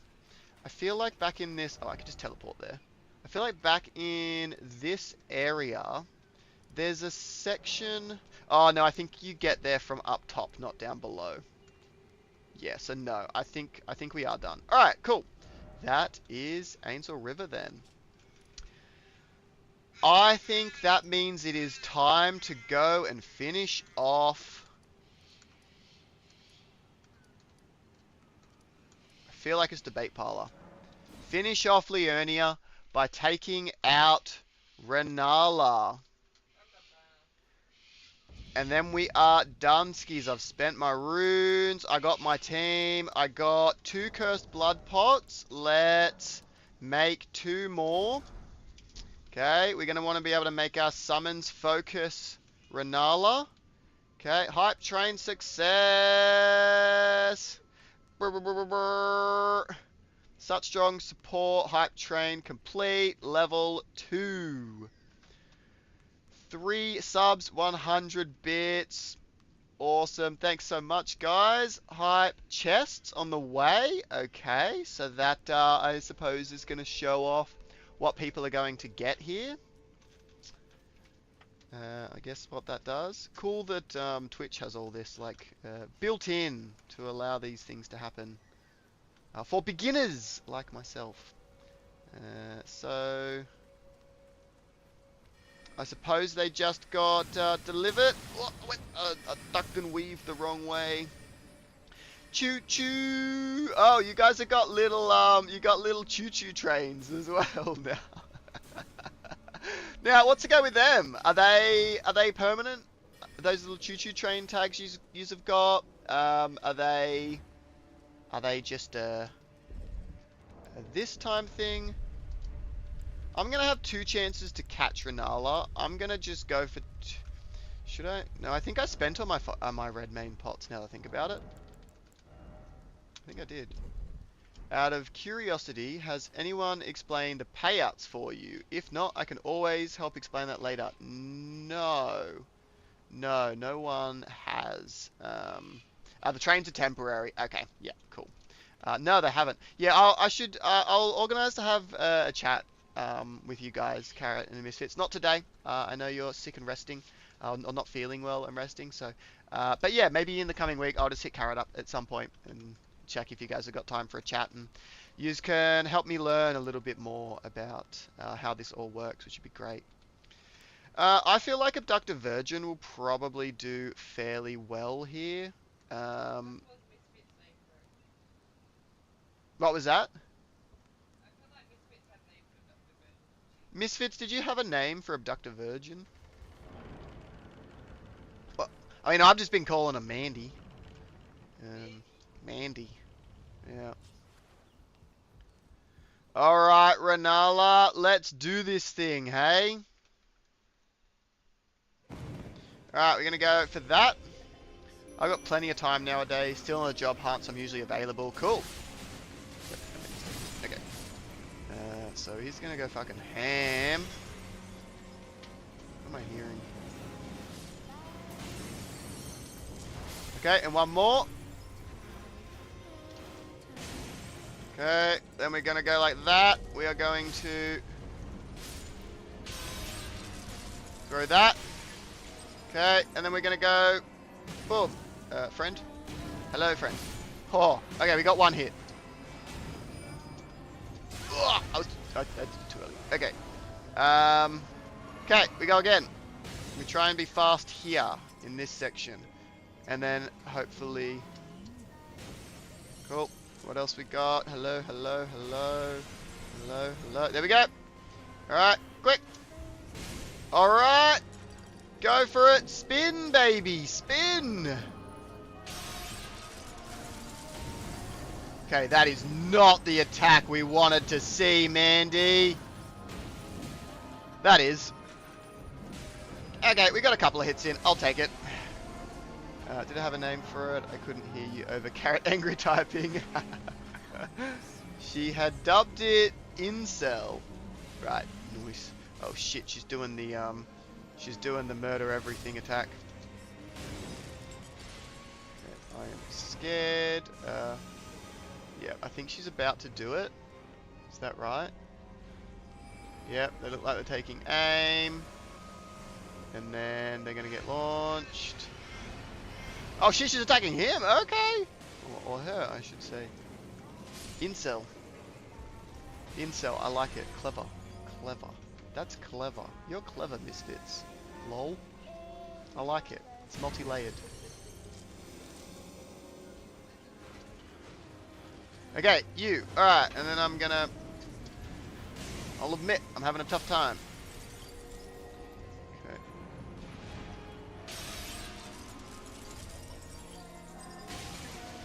I feel like back in this... Oh, I could just teleport there. I feel like back in this area, there's a section... Oh, no, I think you get there from up top, not down below. Yeah, so no, I think we are done. Alright, cool. That is Ainsel River then. I think that means it is time to go and finish off... I feel like it's Debate Parlor. Finish off Liurnia by taking out Renala. And then we are done, skis. I've spent my runes. I got my team. I got 2 cursed blood pots. Let's make 2 more. Okay, we're going to want to be able to make our summons focus Renala. Okay, hype train success. Brr, brr, brr, brr, brr. Such strong support. Hype train complete. Level 2. 3 subs, 100 bits. Awesome. Thanks so much, guys. Hype chests on the way. Okay, so that I suppose is going to show off what people are going to get here. I guess what that does. Cool that Twitch has all this like built in to allow these things to happen for beginners like myself. So I suppose they just got delivered. Oh, I ducked and weaved the wrong way. Choo choo! Oh, you guys have got little choo choo trains as well now. Now, what's to go with them? Are they permanent? Are those little choo choo train tags you have got? Are they just a this time thing? I'm gonna have 2 chances to catch Renala. I'm gonna just go for. Should I? No, I think I spent all my red main pots. Now that I think about it, I think I did. Out of curiosity, has anyone explained the payouts for you? If not, I can always help explain that later. No, no one has. The trains are temporary. Okay, yeah, cool. No, they haven't. Yeah, I'll organise to have a chat with you guys, Carrot and the Misfits. Not today. I know you're sick and resting, or not feeling well and resting. So, but yeah, maybe in the coming week I'll just hit Carrot up at some point and check if you guys have got time for a chat, and you can help me learn a little bit more about how this all works, which would be great. I feel like Abductor Virgin will probably do fairly well here. What was that? Misfits, did you have a name for Abductor Virgin? Well, I mean, I've just been calling her Mandy. Mandy. Yeah. Alright, Renala, let's do this thing, hey? Alright, we're gonna go for that. I've got plenty of time nowadays, still on a job hunt, so I'm usually available. Cool. Okay. So he's gonna go fucking ham. What am I hearing? Okay, and one more. Okay, then we're gonna go like that. We are going to throw that. Okay, and then we're gonna go boom. Friend. Hello, friend. Oh, okay, we got 1 hit. Ugh, I did too early. Okay. Okay, we go again. We try and be fast here in this section, and then hopefully. Cool. What else we got? Hello, hello, hello, hello, hello. There we go. All right, quick. All right, go for it. Spin, baby, spin. Okay, that is not the attack we wanted to see, Mandy. That is. Okay, we got a couple of hits in. I'll take it. Did I have a name for it? I couldn't hear you over Carrot angry typing. She had dubbed it Incel. Right, nice. Oh shit, she's doing the murder everything attack. Okay, I am scared. Yeah, I think she's about to do it. Is that right? Yep, they look like they're taking aim. And then they're gonna get launched. Oh shit, she's attacking him, okay. Or her, I should say. Incel. Incel, I like it. Clever. Clever. That's clever. You're clever, Misfits. Lol. I like it. It's multi-layered. Okay, you. Alright, and then I'm gonna... I'll admit, I'm having a tough time. Okay.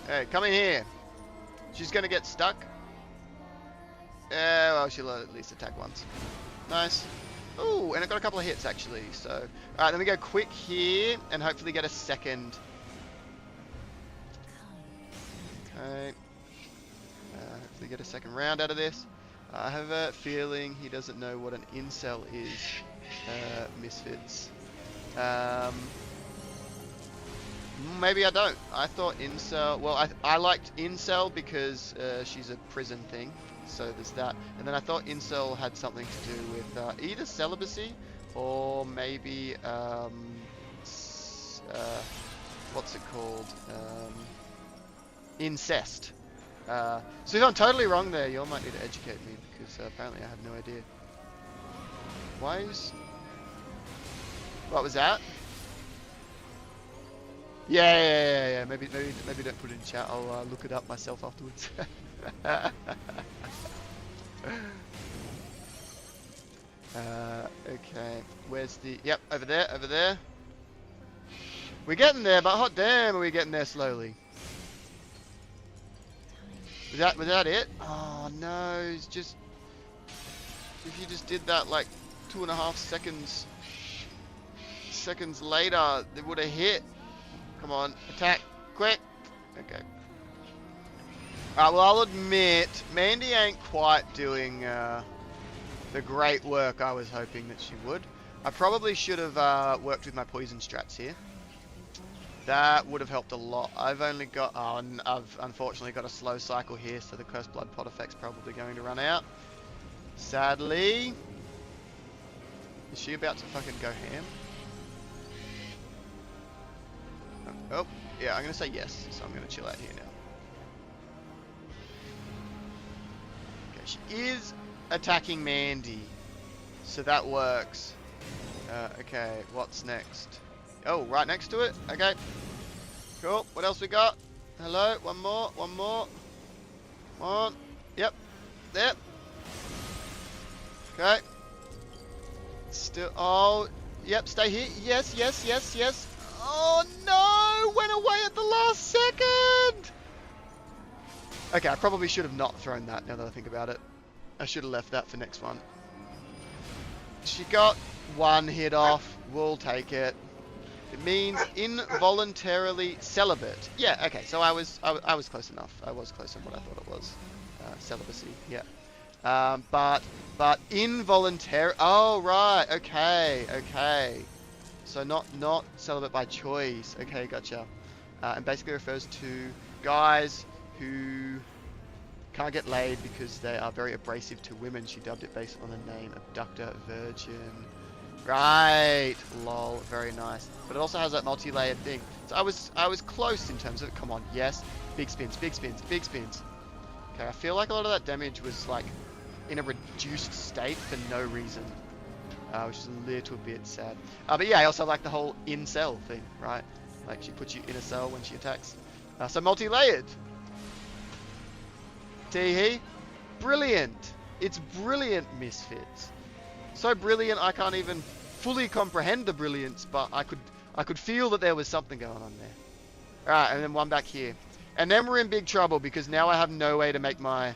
Hey, come in here. She's gonna get stuck. Yeah, well, she'll at least attack once. Nice. Ooh, and I got a couple of hits, actually, so... Alright, then we go quick here, and hopefully get a second. Okay. Hopefully get a second round out of this. I have a feeling he doesn't know what an incel is, Misfits. Maybe I don't. I thought incel. Well, I liked incel because she's a prison thing, so there's that. And then I thought incel had something to do with either celibacy or maybe what's it called? Incest. So if I'm totally wrong there, you all might need to educate me because apparently I have no idea. Why is? What was that? Yeah. Maybe don't put it in chat. I'll look it up myself afterwards. Okay. Where's the? Yep, over there. We're getting there, but hot damn, are we getting there slowly? Was that it? Oh no, it's just if you just did that like 2.5 seconds later, it would have hit. Come on, attack, quick. Okay. Alright, well I'll admit, Mandy ain't quite doing the great work I was hoping that she would. I probably should have worked with my poison strats here. That would have helped a lot. I've only got, and I've unfortunately got a slow cycle here, so the Cursed Blood pot effect's probably going to run out. Sadly. Is she about to fucking go ham? Oh, yeah, I'm going to say yes, so I'm going to chill out here now. Okay, she is attacking Mandy, so that works. Okay, what's next? Oh, right next to it? Okay. Cool, what else we got? Hello, one more. One. Yep. There. Okay. Still, oh, yep, stay here. Yes. Oh no, went away at the last second. Okay, I probably should have not thrown that now that I think about it. I should have left that for next one. She got one hit off. We'll take it. It means involuntarily celibate. Yeah, okay, so I was close enough. I was close on what I thought it was. Celibacy, yeah. But involuntary. Oh right, okay. So not celibate by choice. Okay, gotcha. And basically refers to guys who can't get laid because they are very abrasive to women. She dubbed it based on the name Abductor Virgin. Right, lol, very nice. But it also has that multi-layered thing. So I was close in terms of, come on, yes, big spins. Okay, I feel like a lot of that damage was like in a reduced state for no reason, which is a little bit sad. But yeah, I also like the whole in-cell thing, right? Like she puts you in a cell when she attacks. So multi-layered. Teehee, brilliant. It's brilliant, Misfits. So brilliant I can't even fully comprehend the brilliance, but I could feel that there was something going on there. Alright, and then one back here. And then we're in big trouble because now I have no way to make my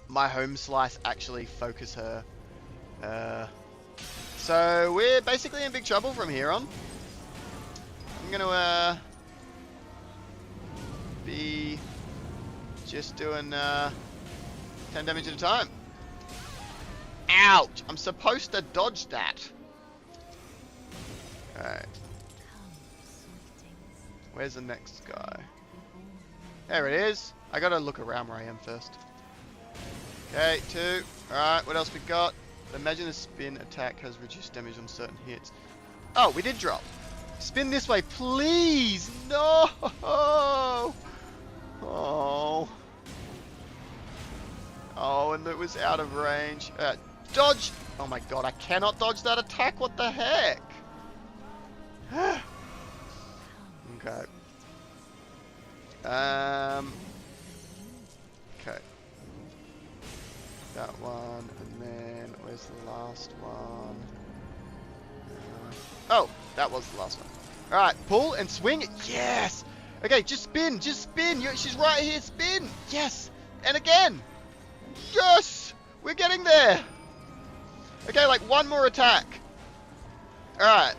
my home slice actually focus her. So we're basically in big trouble from here on. I'm gonna be just doing 10 damage at a time. Ouch! I'm supposed to dodge that. Alright. Where's the next guy? There it is. I gotta look around where I am first. Okay, 2. Alright, what else we got? Imagine a spin attack has reduced damage on certain hits. Oh, we did drop. Spin this way, please! No! Oh. Oh, and it was out of range. Dodge! Oh my god, I cannot dodge that attack. What the heck? Okay. Okay. That one, and then where's the last one? Oh, that was the last one. Alright, pull and swing. Yes! Okay, just spin. She's right here, spin. Yes! And again! Yes! We're getting there! Okay, like one more attack. Alright.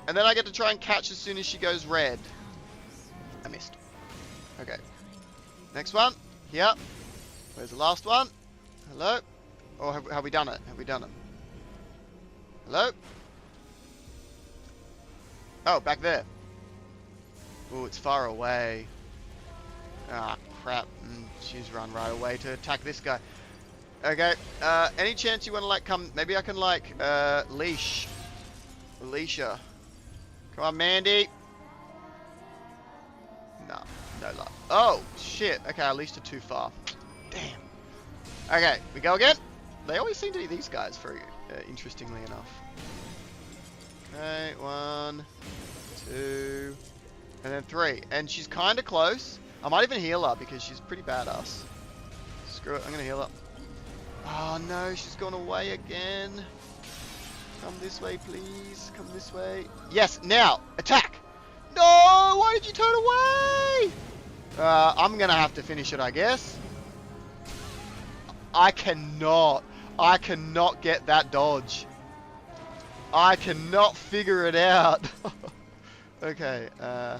And then I get to try and catch as soon as she goes red. I missed. Okay. Next one. Here. Where's the last one? Hello? Or have we done it? Hello? Oh, back there. Ooh, it's far away. Ah, crap. She's run right away to attack this guy. Okay, any chance you want to, like, come... Maybe I can, like, leash. Alicia. Come on, Mandy. No, no luck. Oh, shit. Okay, I leashed her too far. Damn. Okay, we go again. They always seem to be these guys, very interestingly enough. Okay, 1, 2, and then 3. And she's kind of close. I might even heal her because she's pretty badass. Screw it, I'm gonna heal her. Oh no, she's gone away again. Come this way, please. Come this way. Yes, now, attack. No, why did you turn away? I'm gonna have to finish it, I guess. I cannot get that dodge. I cannot figure it out. Okay, where are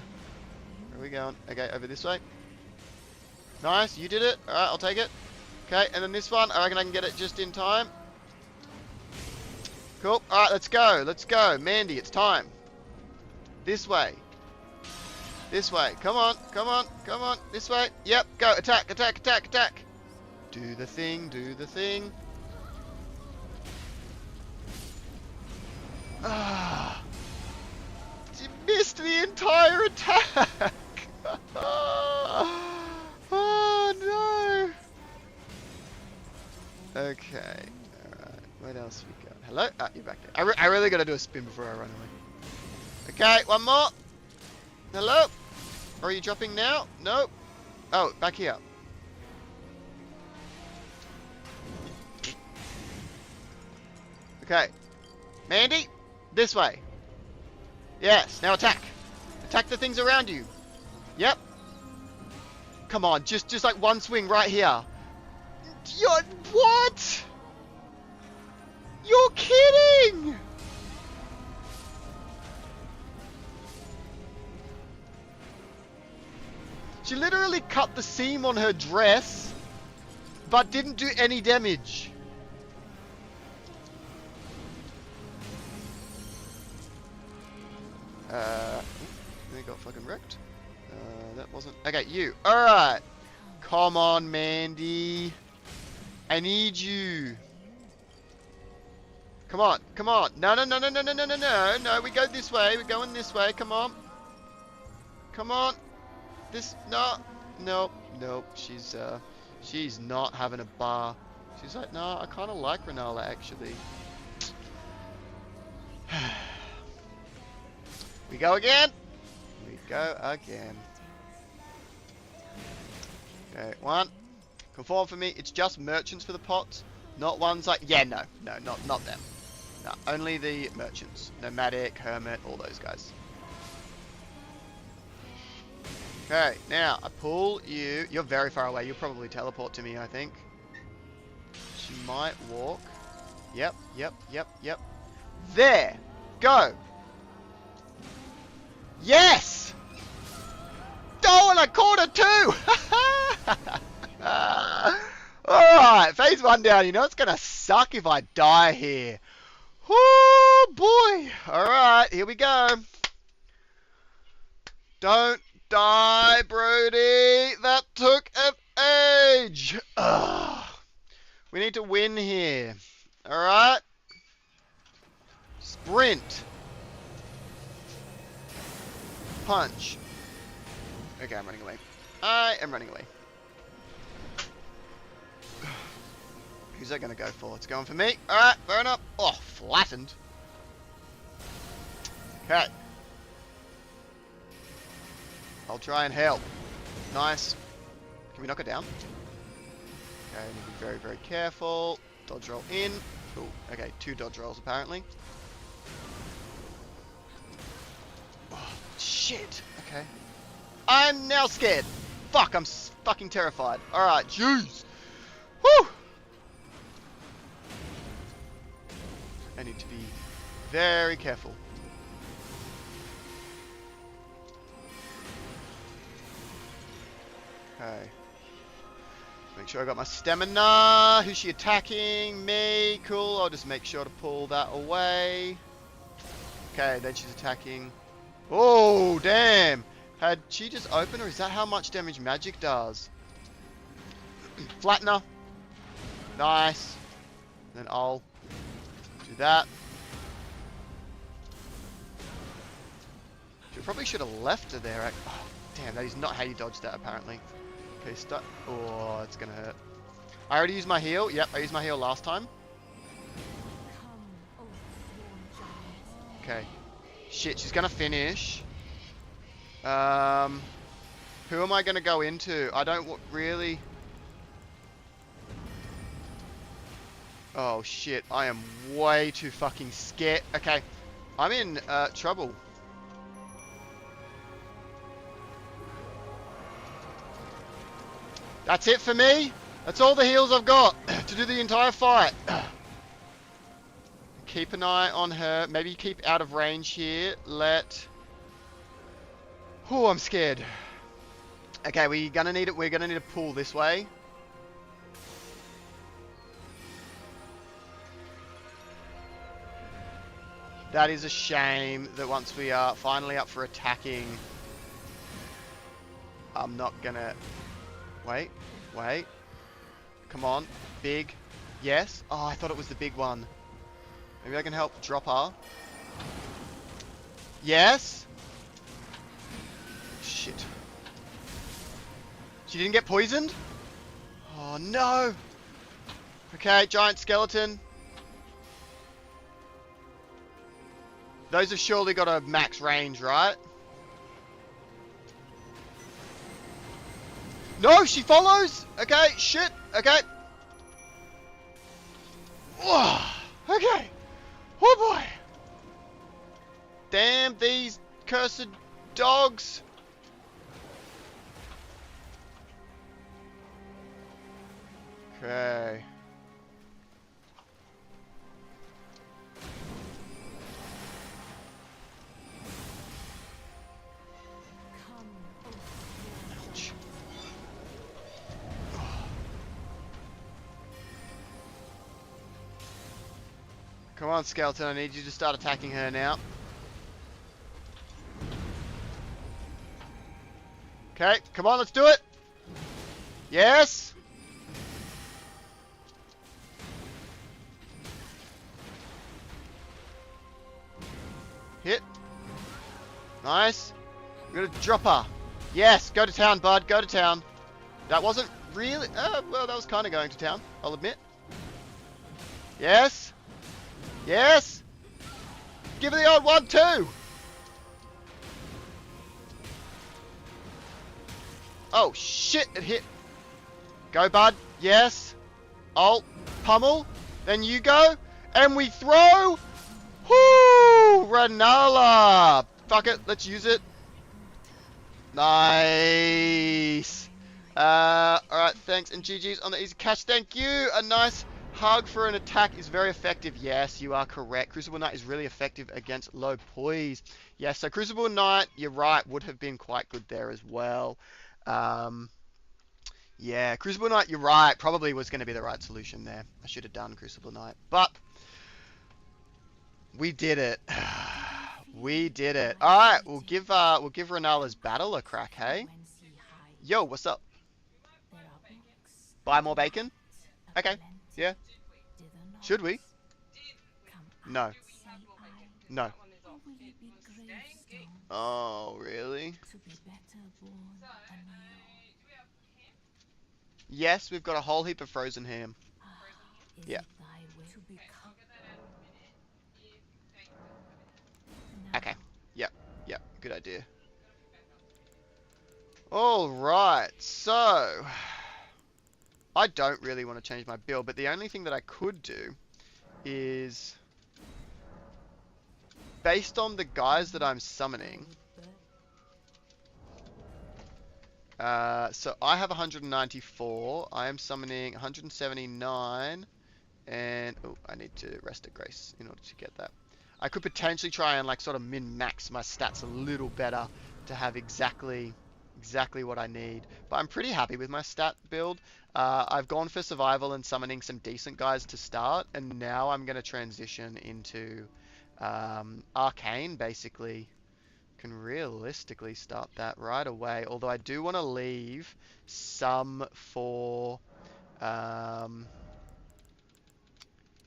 we going? Okay, over this way. Nice, you did it. Alright, I'll take it. Okay, and then this one, I reckon I can get it just in time. Cool. Alright, let's go. Let's go. Mandy, it's time. This way. This way. Come on, come on, come on. This way. Yep, go. Attack, attack, attack, attack. Do the thing, do the thing. Ah. You missed the entire attack. Oh no. Okay. Alright. What else we got? Hello? Ah, you're back there. I really gotta do a spin before I run away. Okay, one more. Hello? Are you dropping now? Nope. Oh, back here. Okay. Mandy, this way. Yes, now attack. Attack the things around you. Yep. Come on, just like one swing right here. What? You're kidding! She literally cut the seam on her dress, but didn't do any damage. They got fucking wrecked. That wasn't... Okay, you. Alright. Come on, Mandy. I need you. Come on, come on. No, no, no, no, no, no, no, no, no. No, we go this way. We're going this way. Come on. Come on. This... No. Nope. Nope. She's not having a bar. She's like, no, I kind of like Renala, actually. We go again. We go again. Okay, one. Conform for me. It's just merchants for the pots, not ones like... Yeah, no, no, not them. No, only the merchants. Nomadic, hermit, all those guys. Okay, now I pull you. You're very far away. You'll probably teleport to me, I think. She might walk. Yep, yep, yep, yep. There! Go! Yes! Oh, and I caught her too! Alright, phase 1 down. You know it's gonna suck if I die here. Oh boy! Alright, here we go. Don't die, Brody! That took an age! Ugh. We need to win here. Alright? Sprint. Punch. Okay, I'm running away. I am running away. Who's that going to go for? It's going for me. Alright, burn up. Oh, flattened. Okay. I'll try and help. Nice. Can we knock it down? Okay, need to be very, very careful. Dodge roll in. Ooh, okay, 2 dodge rolls apparently. Oh, shit. Okay. I'm now scared. Fuck, I'm fucking terrified. Alright, jeez. Whew. I need to be very careful. Okay. Make sure I got my stamina. Who's she attacking? Me. Cool. I'll just make sure to pull that away. Okay, then she's attacking Oh, damn. Had she just opened, or is that how much damage magic does? Flattener. Nice. Then I'll do that. She probably should have left her there. Oh, damn, that is not how you dodge that, apparently. Okay, start. Oh, it's gonna hurt. I already used my heal. Yep, I used my heal last time. Okay. Shit, she's gonna finish. Who am I gonna go into? I don't really... Oh shit, I am way too fucking scared. Okay, I'm in trouble. That's it for me. That's all the heals I've got to do the entire fight. Keep an eye on her. Maybe keep out of range here. Oh, I'm scared. Okay, we're gonna need it. We're gonna need to pull this way. That is a shame that once we are finally up for attacking, I'm not gonna... Wait. Come on. Big. Yes. Oh, I thought it was the big one. Maybe I can help drop her. Yes. Shit. She didn't get poisoned? Oh, no. Okay, giant skeleton. Those have surely got a max range, right? No, she follows. Okay, shit. Okay. Oh, okay. Oh boy. Damn these cursed dogs. Okay. Ouch. Come on, skeleton. I need you to start attacking her now. Okay, come on, let's do it. Yes. Hit. Nice. I'm gonna drop her. Yes, go to town, bud. Go to town. That wasn't really... well, that was kind of going to town, I'll admit. Yes. Yes. Give her the old 1-2. Oh, shit, it hit. Go, bud. Yes. Alt. Pummel. Then you go. And we throw. Whoo! Ranala. Fuck it. Let's use it. Nice. Alright, thanks. And GG's on the easy catch. Thank you. A nice hug for an attack is very effective. Yes, you are correct. Crucible Knight is really effective against low poise. Yes, so Crucible Knight, you're right, would have been quite good there as well. Yeah, Crucible Knight, you're right, probably was going to be the right solution there. I should have done Crucible Knight, but we did it. We did it. All right, we'll give Renala's battle a crack, hey? Yo, what's up? Buy more bacon? Okay, yeah. Should we? No. No. Oh, really? Yes, we've got a whole heap of frozen ham. Yeah. Okay. Yep. Yep. Good idea. Alright, so... I don't really want to change my build, but the only thing that I could do is... Based on the guys that I'm summoning... so I have 194, I am summoning 179, and... Oh, I need to rest at Grace in order to get that. I could potentially try and like sort of min-max my stats a little better to have exactly what I need. But I'm pretty happy with my stat build. I've gone for survival and summoning some decent guys to start, and now I'm going to transition into arcane basically. can realistically start that right away. Although I do want to leave some for... so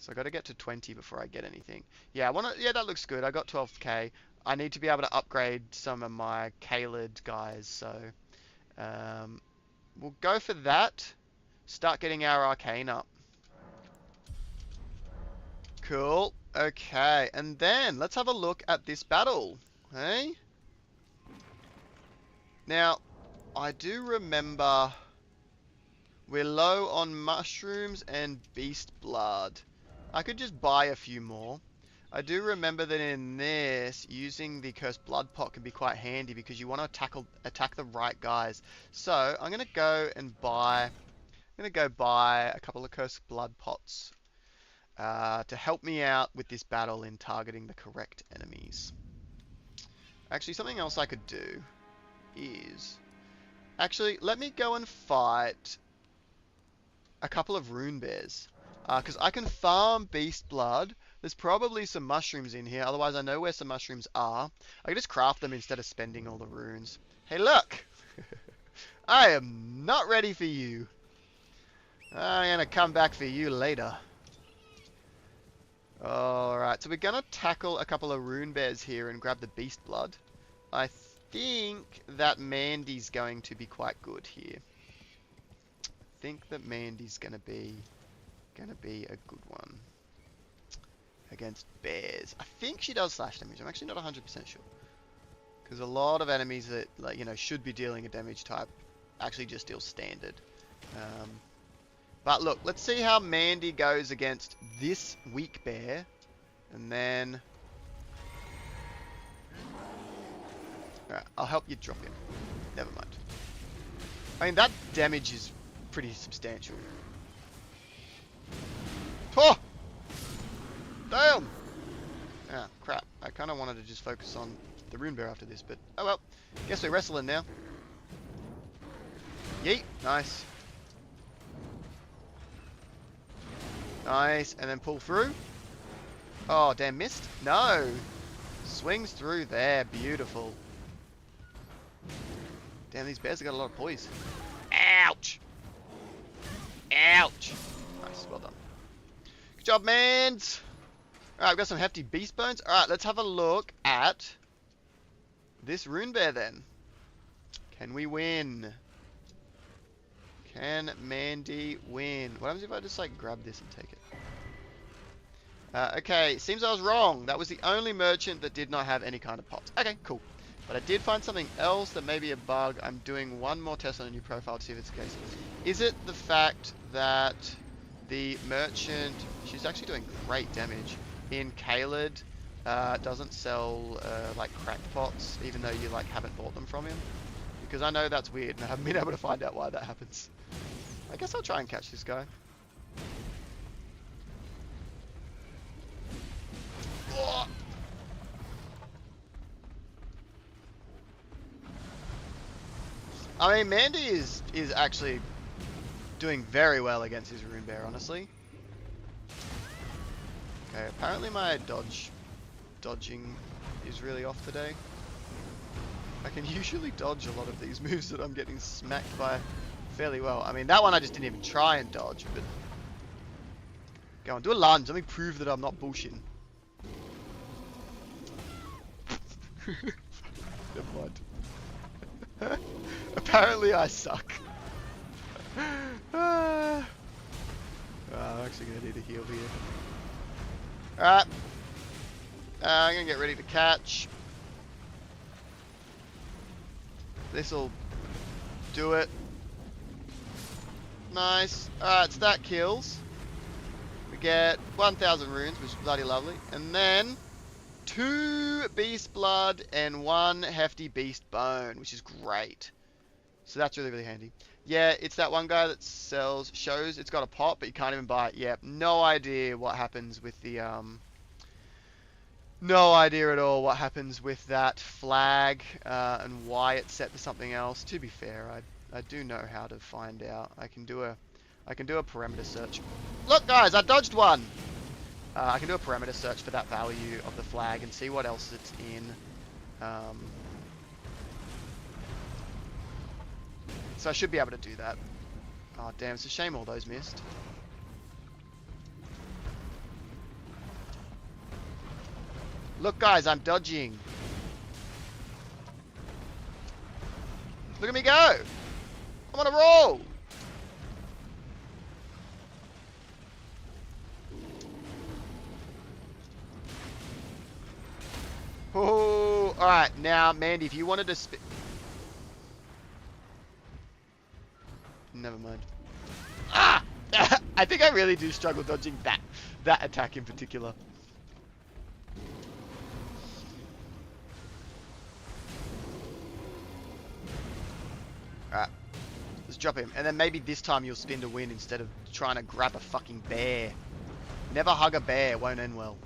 I got to get to 20 before I get anything. Yeah, I want to... Yeah, that looks good. I got 12k. I need to be able to upgrade some of my Kaled guys, so... we'll go for that. Start getting our arcane up. Cool. Okay, and then let's have a look at this battle. Hey? Now, I do remember we're low on mushrooms and beast blood. I could just buy a few more. I do remember that in this, using the cursed blood pot can be quite handy because you want to attack the right guys. So I'm gonna go buy a couple of cursed blood pots to help me out with this battle in targeting the correct enemies. Actually, something else I could do is... Actually, let me go and fight a couple of rune bears. Because I can farm beast blood. There's probably some mushrooms in here. Otherwise, I know where some mushrooms are. I can just craft them instead of spending all the runes. Hey, look! I am not ready for you. I'm going to come back for you later. Alright, so we're going to tackle a couple of rune bears here and grab the beast blood. I think that Mandy's going to be quite good here. I think that Mandy's going to be a good one against bears. I think she does slash damage. I'm actually not 100% sure. Because a lot of enemies that, like, you know, should be dealing a damage type actually just deal standard. But look, let's see how Mandy goes against this weak bear. And then... Alright, I'll help you drop him. Never mind. I mean, that damage is pretty substantial. Oh! Damn! Ah, crap. I kind of wanted to just focus on the rune bear after this, but oh well. Guess we're wrestling now. Yeet. Nice. Nice. And then pull through. Oh, damn, missed? No! Swings through there. Beautiful. Damn, these bears have got a lot of poise. Ouch! Ouch! Nice, well done. Good job, mans! Alright, we've got some hefty beast bones. Alright, let's have a look at this rune bear then. Can we win? Can Mandy win? What happens if I just like grab this and take it? Okay, seems I was wrong. That was the only merchant that did not have any kind of pots. Okay, cool. But I did find something else that may be a bug. I'm doing one more test on a new profile to see if it's the case. Is it the fact that the merchant, she's actually doing great damage in Kaled, doesn't sell like cracked pots, even though you like haven't bought them from him? Because I know that's weird and I haven't been able to find out why that happens. I guess I'll try and catch this guy. Oh! I mean, Mandy is actually doing very well against his rune bear, honestly. Okay, apparently my dodging is really off today. I can usually dodge a lot of these moves that I'm getting smacked by fairly well. I mean, that one I just didn't even try and dodge, but... Go on, do a lunge. Let me prove that I'm not bullshitting. Never mind. Apparently I suck. I'm actually going to need a heal here. Alright. I'm going to get ready to catch. This'll do it. Nice. Alright, so that kills. We get 1,000 runes, which is bloody lovely. And then 2 beast blood and 1 hefty beast bone, which is great. So that's really, really handy. Yeah, it's that one guy that shows it's got a pot, but you can't even buy it. Yeah, no idea what happens with the, no idea at all what happens with that flag, and why it's set to something else. To be fair, I do know how to find out. I can do a parameter search. Look guys, I dodged one! I can do a parameter search for that value of the flag and see what else it's in. So I should be able to do that. Oh, damn, it's a shame all those missed. Look, guys, I'm dodging. Look at me go. I'm on a roll. Oh, all right. Now, Mandy, if you wanted to never mind. Ah! I think I really do struggle dodging that attack in particular. Alright. Let's drop him. And then maybe this time you'll spin to win instead of trying to grab a fucking bear. Never hug a bear. Won't end well.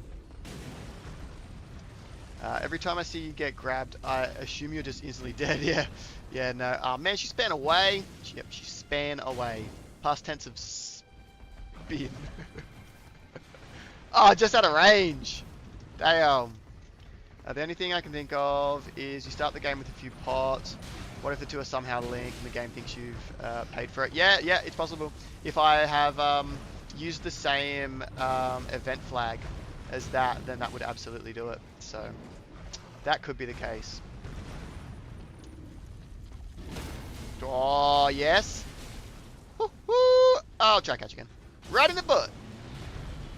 Every time I see you get grabbed, I assume you're just instantly dead. Yeah. Yeah, no. Oh, man, she span away. Yep, she span away. Past tense of spin. Oh, just out of range. Damn. The only thing I can think of is you start the game with a few pots. What if the two are somehow linked and the game thinks you've paid for it? Yeah, it's possible. If I have used the same event flag as that, then that would absolutely do it. So that could be the case. Oh, yes. Woo-hoo. I'll try catch again. Right in the butt.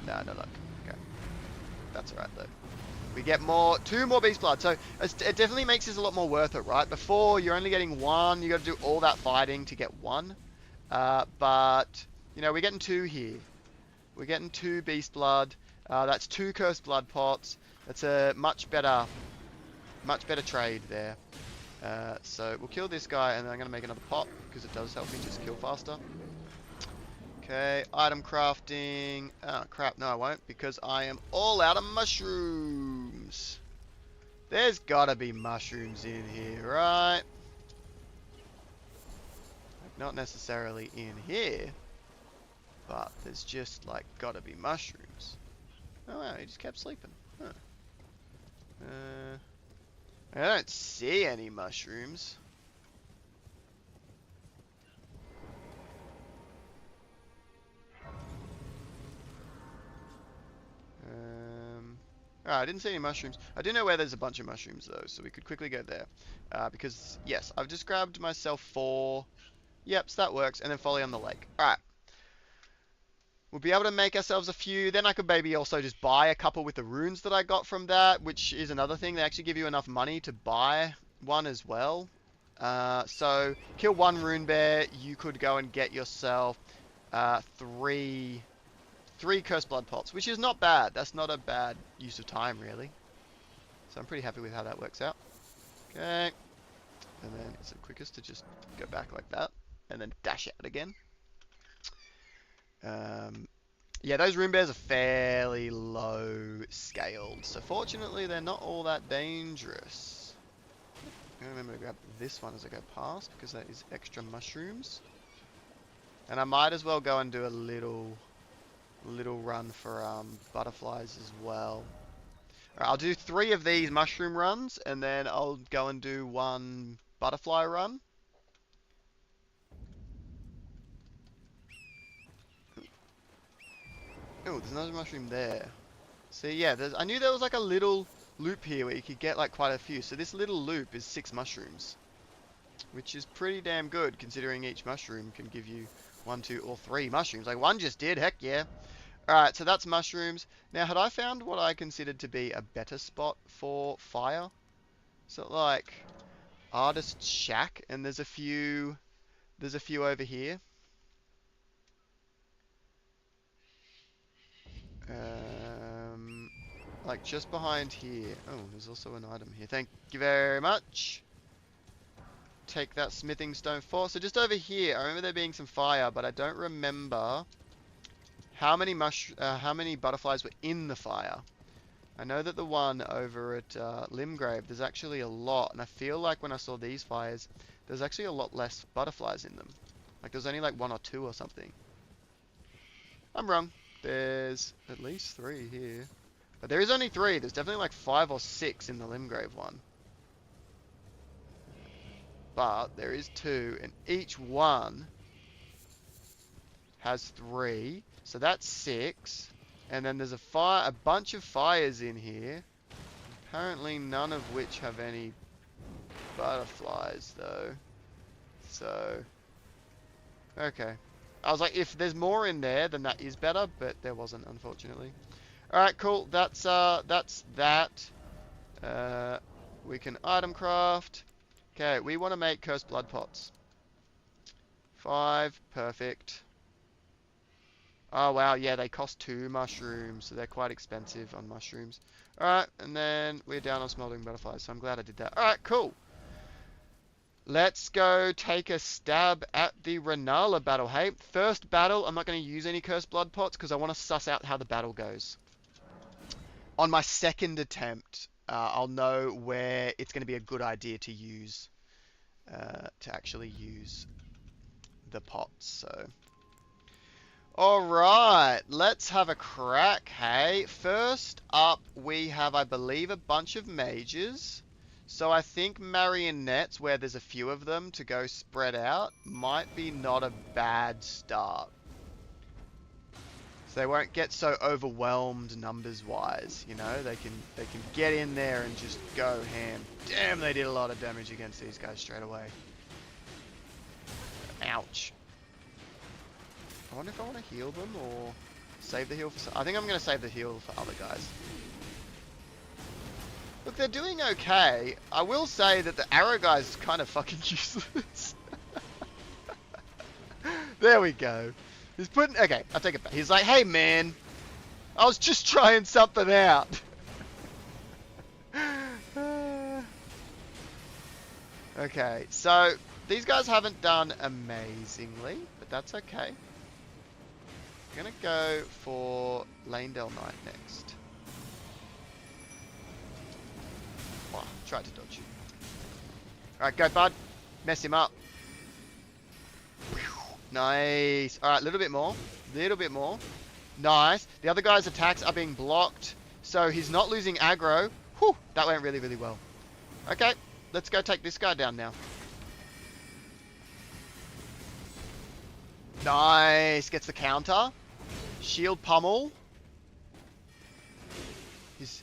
No luck. Okay. That's alright, though. We get two more Beast Blood. So it definitely makes this a lot more worth it, right? Before, you're only getting one. You got to do all that fighting to get one. But, you know, we're getting two here. We're getting two Beast Blood. That's two Cursed Blood pots. That's a much better trade there. So we'll kill this guy, and then I'm going to make another pot, because it does help me just kill faster. Okay, item crafting. Oh, crap, no I won't, because I am all out of mushrooms. There's gotta be mushrooms in here, right? Not necessarily in here, but there's just, like, gotta be mushrooms. Oh wow, he just kept sleeping. Huh. I don't see any mushrooms. I didn't see any mushrooms. I do know where there's a bunch of mushrooms though, so we could quickly go there. Because, yes, I've just grabbed myself 4. Yep, so that works. And then folly on the lake. Alright. We'll be able to make ourselves a few. Then I could maybe also just buy a couple with the runes that I got from that, which is another thing. They actually give you enough money to buy one as well. So, kill one rune bear. You could go and get yourself 3 Cursed Blood pots, which is not bad. That's not a bad use of time, really. So I'm pretty happy with how that works out. Okay. And then it's the quickest to just go back like that. And then dash out again. Yeah, those rune bears are fairly low scaled. So fortunately, they're not all that dangerous. I'm going to remember to grab this one as I go past, because that is extra mushrooms. And I might as well go and do a little run for butterflies as well. Alright, I'll do 3 of these mushroom runs, and then I'll go and do 1 butterfly run. Oh, there's another mushroom there. See, yeah, I knew there was like a little loop here where you could get like quite a few. So this little loop is 6 mushrooms, which is pretty damn good considering each mushroom can give you 1, 2, or 3 mushrooms. Like one just did, heck yeah. Alright, so that's mushrooms. Now, had I found what I considered to be a better spot for fire? So, like, Artist's Shack, and there's a few over here. Like, just behind here. Oh, there's also an item here. Thank you very much. Take that smithing stone 4. So just over here, I remember there being some fire, but I don't remember how many butterflies were in the fire. I know that the one over at Limgrave, there's actually a lot, and I feel like when I saw these fires, there's actually a lot less butterflies in them. Like there's only like 1 or 2 or something. I'm wrong. There's at least 3 here. But there is only 3. There's definitely like 5 or 6 in the Limgrave one. but there is 2, and each one has 3, so that's 6. And then there's a bunch of fires in here. Apparently none of which have any butterflies though. So, okay. I was like, if there's more in there, then that is better, but there wasn't, unfortunately. Alright, cool. That's that. We can item craft. Okay, we want to make cursed blood pots. 5, perfect. Oh wow, yeah, they cost 2 mushrooms, so they're quite expensive on mushrooms. Alright, and then we're down on smoldering butterflies, so I'm glad I did that. Alright, cool. Let's go take a stab at the Renala battle, hey? First battle, I'm not going to use any cursed blood pots because I want to suss out how the battle goes. On my second attempt, I'll know where it's going to be a good idea to use, to actually use the pots, so... Alright, let's have a crack, hey? First up, we have, I believe, a bunch of mages. So I think marionettes, where there's a few of them to go spread out, might be not a bad start. So they won't get so overwhelmed numbers-wise, you know? They can get in there and just go ham. Damn, they did a lot of damage against these guys straight away. Ouch. I wonder if I want to heal them or save the heal for some... I think I'm going to save the heal for other guys. Look, they're doing okay. I will say that the arrow guy's kind of fucking useless. There we go. He's putting... Okay, I'll take it back. He's like, hey man, I was just trying something out. Okay, so these guys haven't done amazingly, but that's okay. I'm gonna go for Lanedale Knight next. Wow, tried to dodge you. Alright, go bud. Mess him up. Nice. Alright, a little bit more. Little bit more. Nice. The other guy's attacks are being blocked, so he's not losing aggro. Whew, that went really, really well. Okay, let's go take this guy down now. Nice. Gets the counter. Shield pummel.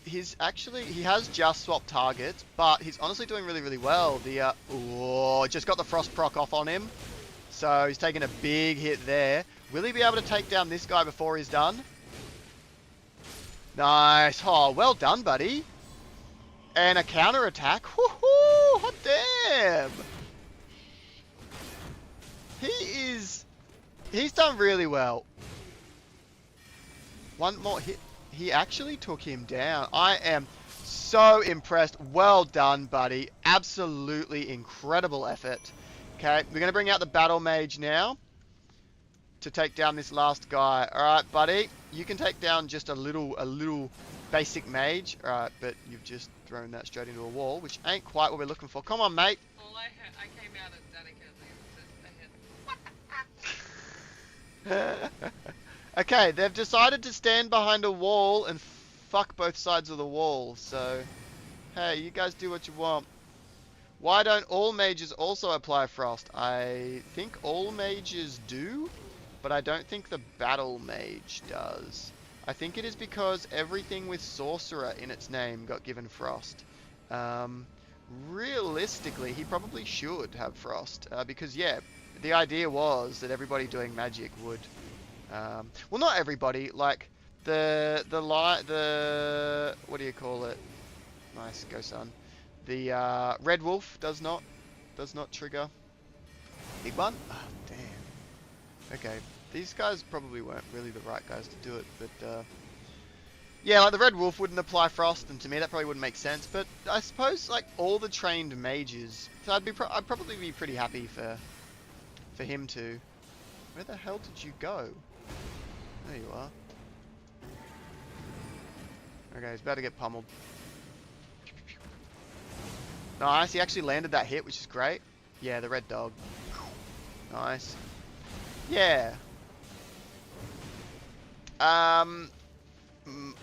He's actually, he has just swapped targets, but he's honestly doing really, really well. The, just got the frost proc off on him. So he's taking a big hit there. Will he be able to take down this guy before he's done? Nice. Oh, well done, buddy. And a counter attack. Woohoo! Hot damn! He's done really well. One more hit. He actually took him down. I am so impressed. Well done, buddy. Absolutely incredible effort. Okay, we're going to bring out the battle mage now to take down this last guy. Alright, buddy. You can take down just a little basic mage. Alright, but you've just thrown that straight into a wall, which ain't quite what we're looking for. Come on, mate. All I came out as delicately. Okay, they've decided to stand behind a wall and fuck both sides of the wall. So, hey, you guys do what you want. Why don't all mages also apply frost? I think all mages do, but I don't think the battle mage does. I think it is because everything with sorcerer in its name got given frost. Realistically, he probably should have frost, because yeah, the idea was that everybody doing magic would, well, not everybody, like the what do you call it? Nice, go son. The red wolf does not trigger. Big one? Oh, damn. Okay, these guys probably weren't really the right guys to do it, but yeah, like the red wolf wouldn't apply frost, and to me that probably wouldn't make sense. But I suppose like all the trained mages, so I'd probably be pretty happy for him to. Where the hell did you go? There you are. Okay, he's about to get pummeled. Nice, he actually landed that hit, which is great. Yeah, the red dog. Nice. Yeah.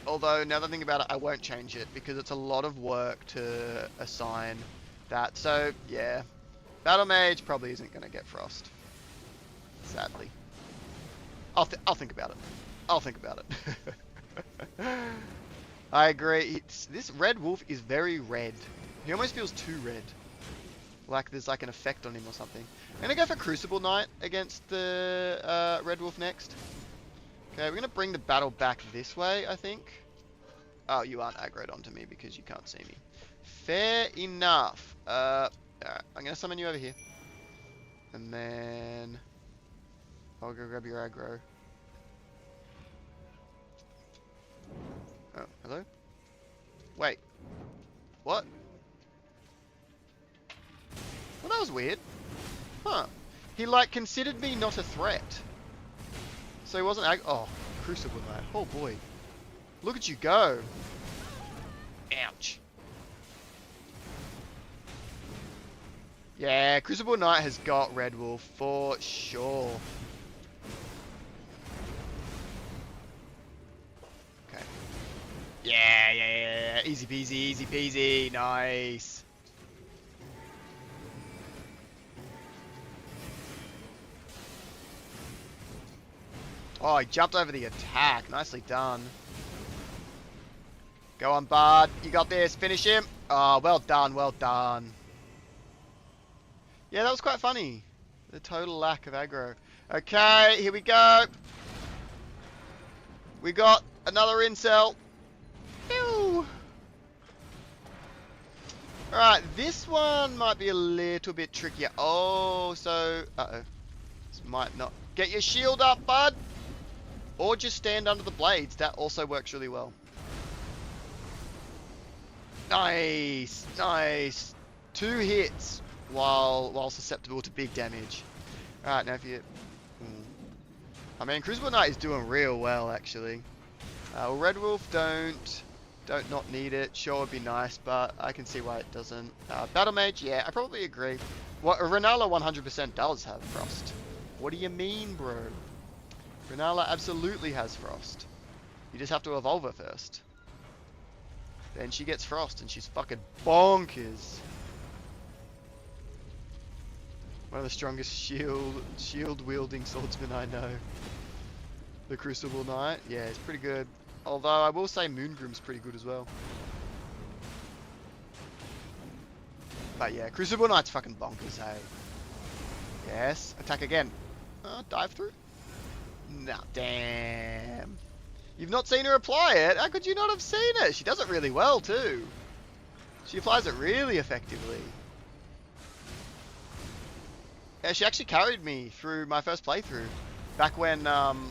Although, now that I think about it, I won't change it, because it's a lot of work to assign that. So, yeah. Battle Mage probably isn't going to get Frost. Sadly. I'll think about it. I'll think about it. I agree. This Red Wolf is very red. He almost feels too red. Like there's like an effect on him or something. I'm going to go for Crucible Knight against the Red Wolf next. Okay, we're going to bring the battle back this way, I think. Oh, you aren't aggroed onto me because you can't see me. Fair enough. Alright, I'm going to summon you over here. And then I'll go grab your aggro. Oh, hello? Wait. What? Well, that was weird. Huh. He, like, considered me not a threat. So he wasn't oh, Crucible Knight. Oh, boy. Look at you go. Ouch. Yeah, Crucible Knight has got Red Wolf for sure. Okay. Yeah. Easy peasy. Nice. Oh, he jumped over the attack. Nicely done. Go on, Bard. You got this. Finish him. Oh, well done. Yeah, that was quite funny. The total lack of aggro. Okay, here we go. We got another incel. Ew. Alright, this one might be a little bit trickier. Oh, so... Uh-oh. This might not... Get your shield up, bud! Or just stand under the blades. That also works really well. Nice! 2 hits while susceptible to big damage. Alright, now if you... I mean, Crucible Knight is doing real well, actually. Well, Red Wolf don't not need it. Sure, would be nice, but I can see why it doesn't. Battle Mage, yeah, I probably agree. Well, Renala 100% does have Frost. What do you mean, bro? Renala absolutely has Frost. You just have to evolve her first. Then she gets Frost, and she's fucking bonkers. One of the strongest shield-wielding swordsmen I know. The Crucible Knight, yeah, it's pretty good. Although I will say Moongrim's pretty good as well. But yeah, Crucible Knight's fucking bonkers, hey. Yes, attack again. Dive through? Nah, damn. You've not seen her apply it? How could you not have seen it? She does it really well too. She applies it really effectively. Yeah, she actually carried me through my first playthrough. Back when,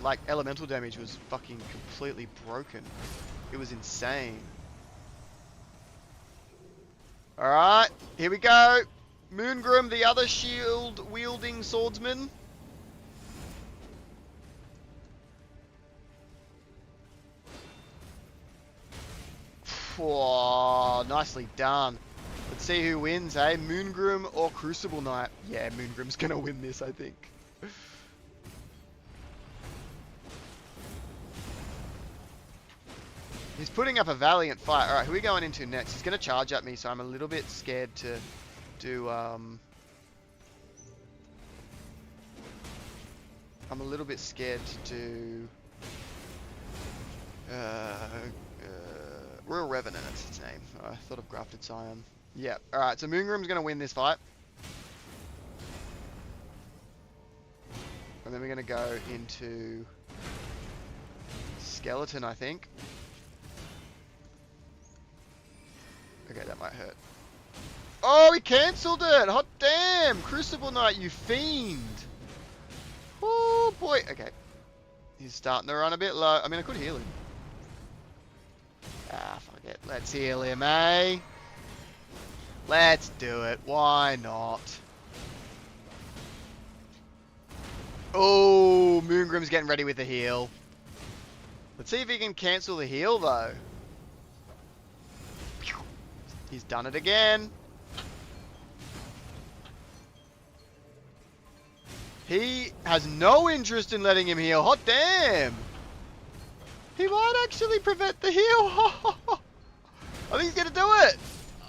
like, elemental damage was fucking completely broken. It was insane. Alright, here we go. Moongrim, the other shield-wielding swordsman. Whoa, nicely done. Let's see who wins, eh? Moongrim or Crucible Knight? Yeah, Moongrim's gonna win this, I think. He's putting up a valiant fight. Alright, who are we going into next? He's gonna charge at me, so I'm a little bit scared to do, I'm a little bit scared to do... Royal Revenant, that's its name. I thought of Grafted Scion. Yeah, alright, so Moongrim's gonna win this fight. And then we're gonna go into Skeleton, I think. Okay, that might hurt. Oh, he cancelled it! Hot damn! Crucible Knight, you fiend! Oh boy, okay. He's starting to run a bit low. I mean, I could heal him. Ah, fuck it. Let's heal him, eh? Let's do it. Why not? Oh, Moongrim's getting ready with the heal. Let's see if he can cancel the heal, though. He's done it again. He has no interest in letting him heal. Hot damn! He might actually prevent the heal. I think he's gonna do it.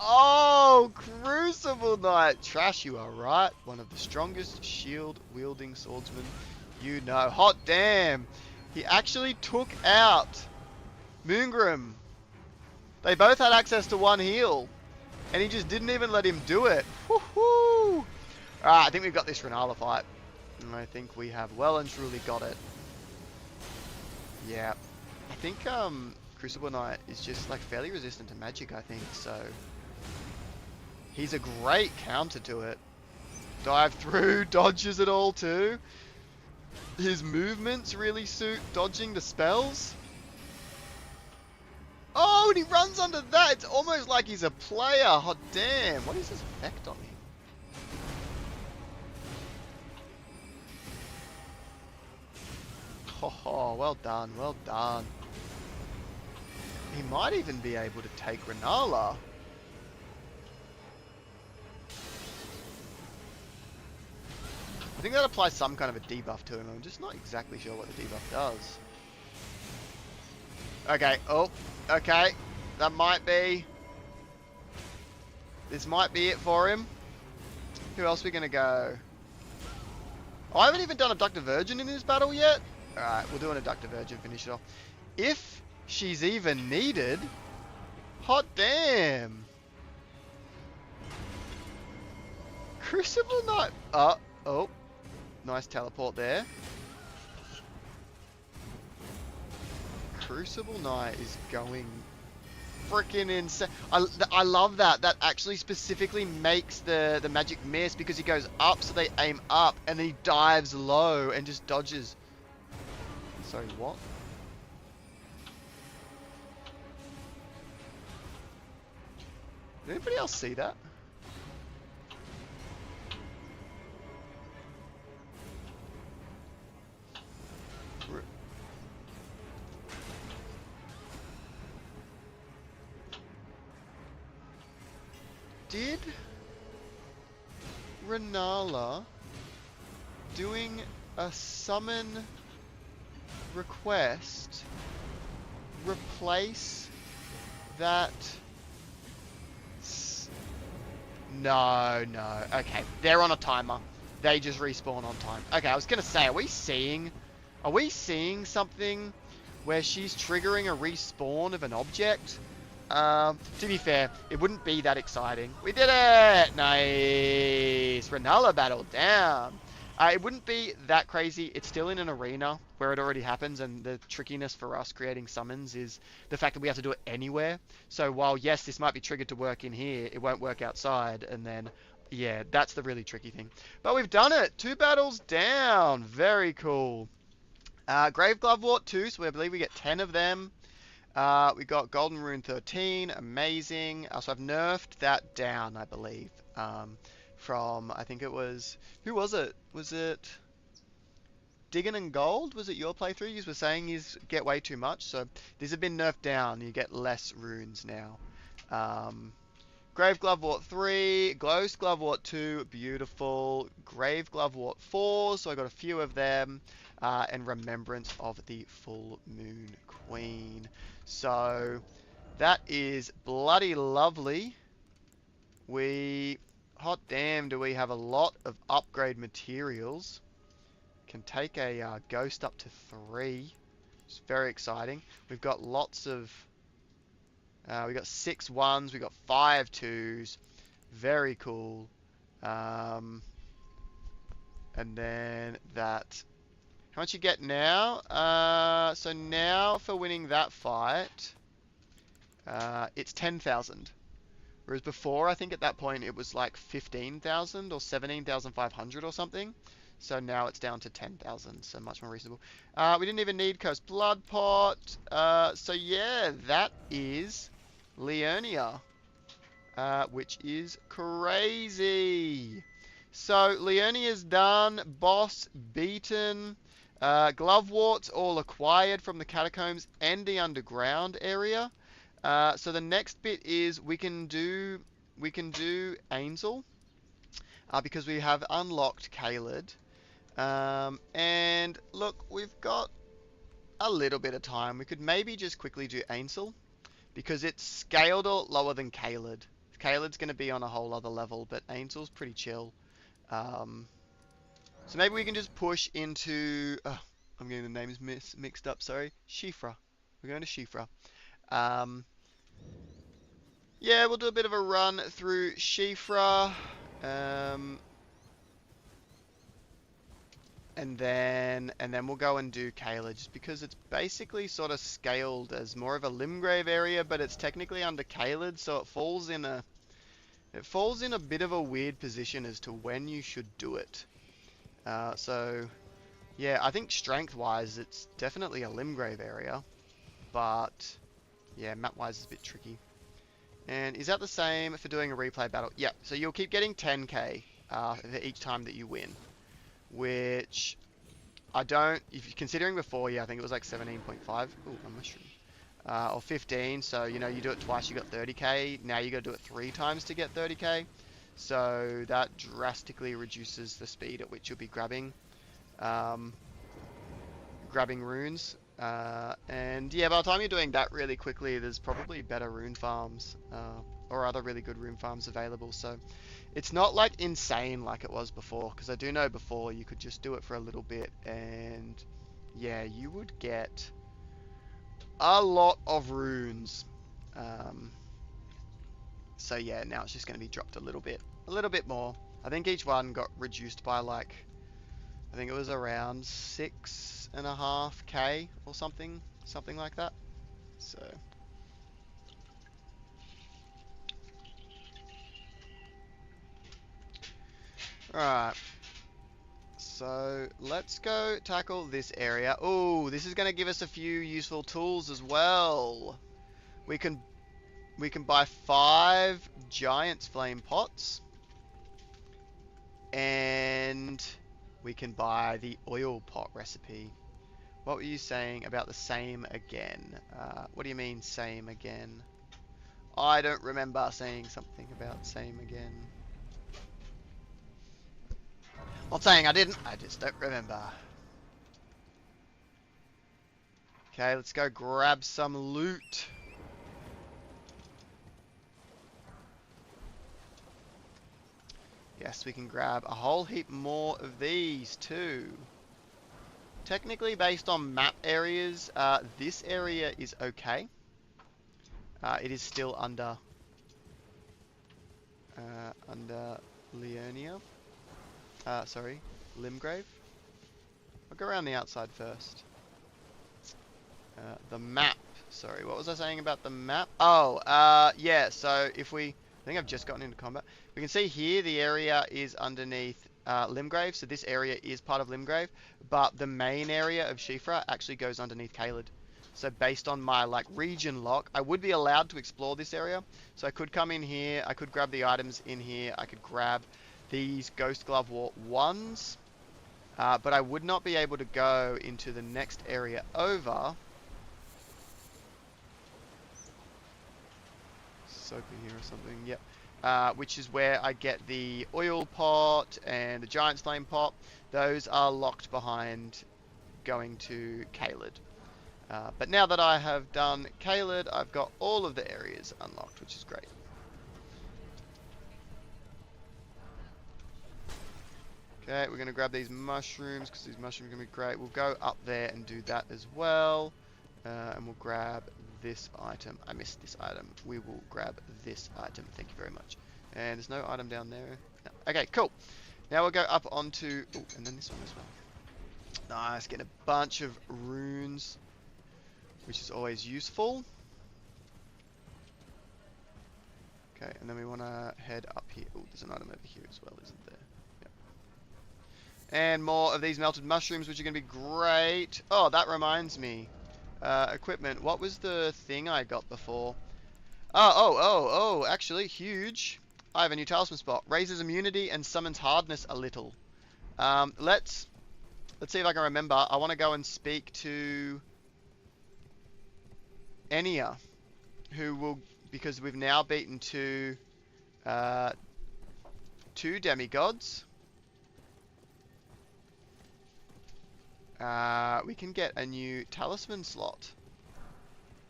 Oh, Crucible Knight. Trash, you are right. One of the strongest shield-wielding swordsmen you know. Hot damn. He actually took out Moongrim. They both had access to one heal. And he just didn't even let him do it. Woohoo! Alright, I think we've got this Renala fight. And I think we have well and truly got it. Yeah. I think Crucible Knight is just like fairly resistant to magic, I think, so he's a great counter to it. Dive through, dodges it all too. His movements really suit dodging the spells. Oh, and he runs under that. It's almost like he's a player. Hot damn. What is his effect on him? Oh, well done, well done. He might even be able to take Renala. I think that applies some kind of a debuff to him. I'm just not exactly sure what the debuff does. Okay, oh, okay. That might be... This might be it for him. Who else are we going to go? Oh, I haven't even done Abductor Virgin in this battle yet. Alright, we'll do an Abductor Virgin, finish it off. If she's even needed. Hot damn. Crucible Knight. Oh. Nice teleport there. Crucible Knight is going freaking insane. I love that. That actually specifically makes the magic miss because he goes up, so they aim up, and then he dives low and just dodges. Sorry, what? Did anybody else see that? Did Renala doing a summon request replace that? No. Okay, they're on a timer. They just respawn on time. Okay, I was gonna say, are we seeing something where she's triggering a respawn of an object? To be fair, it wouldn't be that exciting. We did it! Nice! Renala battle down. It wouldn't be that crazy. It's still in an arena where it already happens, and the trickiness for us creating summons is the fact that we have to do it anywhere. So while, yes, this might be triggered to work in here, it won't work outside, and then, yeah, that's the really tricky thing. But we've done it! 2 battles down! Very cool. Grave Glovewort 2, so I believe we get 10 of them. We got Golden Rune 13, amazing. So I've nerfed that down, I believe. From, I think it was, who was it? Was it Diggin' and Gold? Was it your playthrough? You were saying you get way too much, so these have been nerfed down. You get less runes now. Grave Glovewort 3, Ghost Glovewort 2, beautiful. Grave Glovewort 4, so I got a few of them. And Remembrance of the Full Moon Queen. So that is bloody lovely. Hot damn, do we have a lot of upgrade materials. Can take a ghost up to 3. It's very exciting. We've got lots of... we got 6 1s, we got 5 2s. Very cool. And then that... How much you get now? So now for winning that fight, it's 10,000. Whereas before, I think at that point it was like 15,000 or 17,500 or something. So now it's down to 10,000, so much more reasonable. We didn't even need Coast Blood Pot. So yeah, that is Leonia, which is crazy. So Leonia's done, boss beaten. Gloveworts all acquired from the catacombs and the underground area. So the next bit is we can do Ainzel, because we have unlocked Caelid. And look, we've got a little bit of time. We could maybe just quickly do Ainzel, because it's scaled a lot lower than Caelid. Caelad's going to be on a whole other level, but Ainsl's pretty chill. Um, so maybe we can just push into... I'm getting the names mixed up, sorry. Shifra. We're going to Shifra. Um, yeah, we'll do a bit of a run through Shifra. Um, and then we'll go and do Caelid, just because it's basically sort of scaled as more of a Limgrave area, but it's technically under Caelid, so it falls in a bit of a weird position as to when you should do it. So yeah, I think strength-wise, it's definitely a Limgrave area, but yeah, map-wise, it's a bit tricky. And is that the same for doing a replay battle? Yeah, so you'll keep getting 10k for each time that you win, which I don't, if you're considering before, yeah, I think it was like 17.5. Ooh, a mushroom. Or 15, so, you know, you do it twice, you got 30k. Now you got to do it 3 times to get 30k. So that drastically reduces the speed at which you'll be um, grabbing runes. And yeah, by the time you're doing that really quickly, there's probably better rune farms or other really good rune farms available. So it's not like insane like it was before, because I do know before you could just do it for a little bit and yeah, you would get a lot of runes. Um, so yeah, now it's just going to be dropped a little bit more. I think each one got reduced by like, I think it was around 6.5k or something like that. So alright, so let's go tackle this area. Oh, this is going to give us a few useful tools as well. We can buy 5 Giant's Flame pots, and we can buy the oil pot recipe. What were you saying about the same again? What do you mean same again? I don't remember saying something about same again. Not saying I didn't, I just don't remember. Okay, let's go grab some loot. Yes, we can grab a whole heap more of these too. Technically, based on map areas, this area is okay. It is still under Leonia. Sorry, Limgrave. I'll go around the outside first. The map. Sorry, what was I saying about the map? Oh, yeah, so if we... I think I've just gotten into combat. We can see here the area is underneath Limgrave, so this area is part of Limgrave, but the main area of Shifra actually goes underneath Caelid. So based on my like region lock, I would be allowed to explore this area. So I could come in here, I could grab the items in here, I could grab these Ghost Glove War 1s, but I would not be able to go into the next area over. Soaker here or something, yep. Which is where I get the oil pot and the giant flame pot. Those are locked behind going to Caelid. But now that I have done Caelid, I've got all of the areas unlocked, which is great. Okay, we're going to grab these mushrooms, because these mushrooms are going to be great. We'll go up there and do that as well. And we'll grab this item. I missed this item. We will grab this item. Thank you very much. And there's no item down there. No. Okay, cool. Now we'll go up onto... Oh, and then this one as well. Nice, getting a bunch of runes, which is always useful. Okay, and then we want to head up here. Oh, there's an item over here as well, isn't there? Yep. And more of these melted mushrooms, which are going to be great. Oh, that reminds me. Equipment. What was the thing I got before? Oh, actually, huge. I have a new talisman spot. Raises immunity and summons hardness a little. Let's see if I can remember. I want to go and speak to Enya, who will, because we've now beaten two demigods. We can get a new talisman slot,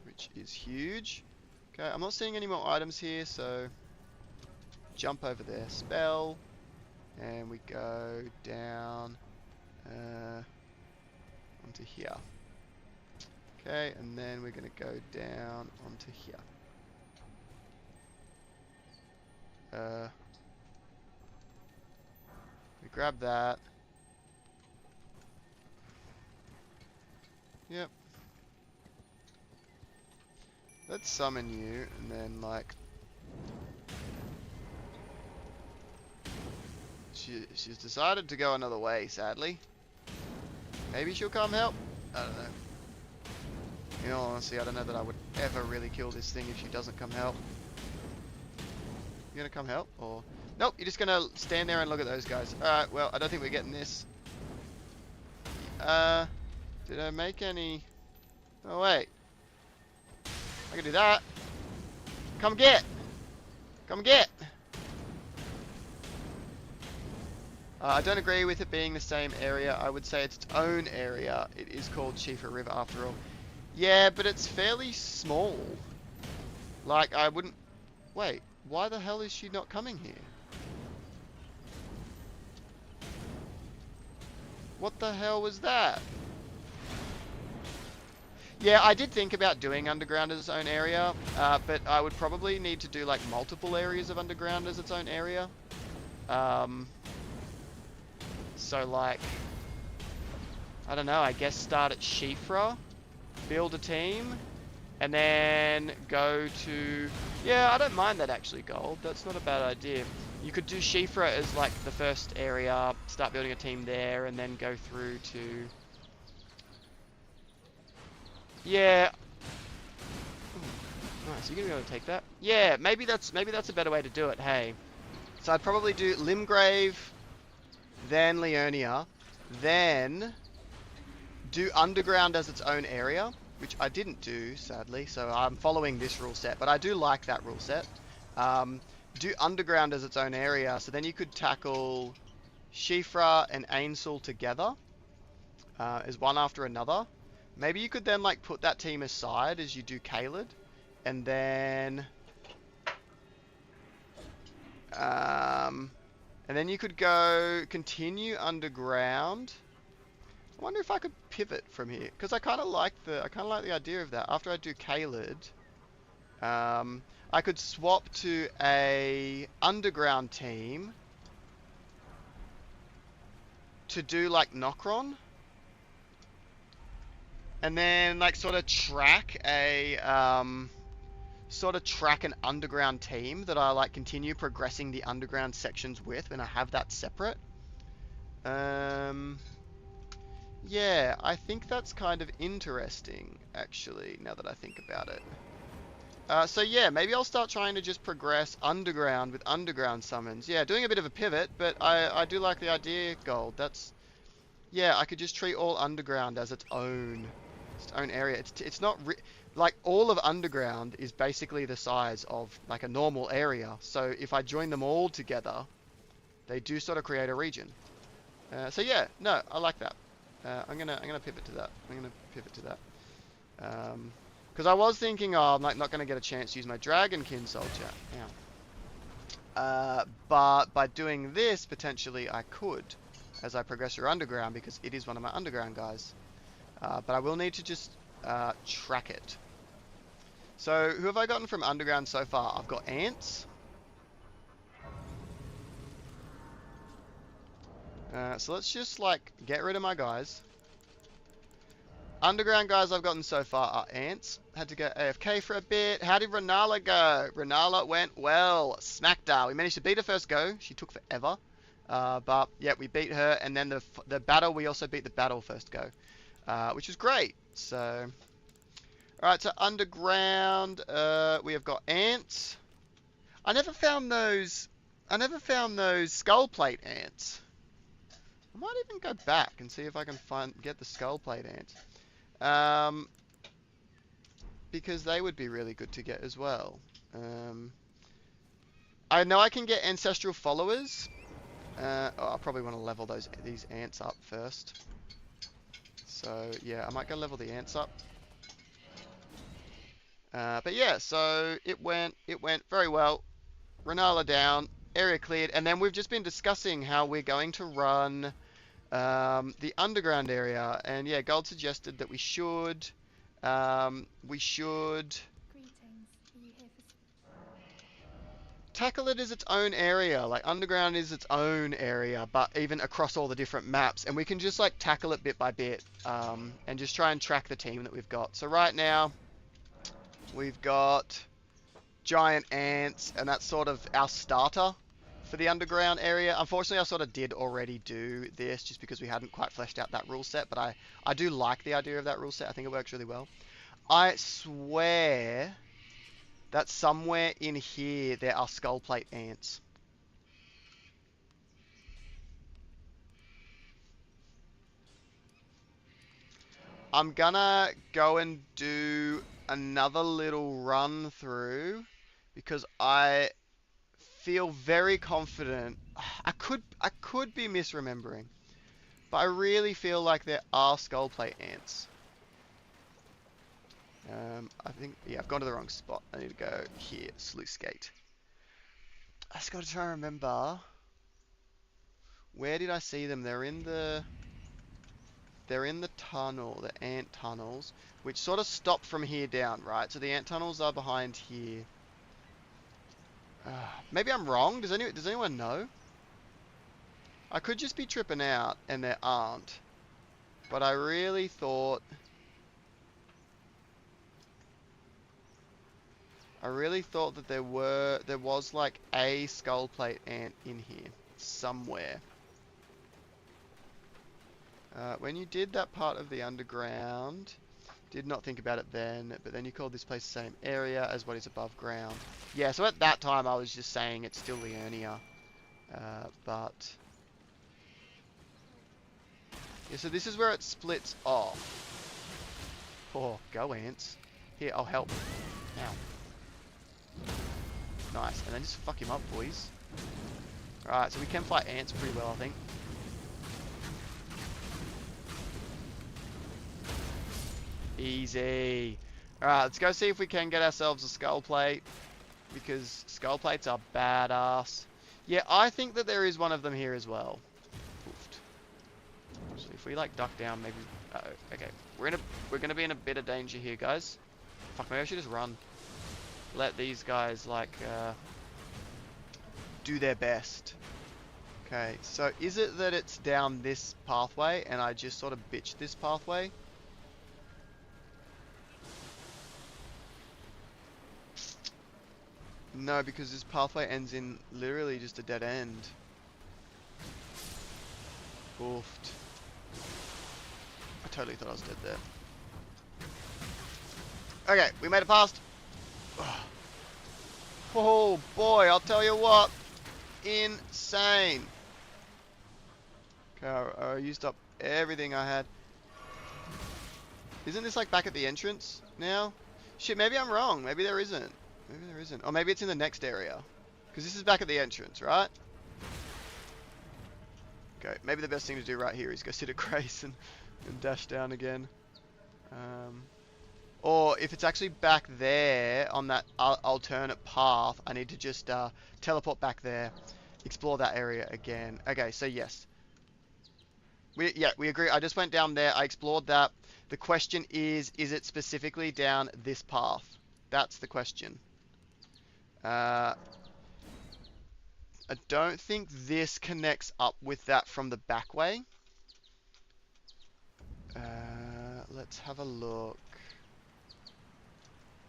which is huge. Okay, I'm not seeing any more items here, so jump over there, spell, and we go down onto here. Okay, and then we're going to go down onto here. We grab that. Yep. Let's summon you, and then, like... She's decided to go another way, sadly. Maybe she'll come help? I don't know. In all honesty, I don't know that I would ever really kill this thing if she doesn't come help. You gonna come help, or... Nope, you're just gonna stand there and look at those guys. Alright, well, I don't think we're getting this. Did I make any... Oh, wait. I can do that. Come get! Come get! I don't agree with it being the same area. I would say it's its own area. It is called Shifa River after all. Yeah, but it's fairly small. Like, I wouldn't... Wait, why the hell is she not coming here? What the hell was that? Yeah, I did think about doing underground as its own area, but I would probably need to do like multiple areas of underground as its own area. So like, I don't know, I guess start at Shifra, build a team, and then go to... Yeah, I don't mind that actually, Gold. That's not a bad idea. You could do Shifra as like the first area, start building a team there, and then go through to... Yeah. Ooh, nice, you're gonna be able to take that? Yeah, maybe that's a better way to do it, hey. So I'd probably do Limgrave, then Leonia, then do Underground as its own area, which I didn't do, sadly, so I'm following this rule set, but I do like that rule set. Do Underground as its own area, so then you could tackle Shifra and Ainsel together as one after another. Maybe you could then like put that team aside as you do Caelid, and then you could go continue underground. I wonder if I could pivot from here, because I kind of like the idea of that. After I do Caelid, I could swap to a underground team to do like Nokron. And then like sort of track an underground team that I like continue progressing the underground sections with when I have that separate. Yeah, I think that's kind of interesting actually, now that I think about it. So yeah, maybe I'll start trying to just progress underground with underground summons. Yeah, doing a bit of a pivot, but I do like the idea, Gold. That's... Yeah, I could just treat all underground as its own area. It's not like all of underground is basically the size of like a normal area. So if I join them all together, they do sort of create a region. So yeah, no, I like that. I'm gonna pivot to that. Because I was thinking, oh, I'm like not gonna get a chance to use my Dragonkin soldier. Yeah. But by doing this, potentially I could, as I progress through underground, because it is one of my underground guys. But I will need to just track it. So, who have I gotten from underground so far? I've got ants. So let's just like get rid of my guys. Underground guys I've gotten so far are ants. Had to go AFK for a bit. How did Renala go? Renala went well. Smacked her. We managed to beat her first go. She took forever. But yeah, we beat her. And then the battle, we also beat the battle first go. Which is great. So, alright, so underground, we have got ants. I never found those skull plate ants. I might even go back and see if I can get the skull plate ants. Because they would be really good to get as well. I know I can get ancestral followers. I probably want to level these ants up first. So yeah, I might go level the ants up. But yeah, so it went very well. Renala down. area cleared. And then we've just been discussing how we're going to run the underground area. And yeah, Gold suggested that we should Greetings. Are you here for tackle it as its own area. Like underground is its own area, but even across all the different maps, and we can just like tackle it bit by bit, and just try and track the team that we've got. So right now we've got giant ants, and that's sort of our starter for the underground area. Unfortunately, I sort of did already do this just because we hadn't quite fleshed out that rule set, but I do like the idea of that rule set. I think it works really well. I swear that somewhere in here there are skull plate ants. I'm gonna go and do another little run through because I feel very confident. I could be misremembering, but I really feel like there are skull plate ants. I think yeah, I've gone to the wrong spot. I need to go here, sluice gate. I just gotta try and remember, where did I see them? They're in the tunnel, the ant tunnels, which sort of stop from here down, right? So the ant tunnels are behind here. Maybe I'm wrong. Does anyone know? I could just be tripping out, and there aren't. But I really thought that there was like a skull plate ant in here somewhere. When you did that part of the underground, did not think about it then, but then you called this place the same area as what is above ground. Yeah, so at that time I was just saying it's still Liurnia. But yeah, so this is where it splits off. Oh, go ants. Here, I'll help. Now. Nice, and then just fuck him up, boys. Alright, so we can fight ants pretty well, I think. Easy. Alright, let's go see if we can get ourselves a skull plate, because skull plates are badass. Yeah, I think that there is one of them here as well. Oofed. So if we like duck down, maybe. Okay, we're gonna be in a bit of danger here, guys. Fuck, maybe I should just run. Let these guys like do their best. Okay, so is it that it's down this pathway and I just sort of bitched this pathway? No, because this pathway ends in literally just a dead end. Oofed. I totally thought I was dead there. Okay, we made it past. Oh boy, I'll tell you what. Insane. Okay, I used up everything I had. Isn't this like back at the entrance now? Shit, maybe I'm wrong. Maybe there isn't. Maybe there isn't. Or maybe it's in the next area. Because this is back at the entrance, right? Okay, maybe the best thing to do right here is go sit at Grace and dash down again. Or if it's actually back there on that alternate path, I need to just teleport back there, explore that area again. Okay, so yes. We agree. I just went down there. I explored that. The question is it specifically down this path? That's the question. I don't think this connects up with that from the back way. Let's have a look.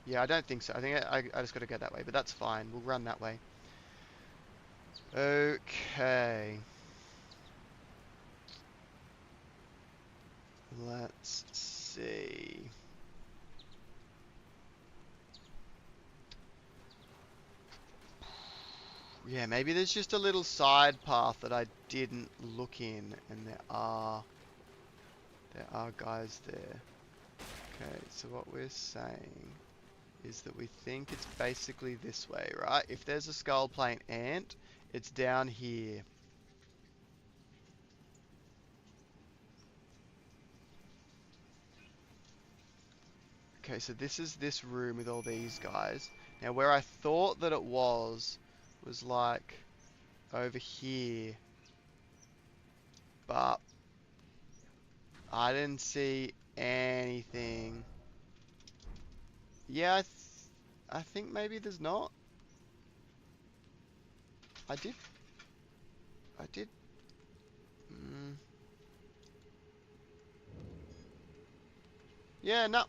Yeah, I don't think so. I think I just got to go that way, but that's fine. We'll run that way. Okay. Let's see. Yeah, maybe there's just a little side path that I didn't look in, and there are guys there. Okay, so what we're saying is that we think it's basically this way, right? If there's a skull plate ant, it's down here. Okay, so this is this room with all these guys. Now, where I thought that it was like over here. But I didn't see anything. Yeah, I think maybe there's not. I did. I did. Mm, yeah, no.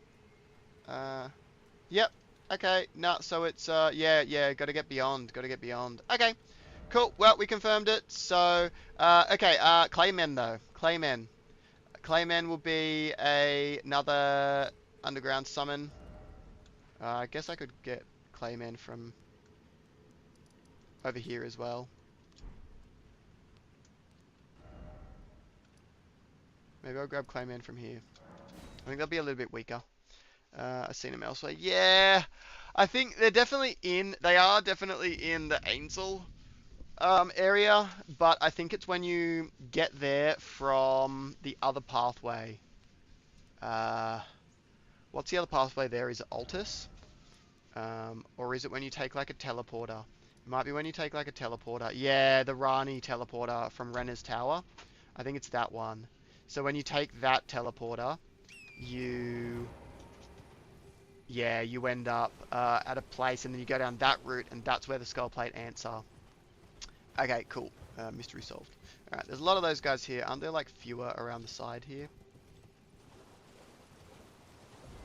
Yep. Okay. No. So it's yeah. Got to get beyond. Got to get beyond. Okay. Cool. Well, we confirmed it. So okay. Claymen though. Claymen. Claymen will be another underground summon. I guess I could get Claymen from over here as well. Maybe I'll grab Clayman from here. I think they'll be a little bit weaker. I've seen them elsewhere. Yeah, I think they're definitely in. They are definitely in the Ainsel area, but I think it's when you get there from the other pathway. Uh, what's the other pathway there? Is it Altus? Or is it when you take like a teleporter? It might be when you take like a teleporter. Yeah, the Rani teleporter from Renner's Tower. I think it's that one. So when you take that teleporter, you you end up at a place, and then you go down that route, and that's where the Skullplate ants are. Okay, cool. Mystery solved. Alright, there's a lot of those guys here. Aren't there like fewer around the side here?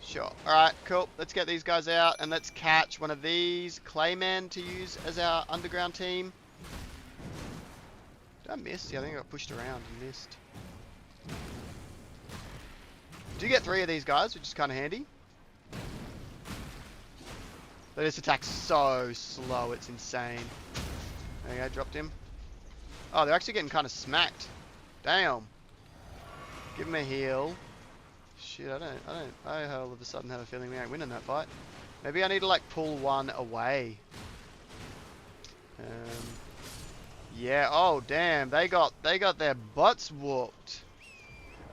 Sure. Alright, cool. Let's get these guys out, and let's catch one of these Claymen to use as our underground team. Did I miss? Yeah, I think I got pushed around and missed. Do get 3 of these guys, which is kind of handy. But this attack's so slow, it's insane. There you go, dropped him. Oh, they're actually getting kind of smacked. Damn. Give him a heal. Shit, I all of a sudden have a feeling we ain't winning that fight. Maybe I need to like pull one away. Yeah, oh damn, they got their butts whooped.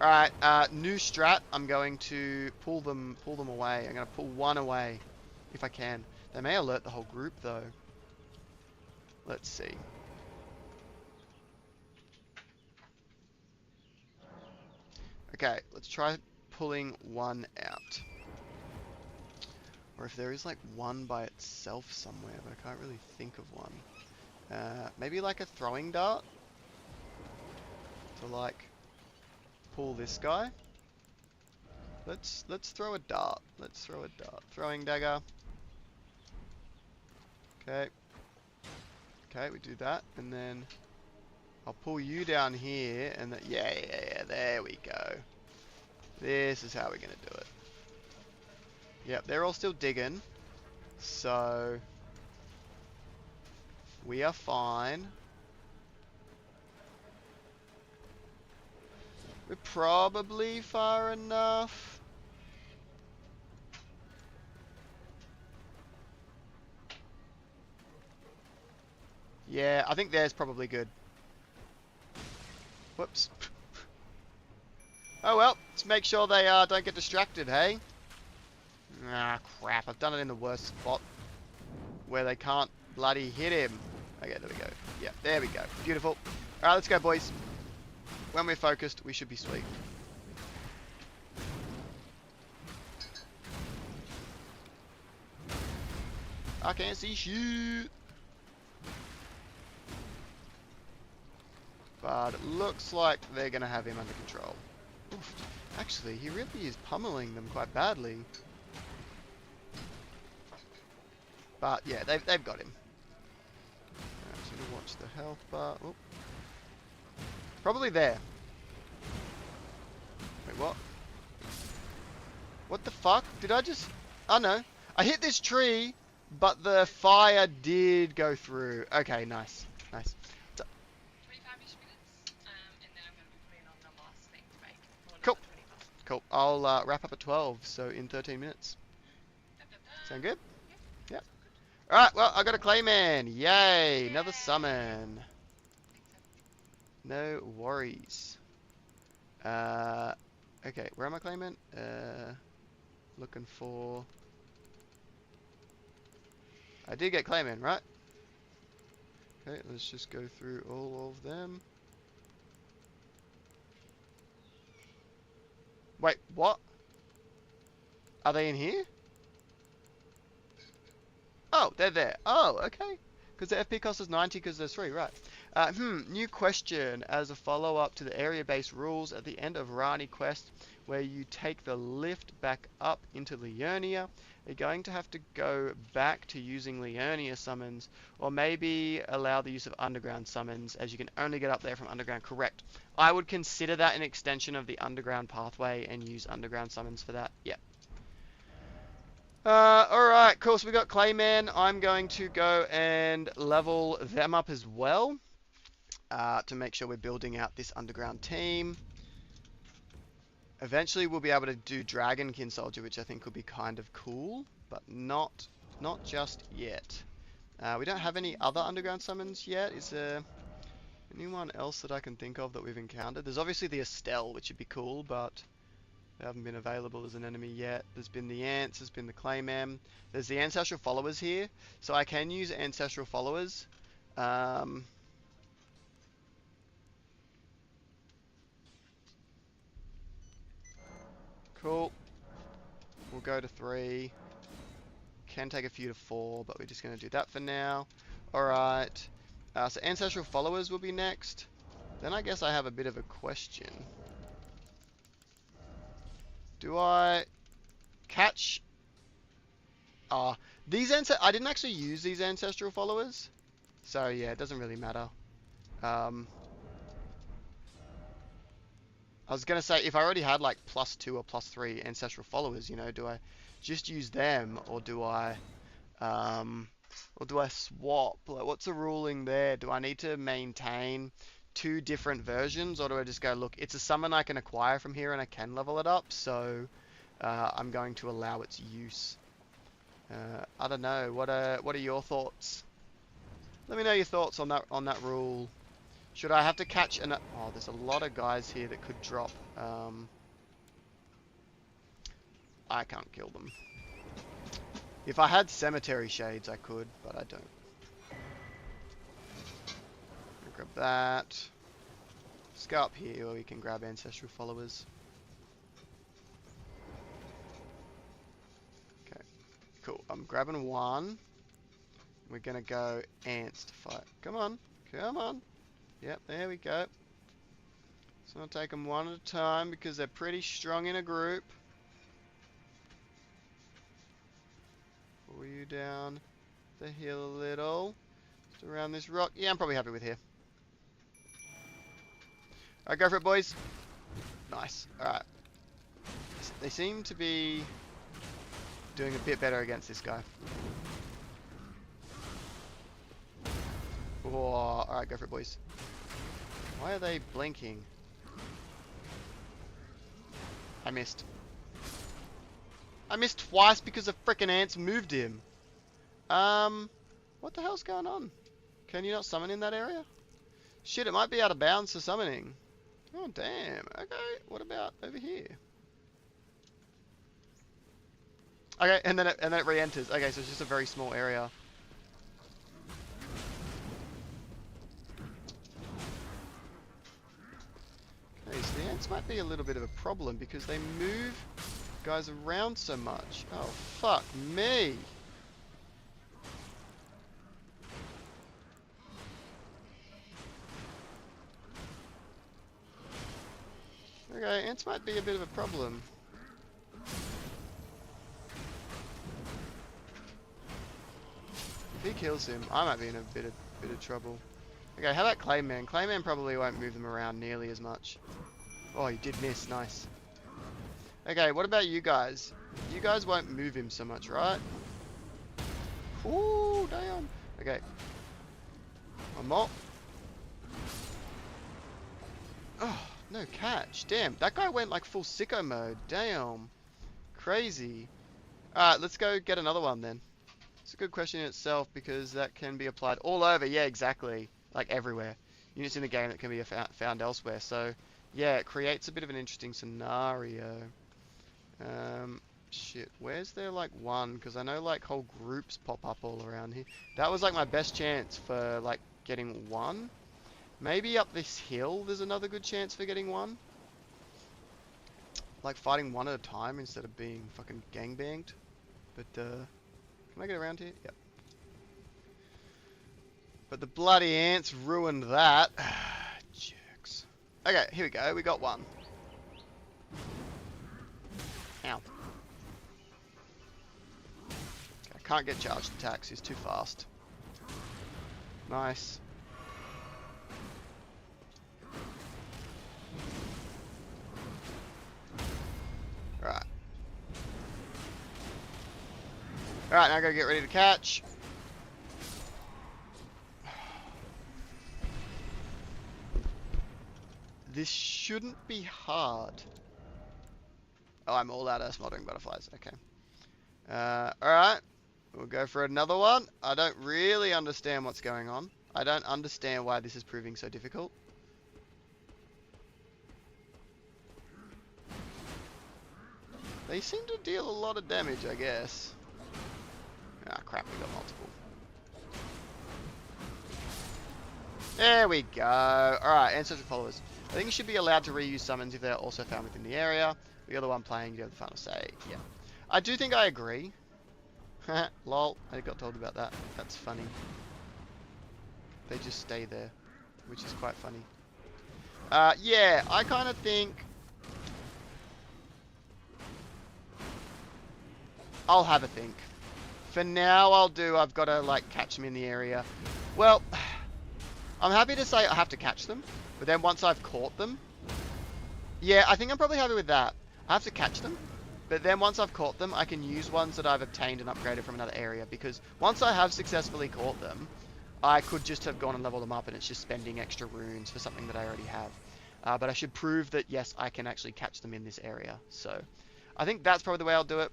Alright, new strat, I'm going to pull them away. I'm gonna pull one away. If I can. They may alert the whole group though. Let's see. Okay, let's try pulling one out. Or if there is like one by itself somewhere, but I can't really think of one. Maybe like a throwing dart? To like pull this guy. Let's throw a dart. Let's throw a dart. Throwing dagger. Okay. Okay, we do that, and then I'll pull you down here, and then yeah, there we go. This is how we're gonna do it. Yep, they're all still digging, so we are fine. We're probably far enough. Yeah, I think there's probably good. Whoops. Oh well, let's make sure they don't get distracted, hey? Ah, crap, I've done it in the worst spot. Where they can't bloody hit him. Okay, there we go. Yeah, there we go. Beautiful. Alright, let's go, boys. When we're focused, we should be sweet. I can't see shit. But it looks like they're going to have him under control. Oof. Actually, he really is pummeling them quite badly. But yeah, they've got him. I'm just going to watch the health bar. Oop. Probably there. Wait, what? What the fuck? Did I just... Oh no. I hit this tree, but the fire did go through. Okay, nice. Nice. 25-ish minutes, and then I'm going to be putting on the last thing to make. Cool. Cool. I'll wrap up at 12, so in 13 minutes. Sound good? Yep. Alright, well, I got a Clayman. Yay! Another summon. No worries. Okay, where am I Clayman? Looking for... I did get Clayman, right? Okay, let's just go through all of them. Wait, what? Are they in here? Oh, they're there. Oh, okay. Because the FP cost is 90 because there's 3, right. New question. As a follow-up to the area-based rules at the end of Rani quest, where you take the lift back up into Liurnia, you're going to have to go back to using Liurnia summons, or maybe allow the use of underground summons, as you can only get up there from underground. Correct. I would consider that an extension of the underground pathway and use underground summons for that. Yeah. Alright, cool. So we got Clayman. I'm going to go and level them up as well to make sure we're building out this underground team. Eventually we'll be able to do Dragonkin Soldier, which I think will be kind of cool, but not just yet. We don't have any other underground summons yet. Is there anyone else that I can think of that we've encountered? There's obviously the Estelle, which would be cool, but they haven't been available as an enemy yet. There's been the Ants, there's been the Clayman. There's the Ancestral Followers here, so I can use Ancestral Followers. Cool. We'll go to 3. Can take a few to 4, but we're just going to do that for now. Alright. So Ancestral Followers will be next. Then I guess I have a bit of a question. Do I catch... I didn't actually use these Ancestral Followers. So yeah, it doesn't really matter. I was going to say, if I already had like +2 or +3 Ancestral Followers, you know, do I just use them, or do I swap? Like, what's the ruling there? Do I need to maintain 2 different versions, or do I just go, look, it's a summon I can acquire from here and I can level it up, so I'm going to allow its use. I don't know. What are your thoughts? Let me know your thoughts on that rule. Should I have to catch an... Oh, there's a lot of guys here that could drop. I can't kill them. If I had Cemetery Shades, I could, but I don't. Grab that. Let's go up here where we can grab Ancestral Followers. Okay, cool. I'm grabbing 1. We're gonna go Ants to fight. Come on, come on. Yep, there we go. So I'll take them one at a time because they're pretty strong in a group. Pull you down the hill a little. Just around this rock. Yeah, I'm probably happy with here. Alright, go for it, boys. Nice. Alright. They seem to be doing a bit better against this guy. Oh, alright, go for it, boys. Why are they blinking? I missed. I missed twice because the frickin' ants moved him. What the hell's going on? Can you not summon in that area? Shit, it might be out of bounds for summoning. Oh, damn. Okay, what about over here? Okay, and then it re-enters. Okay, so it's just a very small area. Okay, so the ants might be a little bit of a problem because they move guys around so much. Oh, fuck me. Okay, ants might be a bit of a problem. If he kills him, I might be in a bit of trouble. Okay, how about Clayman? Clayman probably won't move them around nearly as much. Oh, you did miss. Nice. Okay, what about you guys? You guys won't move him so much, right? Ooh, damn. Okay. One more. Oh, no catch. Damn, that guy went like full sicko mode. Damn. Crazy. Alright, let's go get another one then. It's a good question in itself because that can be applied all over. Yeah, exactly. Like everywhere. Units in the game that can be found elsewhere. So, yeah, it creates a bit of an interesting scenario. Shit, where's there like one? Because I know like whole groups pop up all around here. That was like my best chance for like getting one. Maybe up this hill there's another good chance for getting one. Like fighting one at a time instead of being fucking gangbanged. But, can I get around here? Yep. But the bloody ants ruined that. Jerks. Okay, here we go. We got one. Ow. Okay, I can't get charged attacks. He's too fast. Nice. Right. Alright, now I gotta get ready to catch. This shouldn't be hard. Oh, I'm all out of smoldering butterflies. Okay. Alright. We'll go for another one. I don't really understand what's going on. I don't understand why this is proving so difficult. They seem to deal a lot of damage, I guess. Ah, crap, we got multiple. There we go. Alright, ancestral followers. I think you should be allowed to reuse summons if they're also found within the area. You're the one playing, you have the final say. Yeah. I do think I agree. Lol, I got told about that. That's funny. They just stay there, which is quite funny. Yeah, I kind of think... I'll have a think. For now, I've got to, like, catch them in the area. Well, I'm happy to say I have to catch them, but then once I've caught them... Yeah, I think I'm probably happy with that. I have to catch them, but then once I've caught them, I can use ones that I've obtained and upgraded from another area, because once I have successfully caught them, I could just have gone and leveled them up, and it's just spending extra runes for something that I already have. But I should prove that, yes, I can actually catch them in this area. So, I think that's probably the way I'll do it.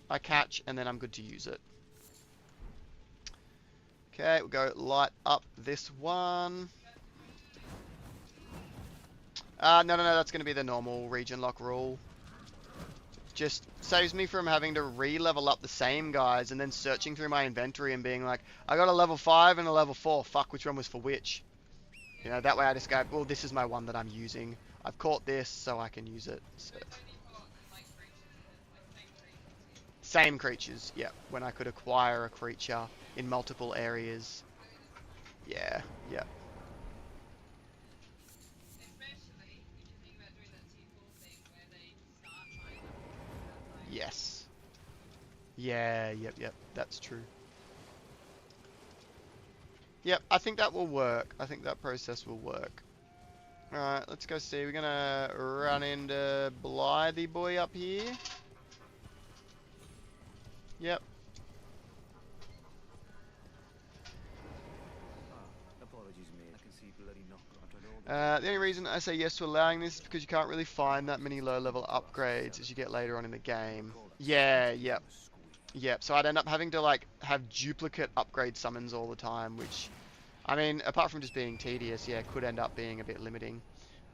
I catch, and then I'm good to use it. Okay, we'll go light up this one. No, that's going to be the normal region lock rule. Just saves me from having to re-level up the same guys and then searching through my inventory and being like, I got a level 5 and a level 4. Fuck, which one was for which? You know, that way I just go, well, this is my one that I'm using. I've caught this, so I can use it. So. Same creatures, yeah. When I could acquire a creature in multiple areas. Yeah, yeah. Yes. Yeah, yep, that's true. Yep, I think that will work. I think that process will work. Alright, let's go see. We're gonna run into Blythy Boy up here. Yep. The only reason I say yes to allowing this is because you can't really find that many low-level upgrades as you get later on in the game. Yeah, yep. Yep, so I'd end up having to, like, have duplicate upgrade summons all the time, which, I mean, apart from just being tedious, yeah, could end up being a bit limiting.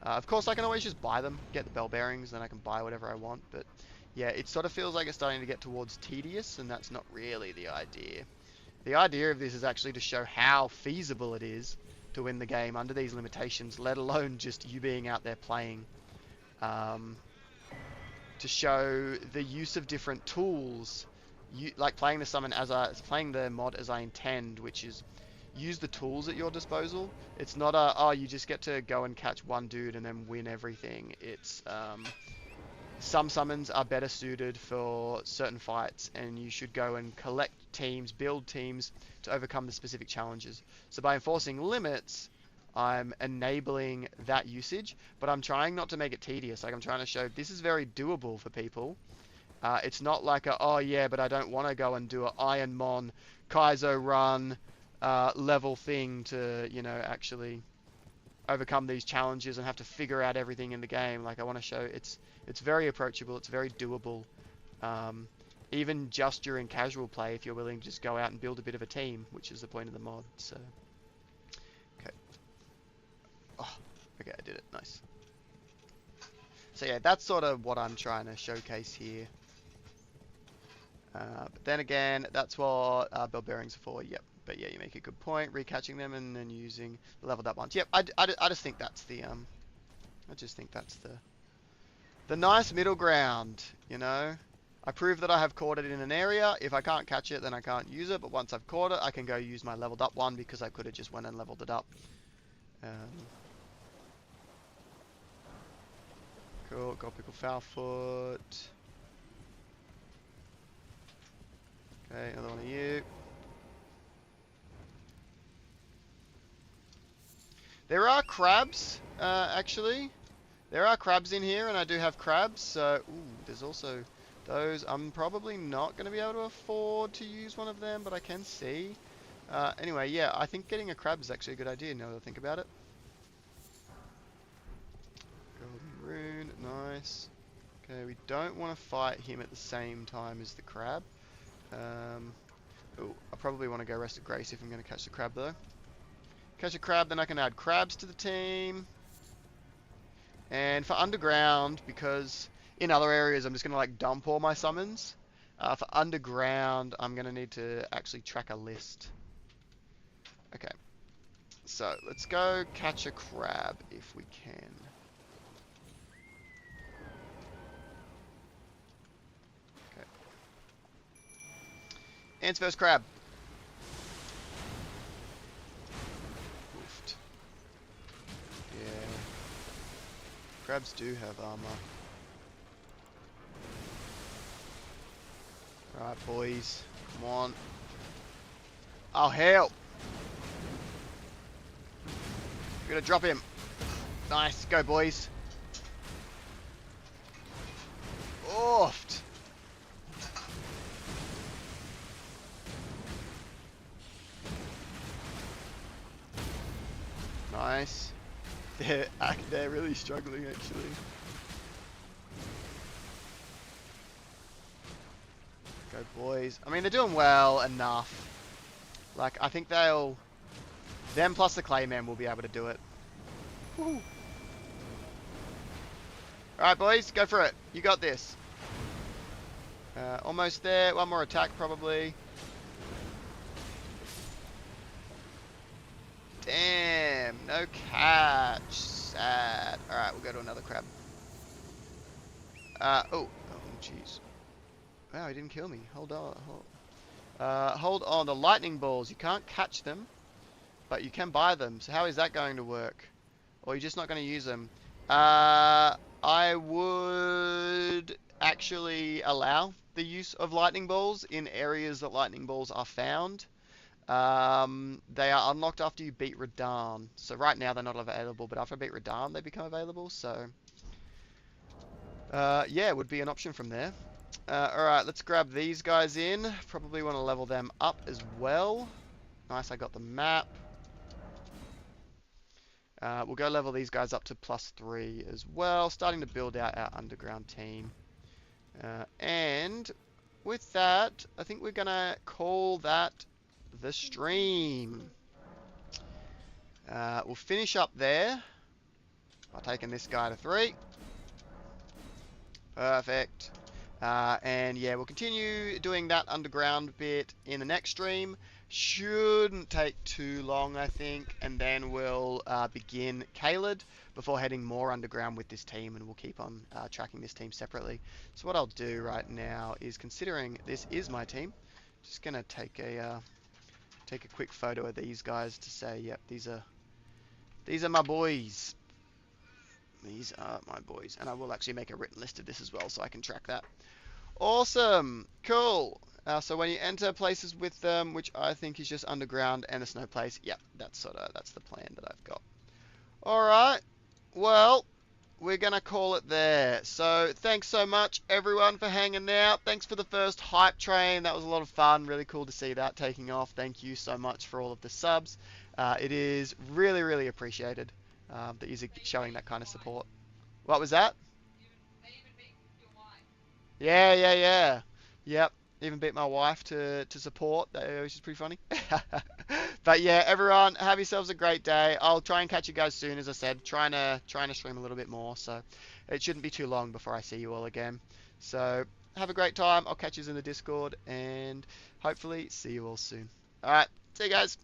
Of course, I can always just buy them, get the bell bearings, then I can buy whatever I want, but, yeah, it sort of feels like it's starting to get towards tedious, and that's not really the idea. The idea of this is actually to show how feasible it is to win the game under these limitations, let alone just you being out there playing. To show the use of different tools, like playing the mod as I intend, which is use the tools at your disposal. It's not you just get to go and catch one dude and then win everything. It's some summons are better suited for certain fights, and you should go and collect teams, build teams to overcome the specific challenges. So by enforcing limits, I'm enabling that usage, but I'm trying not to make it tedious. Like, I'm trying to show this is very doable for people. It's not like oh yeah, but I don't want to go and do an Ironmon Kaizo run level thing to, you know, actually overcome these challenges and have to figure out everything in the game. Like, I want to show it's very approachable, it's very doable. Even just during casual play, if you're willing to just go out and build a bit of a team, which is the point of the mod. So, okay. Oh, okay, I did it. Nice. So yeah, that's sort of what I'm trying to showcase here. But then again, that's what bell bearings are for. Yep, But yeah, you make a good point, recatching them and then using the leveled up ones. Yep, I just think that's the I just think that's the nice middle ground, you know. I prove that I have caught it in an area. If I can't catch it, then I can't use it. But once I've caught it, I can go use my leveled up one because I could have just went and leveled it up. Cool, got pickle foul foot. Okay, another one of you. There are crabs, actually. There are crabs in here, and I do have crabs. So, ooh, there's also those. I'm probably not going to be able to afford to use one of them, but I can see. Anyway, yeah, I think getting a crab is actually a good idea now that I think about it. Golden rune, nice. Okay, we don't want to fight him at the same time as the crab. Oh, I probably want to go Rest of Grace if I'm going to catch the crab, though. Catch a crab, then I can add crabs to the team. And for underground, because in other areas I'm just going to like dump all my summons. For underground, I'm going to need to actually track a list. Okay. So, let's go catch a crab if we can. Okay. Ants vs. crab. Oofed. Yeah. Crabs do have armor. Alright, boys. Come on. Oh, hell! We're gonna drop him. Nice. Go, boys. Oofed. Nice. They're really struggling, actually. Go, boys. I mean, they're doing well enough. Like, I think they'll... Them plus the Clayman will be able to do it. Alright, boys. Go for it. You got this. Almost there. One more attack, probably. Damn. No catch. Sad. Alright, we'll go to another crab. Oh, jeez. Wow, he didn't kill me. Hold on. Hold on. The lightning balls. You can't catch them, but you can buy them. So how is that going to work? Or you're just not going to use them? I would actually allow the use of lightning balls in areas that lightning balls are found. They are unlocked after you beat Radahn. So right now they're not available, but after I beat Radahn they become available. So yeah, it would be an option from there. Alright, let's grab these guys in. Probably want to level them up as well. Nice, I got the map. We'll go level these guys up to +3 as well. Starting to build out our underground team. And with that, I think we're going to call that the stream. We'll finish up there by taking this guy to 3. Perfect. And yeah, we'll continue doing that underground bit in the next stream. Shouldn't take too long, I think. And then we'll begin Caelid before heading more underground with this team. And we'll keep on tracking this team separately. So what I'll do right now is, considering this is my team, just going to take a quick photo of these guys to say, yep, these are my boys. These are my boys. And I will actually make a written list of this as well so I can track that. Awesome. Cool. So when you enter places with them, which I think is just underground and a snow place, yep, that's the plan that I've got. Alright. Well, we're going to call it there. So thanks so much, everyone, for hanging out. Thanks for the first hype train. That was a lot of fun. Really cool to see that taking off. Thank you so much for all of the subs. It is really, really appreciated that you're showing that kind of support. What was that? Yeah. Yep. Even beat my wife to support, which is pretty funny. But yeah, everyone, have yourselves a great day. I'll try and catch you guys soon, as I said. Trying to stream a little bit more, so it shouldn't be too long before I see you all again. So have a great time. I'll catch you in the Discord, and hopefully see you all soon. All right. See you guys.